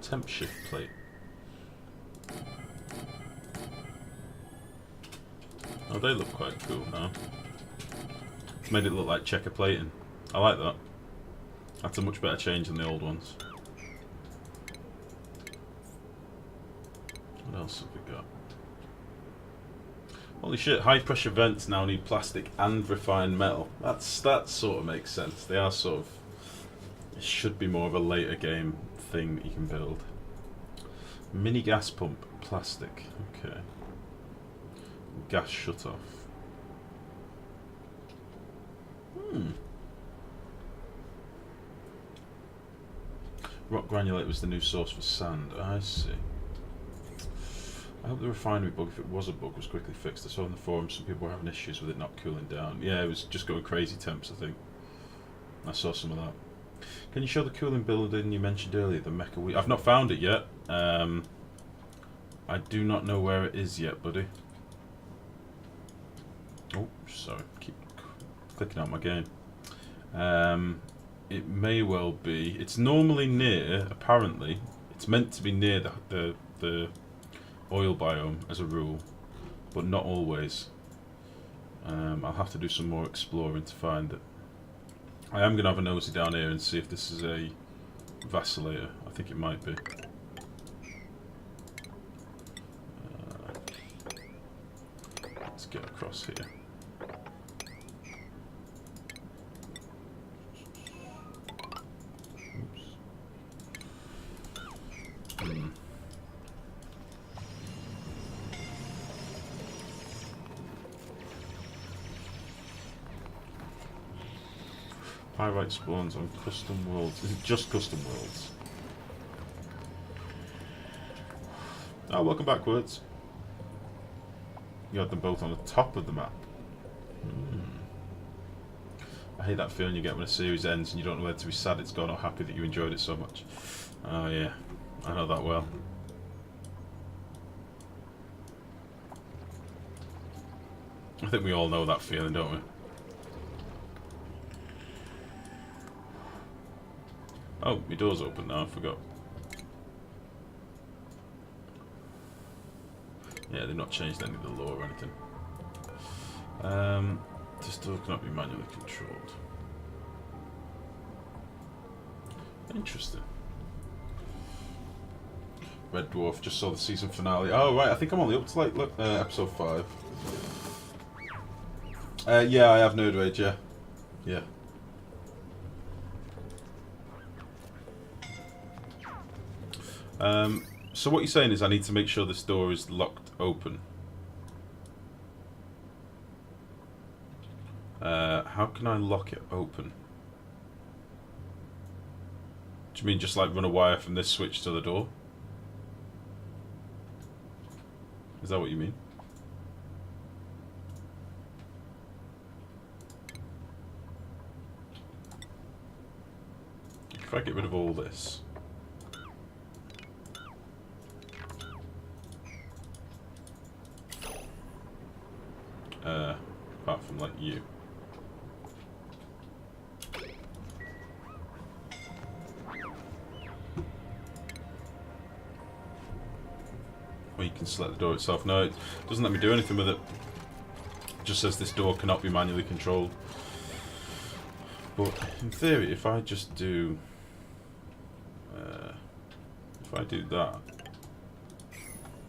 Temp shift plate. Oh, they look quite cool now. Made it look like checker plating. I like that. That's a much better change than the old ones. What else have we got? Holy shit, high pressure vents now need plastic and refined metal. That sort of makes sense. They are sort of... It should be more of a later game thing that you can build. Mini gas pump, plastic. Okay. Gas shut off. Rock granulate was the new source for sand. I see. I hope the refinery bug, if it was a bug, was quickly fixed. I saw on the forum some people were having issues with it not cooling down. Yeah, it was just going crazy temps, I think. I saw some of that. Can you show the cooling building you mentioned earlier, the mecha? I've not found it yet. I do not know where it is yet, buddy. Oh, sorry. Keep clicking out my game. It may well be. It's normally near, apparently. It's meant to be near the oil biome as a rule, but not always. I'll have to do some more exploring to find it. I am going to have a nosy down here and see if this is a vacillator. I think it might be. Let's get across here. Pyrite spawns on custom worlds. Is it just custom worlds? Oh, welcome backwards. You had them both on the top of the map. I hate that feeling you get when a series ends and you don't know whether to be sad it's gone or happy that you enjoyed it so much. Oh yeah, I know that well. I think we all know that feeling, don't we? Oh, my door's open now, I forgot. Yeah, they've not changed any of the law or anything. This door cannot be manually controlled. Interesting. Red Dwarf, just saw the season finale. Oh right, I think I'm only up to like episode 5. Yeah, I have Nerd Rage, yeah. Yeah. So what you're saying is I need to make sure this door is locked open. How can I lock it open? Do you mean just like run a wire from this switch to the door? Is that what you mean? If I get rid of all this. Apart from like you. Or you can select the door itself. No, it doesn't let me do anything with it. It just says this door cannot be manually controlled. But in theory, if I just do... if I do that,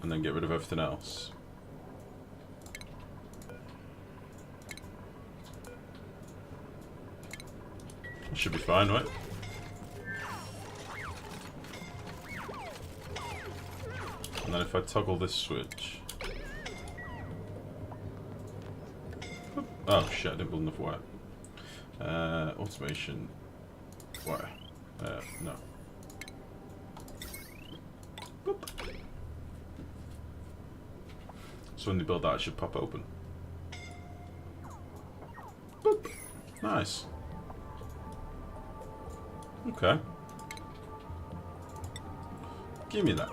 and then get rid of everything else... it should be fine, right? And then if I toggle this switch... oh shit, I didn't build enough wire. Automation... wire. No. Boop. So when they build that, it should pop open. Boop. Nice. Okay. Give me that.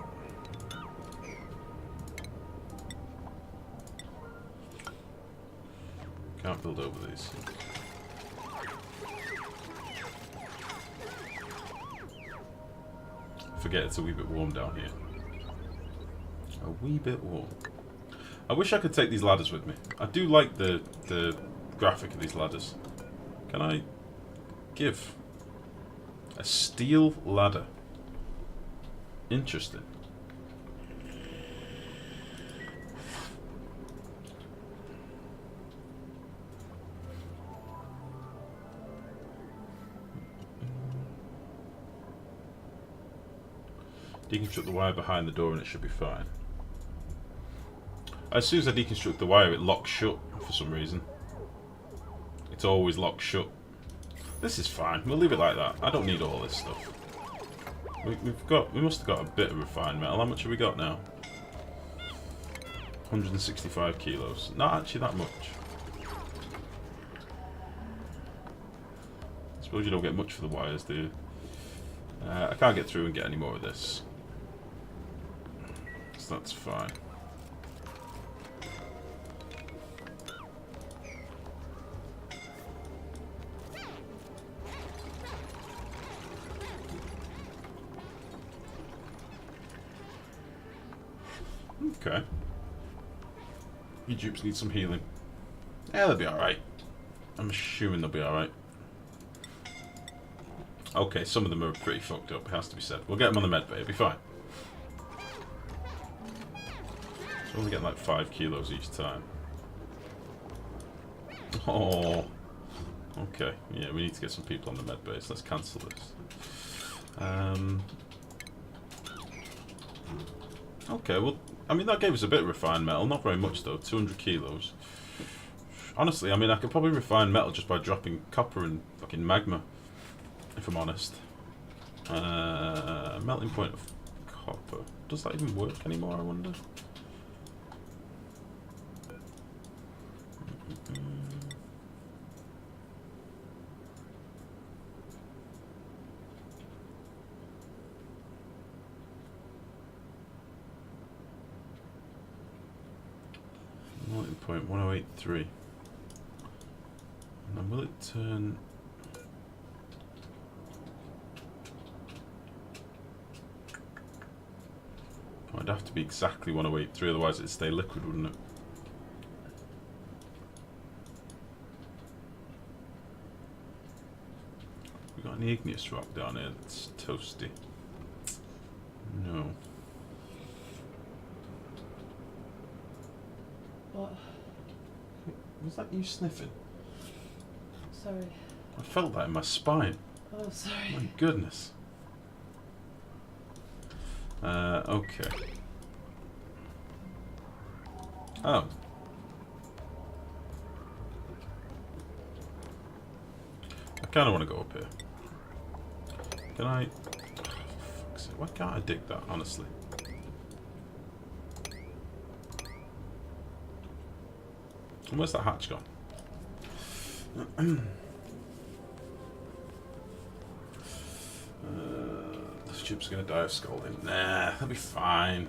Can't build over these. Forget it's a wee bit warm down here. A wee bit warm. I wish I could take these ladders with me. I do like the graphic of these ladders. Can I give a steel ladder? Interesting. Deconstruct the wire behind the door and it should be fine. As soon as I deconstruct the wire, it locks shut for some reason. It's always locked shut. This is fine. We'll leave it like that. I don't need all this stuff. We must have got a bit of refined metal. How much have we got now? 165 kilos. Not actually that much. I suppose you don't get much for the wires, do you? I can't get through and get any more of this. So that's fine. Okay. Your dupes need some healing. Yeah, they'll be alright. I'm assuming they'll be alright. Okay, some of them are pretty fucked up, it has to be said. We'll get them on the med bay, it'll be fine. So only get like 5 kilos each time. Oh. Okay, yeah, we need to get some people on the med base. Let's cancel this. Okay, well, I mean, that gave us a bit of refined metal. Not very much, though. 200 kilos. Honestly, I mean, I could probably refine metal just by dropping copper and fucking magma, if I'm honest. Melting point of copper. Does that even work anymore, I wonder? 0.1083. And then will it turn... Oh, it'd have to be exactly 1083, otherwise it'd stay liquid, wouldn't it? We got any igneous rock down here that's toasty? No. What? Was that you sniffing? Sorry. I felt that in my spine. Oh, sorry. My goodness. Okay. Oh. I kind of want to go up here. Can I... fuck's sake, why can't I dig that, honestly? And where's that hatch gone? This ship's gonna die of scalding. Nah, that'll be fine.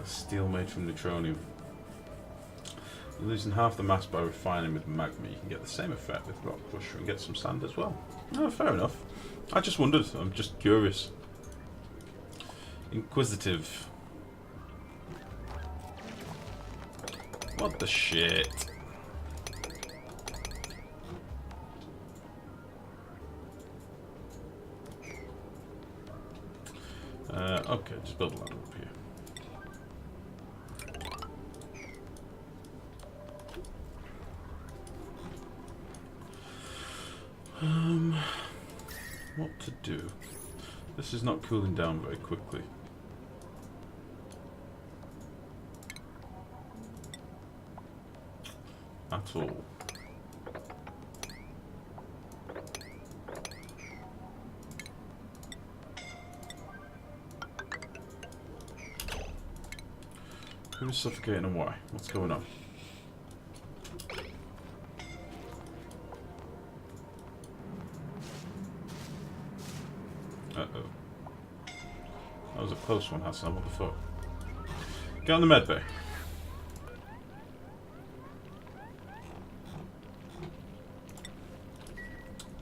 Steel made from neutronium. You're losing half the mass by refining with magma. You can get the same effect with rock crusher and get some sand as well. Oh, fair enough. I just wondered. I'm just curious. Inquisitive. What the shit? Okay, just build a ladder up here. What to do? This is not cooling down very quickly. At all. Who's suffocating and why? What's going on? Uh-oh. That was a close one, Hassan. What the fuck? Get on the med bay.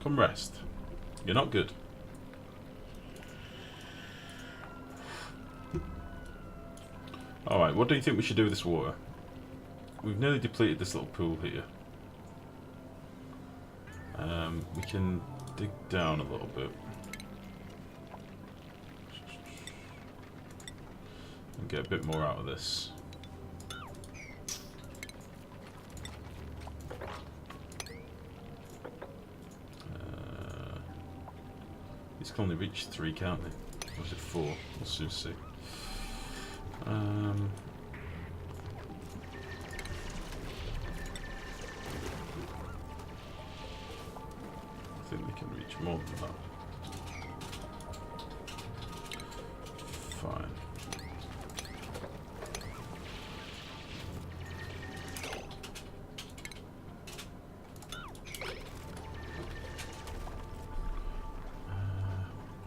Come rest. You're not good. Alright, what do you think we should do with this water? We've nearly depleted this little pool here. We can dig down a little bit. And get a bit more out of this. These can only reach 3, can't they? Or is it 4? We'll soon see. I think they can reach more than that. Fine.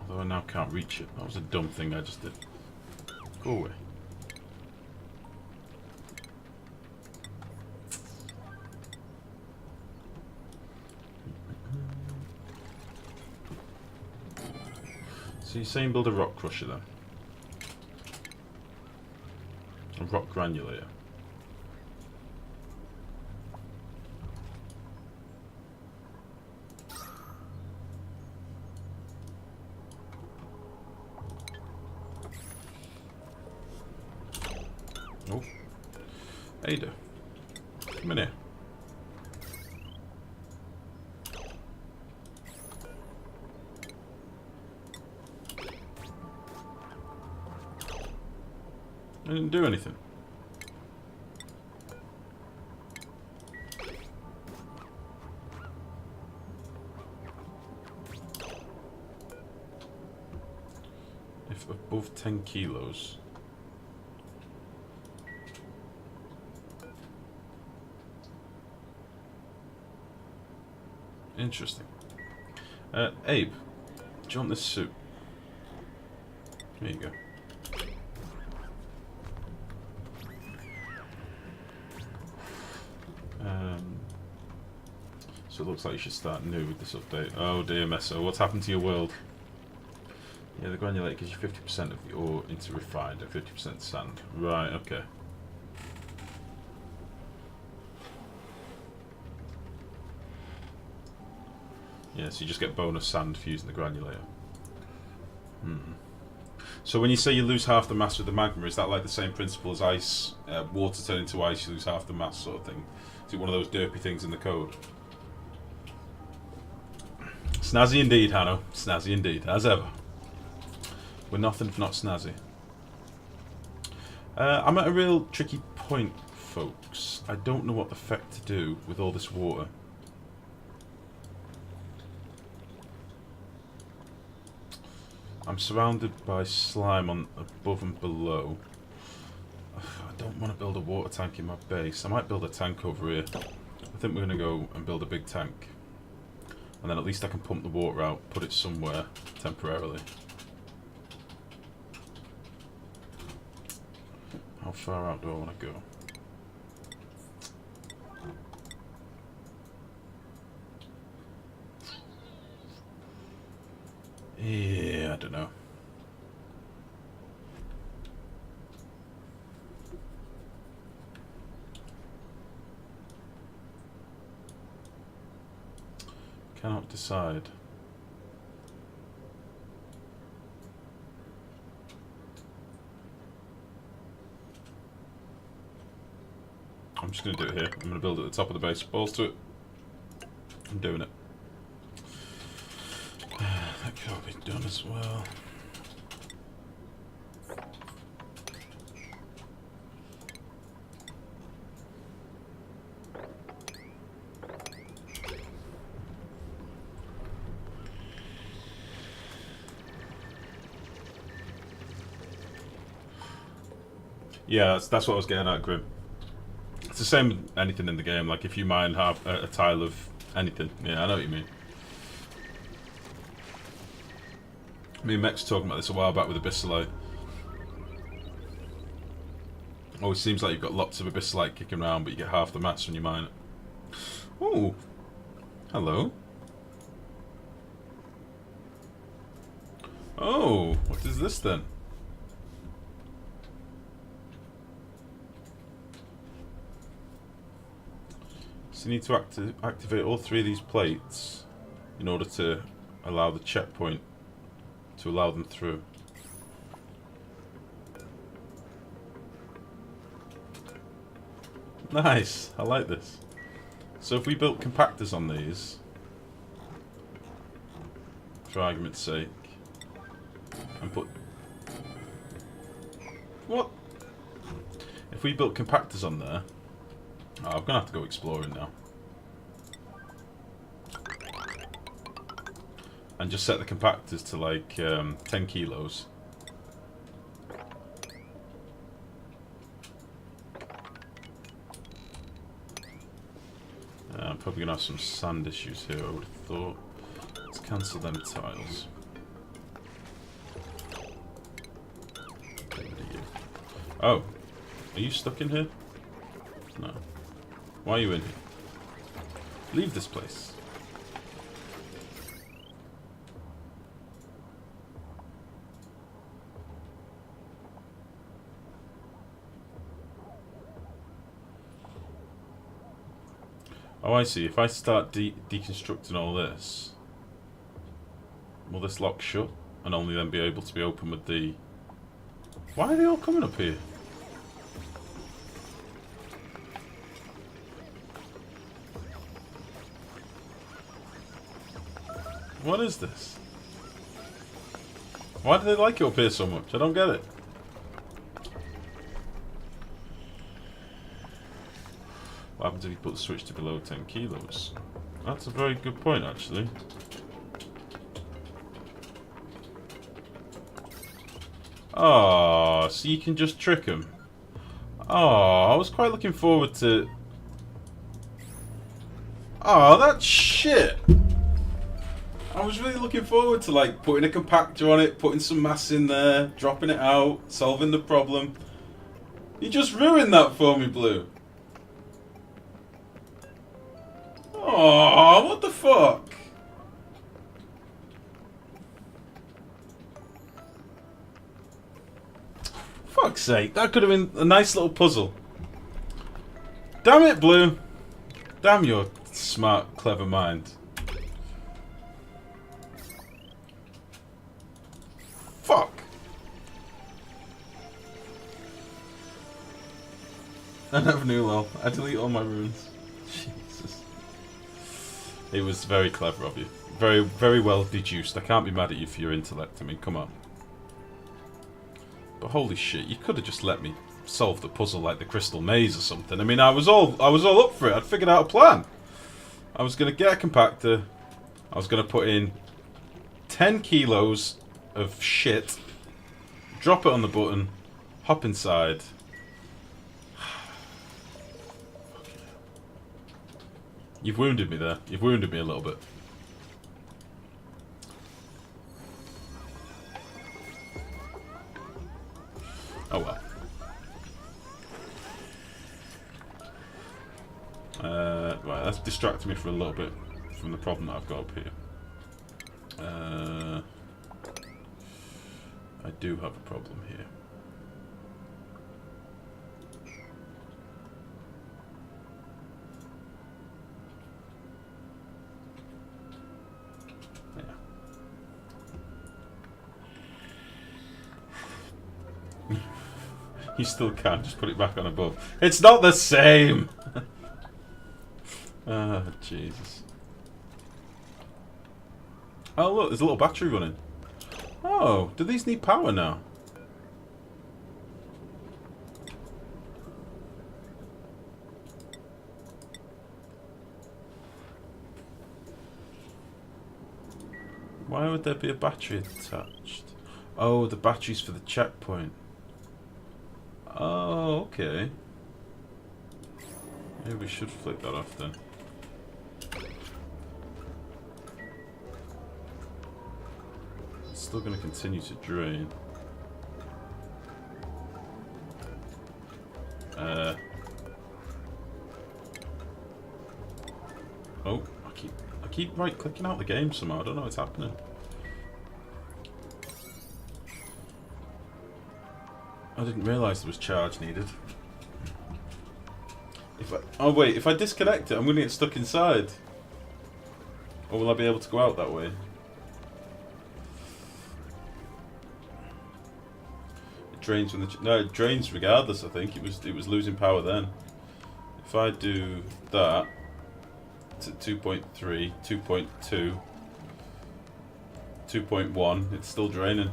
Although I now can't reach it. That was a dumb thing I just did. Go away. So you're saying build a rock crusher then? A rock granulator? Oh. Ada. Come in here. I didn't do anything. If above 10 kilos. Interesting. Abe, do you want this suit? There you go. So it looks like you should start new with this update. Oh dear, Meso, what's happened to your world? Yeah, the granulate gives you 50% of the ore into refined and 50% sand. Right, okay. Yeah, so you just get bonus sand for using the granulator. So when you say you lose half the mass with the magma, is that like the same principle as ice? Water turning to ice, you lose half the mass sort of thing? Is it one of those derpy things in the code? Snazzy indeed, Hanno. Snazzy indeed, as ever. We're nothing if not snazzy. I'm at a real tricky point, folks. I don't know what the feck to do with all this water. I'm surrounded by slime on above and below. I don't want to build a water tank in my base. I might build a tank over here. I think we're going to go and build a big tank. And then at least I can pump the water out, put it somewhere temporarily. How far out do I want to go? Yeah, I don't know. Cannot decide. I'm just going to do it here. I'm going to build at the top of the base. Balls to it. I'm doing it. That can't be done as well. Yeah, that's what I was getting at, Grim. It's the same with anything in the game. Like if you mine half a tile of anything, yeah, I know what you mean. Me and Mex were talking about this a while back with Abyssalite. Always seems like you've got lots of Abyssalite kicking around, but you get half the mass when you mine it. Oh, hello. Oh, what is this then? So you need to activate all three of these plates in order to allow the checkpoint to allow them through. Nice, I like this. So if we built compactors on these, for argument's sake, and put... What? If we built compactors on there... Oh, I'm gonna have to go exploring now. And just set the compactors to like 10 kilos. I'm probably gonna have some sand issues here, I would have thought. Let's cancel them tiles. Oh, are you stuck in here? No. Why are you in here? Leave this place. Oh, I see. If I start deconstructing all this, will this lock shut and only then be able to be open with the... Why are they all coming up here? What is this? Why do they like it up here so much? I don't get it. What happens if you put the switch to below 10 kilos? That's a very good point, actually. Oh, so you can just trick them. Oh, I was quite looking forward to... Oh, that's shit! I was really looking forward to like putting a compactor on it, putting some mass in there, dropping it out, solving the problem. You just ruined that for me, Blue. Oh, what the fuck? Fuck's sake, that could have been a nice little puzzle. Damn it, Blue. Damn your smart, clever mind. Fuck. I never knew, lol. I delete all my runes. Jesus. It was very clever of you. Very, very well deduced. I can't be mad at you for your intellect. I mean, come on. But holy shit, you could have just let me solve the puzzle like the Crystal Maze or something. I mean, I was all up for it. I'd figured out a plan. I was gonna get a compactor. I was gonna put in 10 kilos of shit, drop it on the button, hop inside. You've wounded me there. You've wounded me a little bit. Oh well. Right, that's distracted me for a little bit from the problem that I've got up here. I do have a problem here. Yeah. You still can't just put it back on above. It's not the same! Ah, Jesus. Oh look, there's a little battery running. Oh, do these need power now? Why would there be a battery attached? Oh, the battery's for the checkpoint. Oh, okay. Maybe we should flick that off then. It's still going to continue to drain. Oh, I keep right clicking out the game somehow. I don't know what's happening. I didn't realise there was charge needed. Oh wait, if I disconnect it, I'm going to get stuck inside. Or will I be able to go out that way? It drains when the no, it drains regardless. I think it was losing power then. If I do that to 2.3, 2.2, 2.1, it's still draining.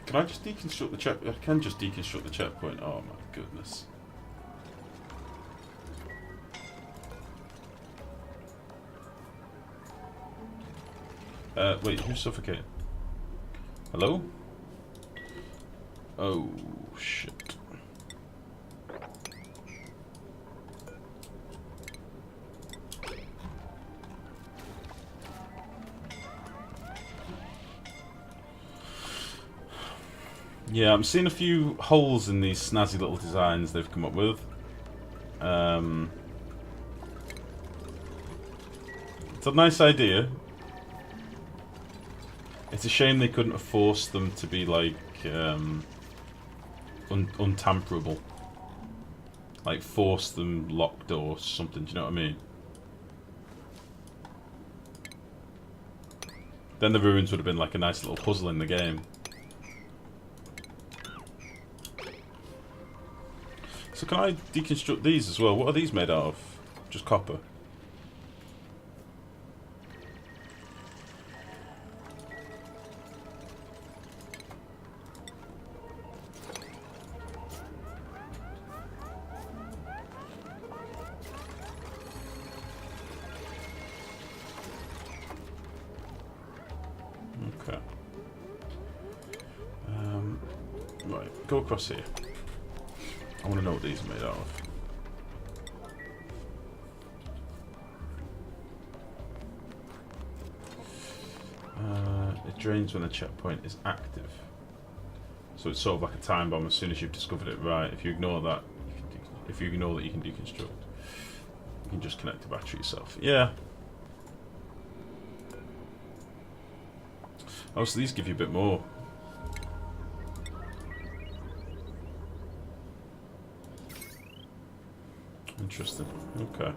Can I just deconstruct the check? I can just deconstruct the checkpoint. Oh my goodness. Wait, who's suffocating? Hello? Oh shit. Yeah, I'm seeing a few holes in these snazzy little designs they've come up with. It's a nice idea. It's a shame they couldn't have forced them to be like untamperable. Like force them locked or something, do you know what I mean? Then the ruins would have been like a nice little puzzle in the game. So can I deconstruct these as well? What are these made out of? Just copper. Okay. Right, go across here. I want to know what these are made out of. It drains when the checkpoint is active. So it's sort of like a time bomb as soon as you've discovered it. Right, if you ignore that, if you ignore that you can deconstruct, you can just connect the battery yourself. Yeah. Oh, so these give you a bit more. Interesting. Okay.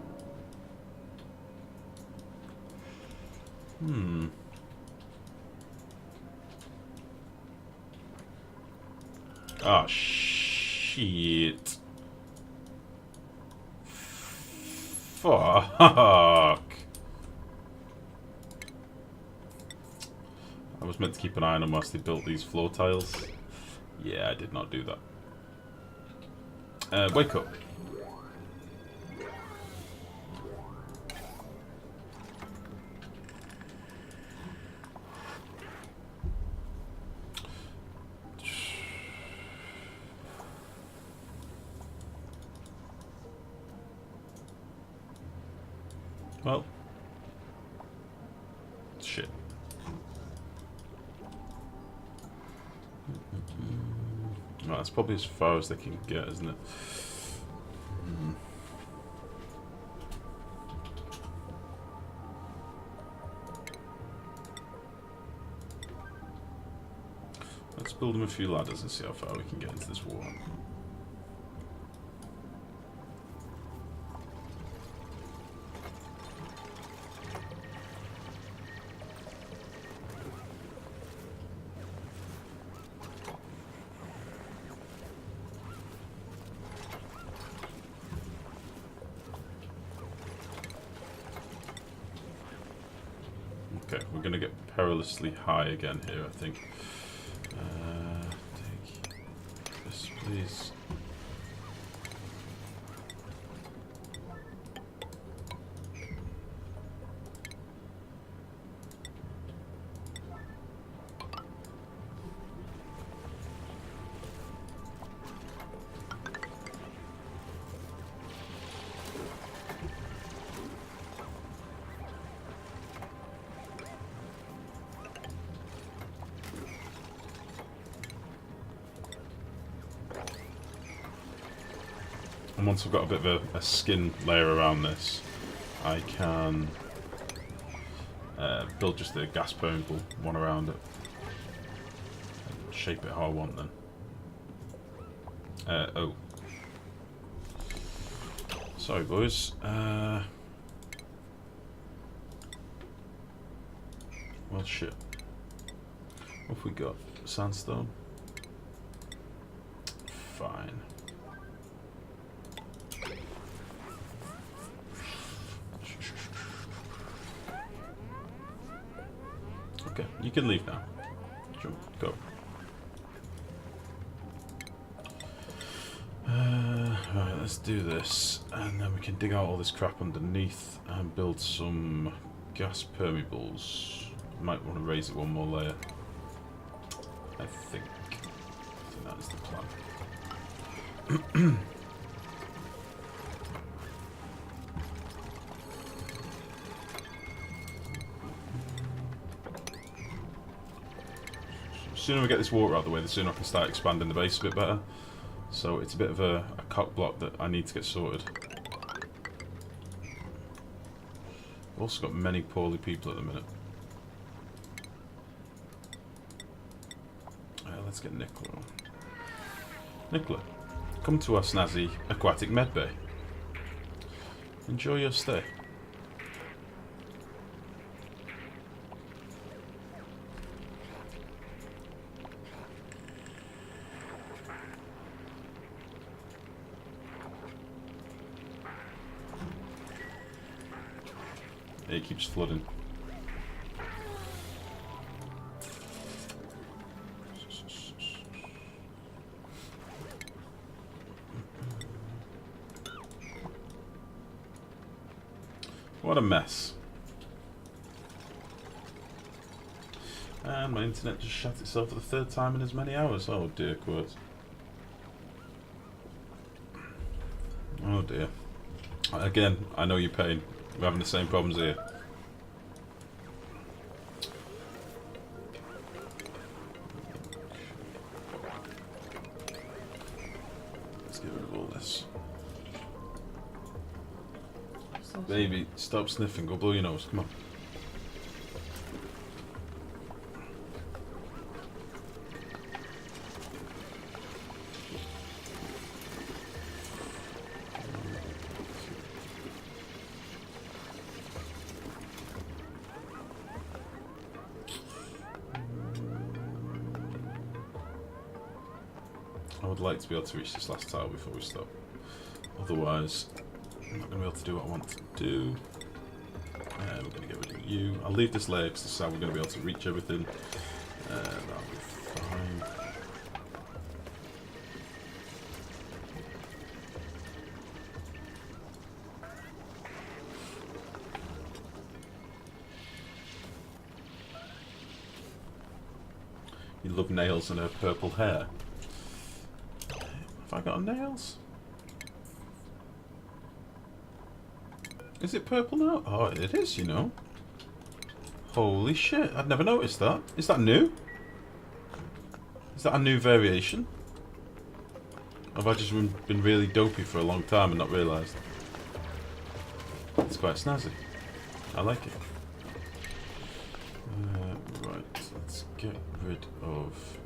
Ah, shit. Fuck. I was meant to keep an eye on them whilst they built these floor tiles. Yeah, I did not do that. Wake up. Well, shit. Well, that's probably as far as they can get, isn't it? Let's build them a few ladders and see how far we can get into this water. Okay, we're going to get perilously high again here, I think. Take this, please. And once I've got a bit of a skin layer around this, I can build just a gas permeable one around it. And shape it how I want then. Oh. Sorry boys. Well shit. What have we got? Sandstone? Fine. Okay, you can leave now. Sure, go. Right, let's do this, and then we can dig out all this crap underneath and build some gas permeables. Might want to raise it one more layer. I think that is the plan. The sooner we get this water out of the way, the sooner I can start expanding the base a bit better. So it's a bit of a cock block that I need to get sorted. I've also got many poorly people at the minute. Let's get Nicola on. Nicola, come to our snazzy aquatic medbay. Enjoy your stay. It keeps flooding. What a mess. And my internet just shut itself for the third time in as many hours. Oh dear, quotes. Oh dear. Again, I know your pain. We're having the same problems here. Baby, stop sniffing. Go blow your nose. Come on. I would like to be able to reach this last tile before we stop. Otherwise, I'm not going to be able to do what I want to do. We're going to get rid of you. I'll leave this layer because this is how we're going to be able to reach everything. That'll be fine. You love nails and her purple hair. Have I got nails? Is it purple now? Oh, it is, you know. Holy shit, I'd never noticed that. Is that new? Is that a new variation? Or have I just been really dopey for a long time and not realised? It's quite snazzy. I like it. Right, let's get rid of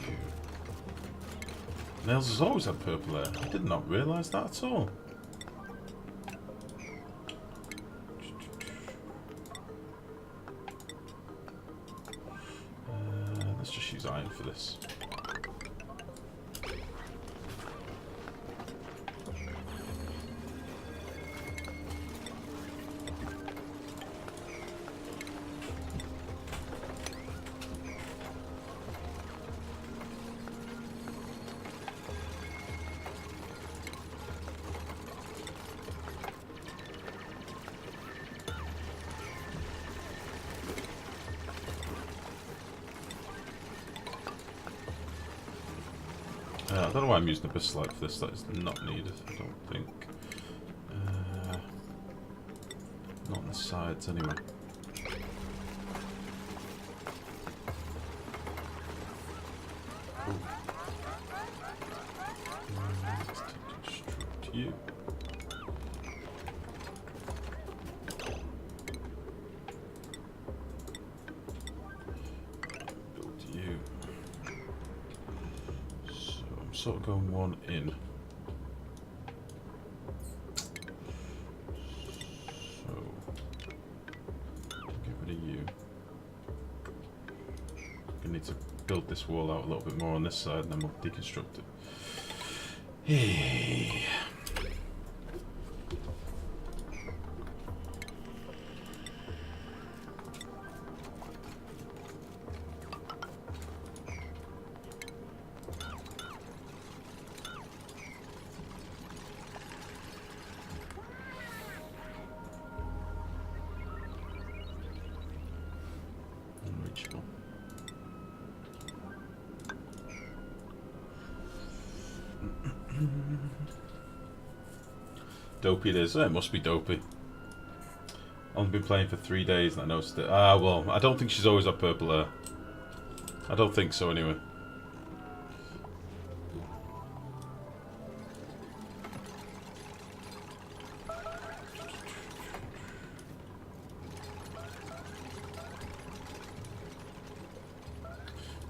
you. Nails has always had purple hair. I did not realise that at all. Let's just use iron for this. I don't know why I'm using a bit light for this. That is not needed, I don't think. Not on the sides, anyway. Let's deconstruct you. Build you. Sort of going one in. So get rid of you. We need to build this wall out a little bit more on this side, and then we'll deconstruct it. Hey. Dopey it is. It must be dopey. Only been playing for 3 days and I noticed it. Ah, well, I don't think she's always had purple hair. I don't think so, anyway.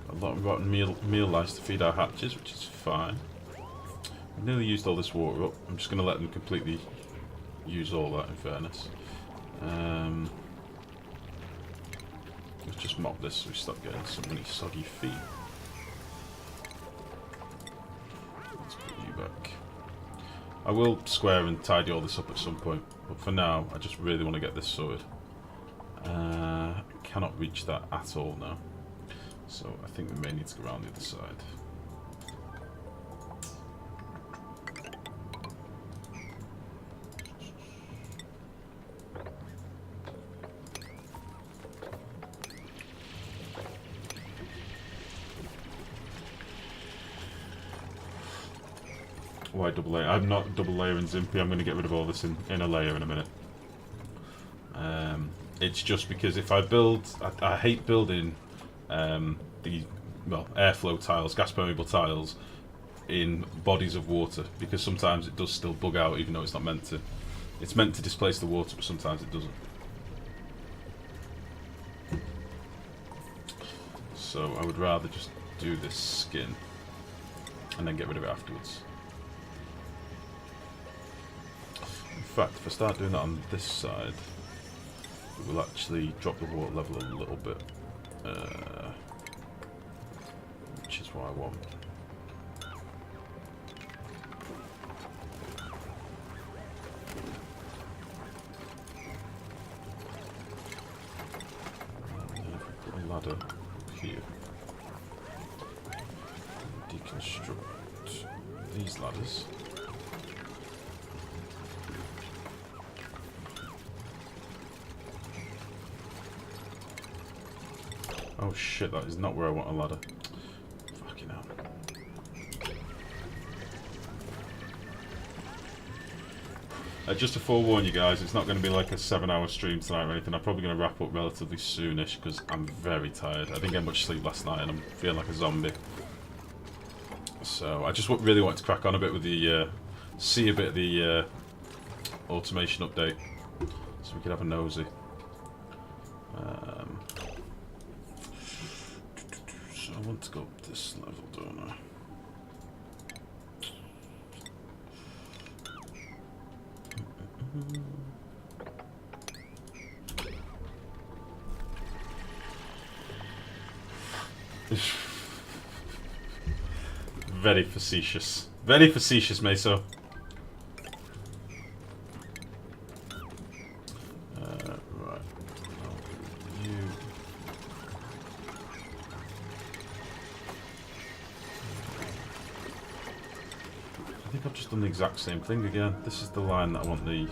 A lot of rotten meal lice to feed our hatches, which is fine. I've nearly used all this water up. I'm just going to let them completely use all that, in fairness. Let's just mop this so we stop getting so many soggy feet. Let's put you back. I will square and tidy all this up at some point, but for now, I just really want to get this sorted. I cannot reach that at all now, so I think we may need to go around the other side. Why double layer? I'm not double layering Zimpy. I'm going to get rid of all this in a layer in a minute. It's just because if I build, I hate building the airflow tiles, gas permeable tiles, in bodies of water, because sometimes it does still bug out even though it's not meant to. It's meant to displace the water, but sometimes it doesn't. So I would rather just do this skin and then get rid of it afterwards. In fact, if I start doing that on this side, it will actually drop the water level a little bit, which is what I want. Put a ladder here. Deconstruct these ladders. Oh shit, that is not where I want a ladder. Fucking hell. Just to forewarn you guys, it's not going to be like a 7-hour stream tonight or anything. I'm probably going to wrap up relatively soonish because I'm very tired. I didn't get much sleep last night and I'm feeling like a zombie. So I just really wanted to crack on a bit with the, see a bit of the automation update so we could have a nosy. So I want to go up this level, don't I? Very facetious. Very facetious, Meso. Right. You. I think I've just done the exact same thing again. This is the line that I want the...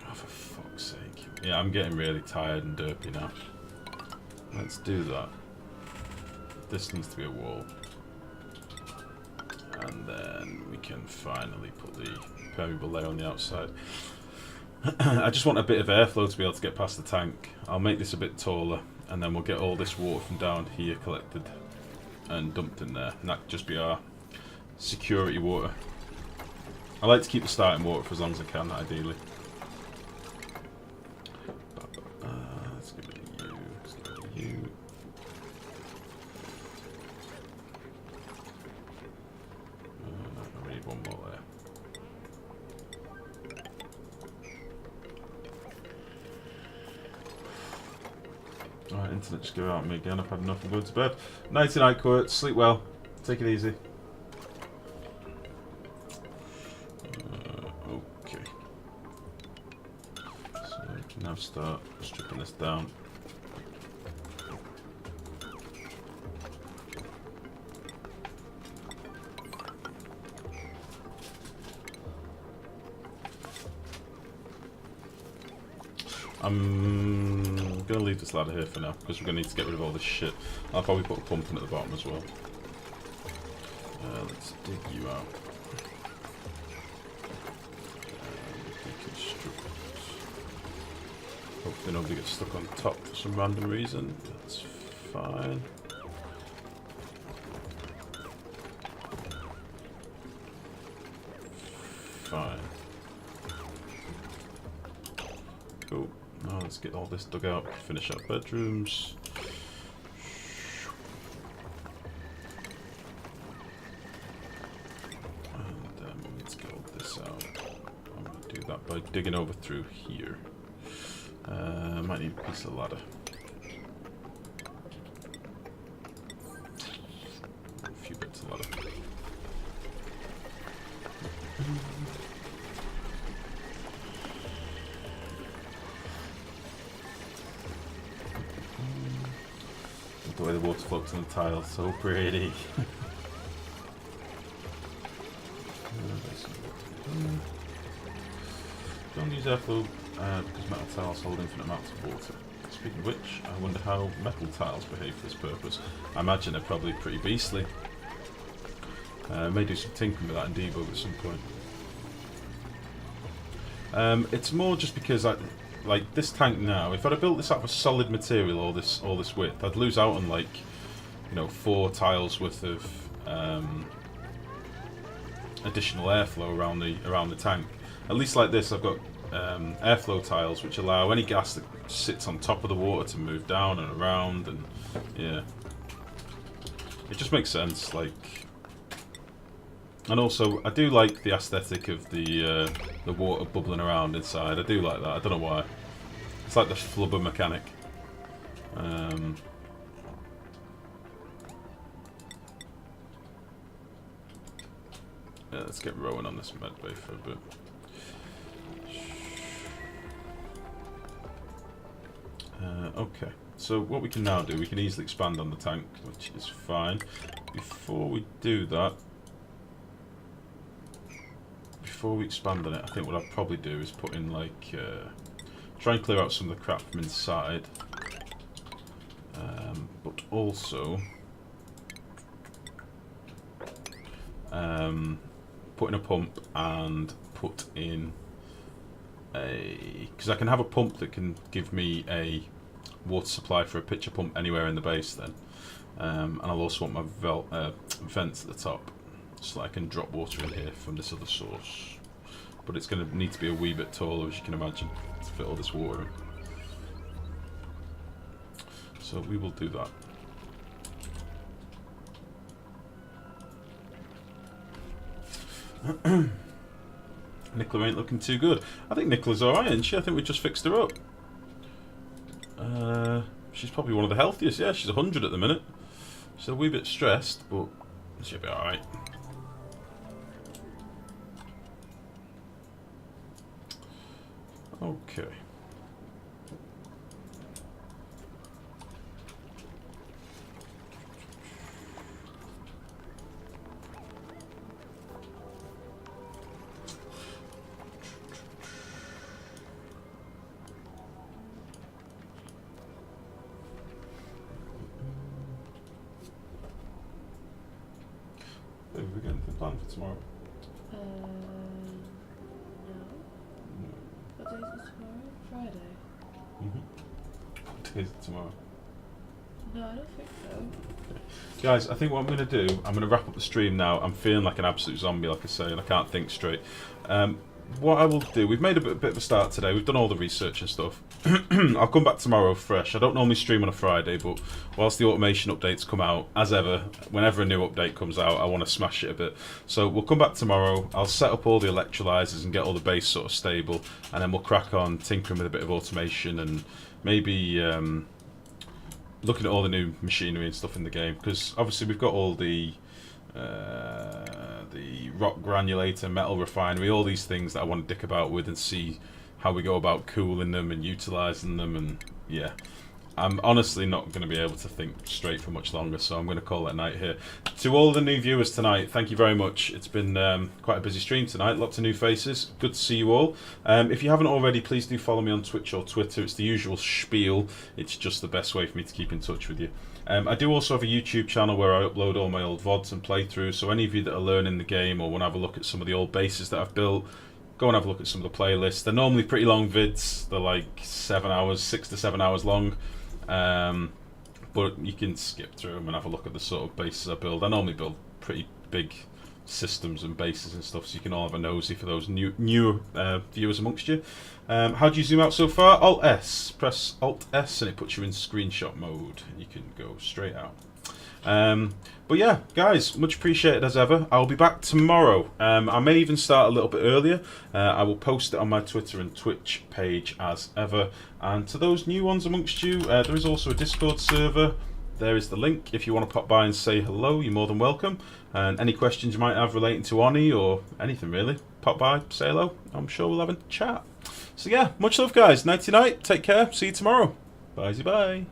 Oh, for fuck's sake. Yeah, I'm getting really tired and derpy now. Let's do that. This needs to be a wall. And then we can finally put the permeable layer on the outside. I just want a bit of airflow to be able to get past the tank. I'll make this a bit taller, and then we'll get all this water from down here collected and dumped in there. And that could just be our security water. I like to keep the starting water for as long as I can, ideally. Let's give it a U. Let's give it a U. I need one more there. Alright, internet just go out on me again. I've had enough. I'm going to bed. Nighty night, Kurt. Sleep well. Take it easy. Okay. So we can now start stripping this down. I'm going to leave this ladder here for now because we're going to need to get rid of all this shit. I'll probably put a pump in at the bottom as well. Let's dig you out. Deconstruct. Hopefully nobody gets stuck on top for some random reason. That's fine. Fine. Cool. Now let's get all this dug out, finish our bedrooms. And let's get all this out. I'm going to do that by digging over through here. Might need a piece of ladder. A few bits of ladder. The way the water floats on the tile, so pretty. Don't use airflow because metal tiles hold infinite amounts of water. Speaking of which, I wonder how metal tiles behave for this purpose. I imagine they're probably pretty beastly. May do some tinkering with that in debug at some point. It's more just because like this tank now, if I'd have built this out of a solid material all this width, I'd lose out on like you know, 4 tiles worth of additional airflow around the tank. At least like this, I've got airflow tiles which allow any gas that sits on top of the water to move down and around, and yeah, it just makes sense. Like, and also I do like the aesthetic of the water bubbling around inside. I do like that. I don't know why. It's like the flubber mechanic. Yeah, let's get rowing on this medbay for a bit. Okay, so what we can now do, we can easily expand on the tank, which is fine. Before we do that, before we expand on it, I think what I'll probably do is put in like, try and clear out some of the crap from inside, but also put in a pump and put in because I can have a pump that can give me a water supply for a pitcher pump anywhere in the base then, and I'll also want my vents at the top so that I can drop water in here from this other source, but it's going to need to be a wee bit taller, as you can imagine, to fit all this water in. So we will do that. Nicola ain't looking too good. I think Nicola's alright, isn't she? I think we just fixed her up. She's probably one of the healthiest. Yeah, she's 100 at the minute. She's a wee bit stressed, but she'll be alright. Okay. Have we got anything planned for tomorrow? No. What day is it tomorrow? Friday? What day is it tomorrow? No, I don't think so. Guys, I think what I'm going to do, I'm going to wrap up the stream now. I'm feeling like an absolute zombie, like I say, and I can't think straight. What I will do, we've made a bit of a start today. We've done all the research and stuff. I'll come back tomorrow fresh. I don't normally stream on a Friday, but whilst the automation updates come out, as ever, whenever a new update comes out, I want to smash it a bit. So we'll come back tomorrow. I'll set up all the electrolyzers and get all the base sort of stable, and then we'll crack on tinkering with a bit of automation and maybe looking at all the new machinery and stuff in the game, because obviously we've got all the rock granulator, metal refinery, all these things that I want to dick about with and see how we go about cooling them and utilizing them. And yeah, I'm honestly not going to be able to think straight for much longer, so I'm going to call it a night here. To all the new viewers tonight, thank you very much. It's been quite a busy stream tonight, lots of new faces. Good to see you all. If you haven't already, please do follow me on Twitch or Twitter. It's the usual spiel. It's just the best way for me to keep in touch with you. I do also have a YouTube channel where I upload all my old VODs and playthroughs, so any of you that are learning the game or want to have a look at some of the old bases that I've built, go and have a look at some of the playlists. They're normally pretty long vids. They're like 7 hours, 6 to 7 hours long. But you can skip through them and have a look at the sort of bases I build. I normally build pretty big systems and bases and stuff, so you can all have a nosy for those new viewers amongst you. How do you zoom out so far? Alt-S. Press Alt-S and it puts you in screenshot mode. And you can go straight out. But yeah, guys, much appreciated as ever. I'll be back tomorrow. I may even start a little bit earlier. I will post it on my Twitter and Twitch page as ever. And to those new ones amongst you, there is also a Discord server. There is the link. If you want to pop by and say hello, you're more than welcome. And any questions you might have relating to Oni or anything really, pop by, say hello. I'm sure we'll have a chat. So yeah, much love guys. Nighty night. Take care. See you tomorrow. Bye bye.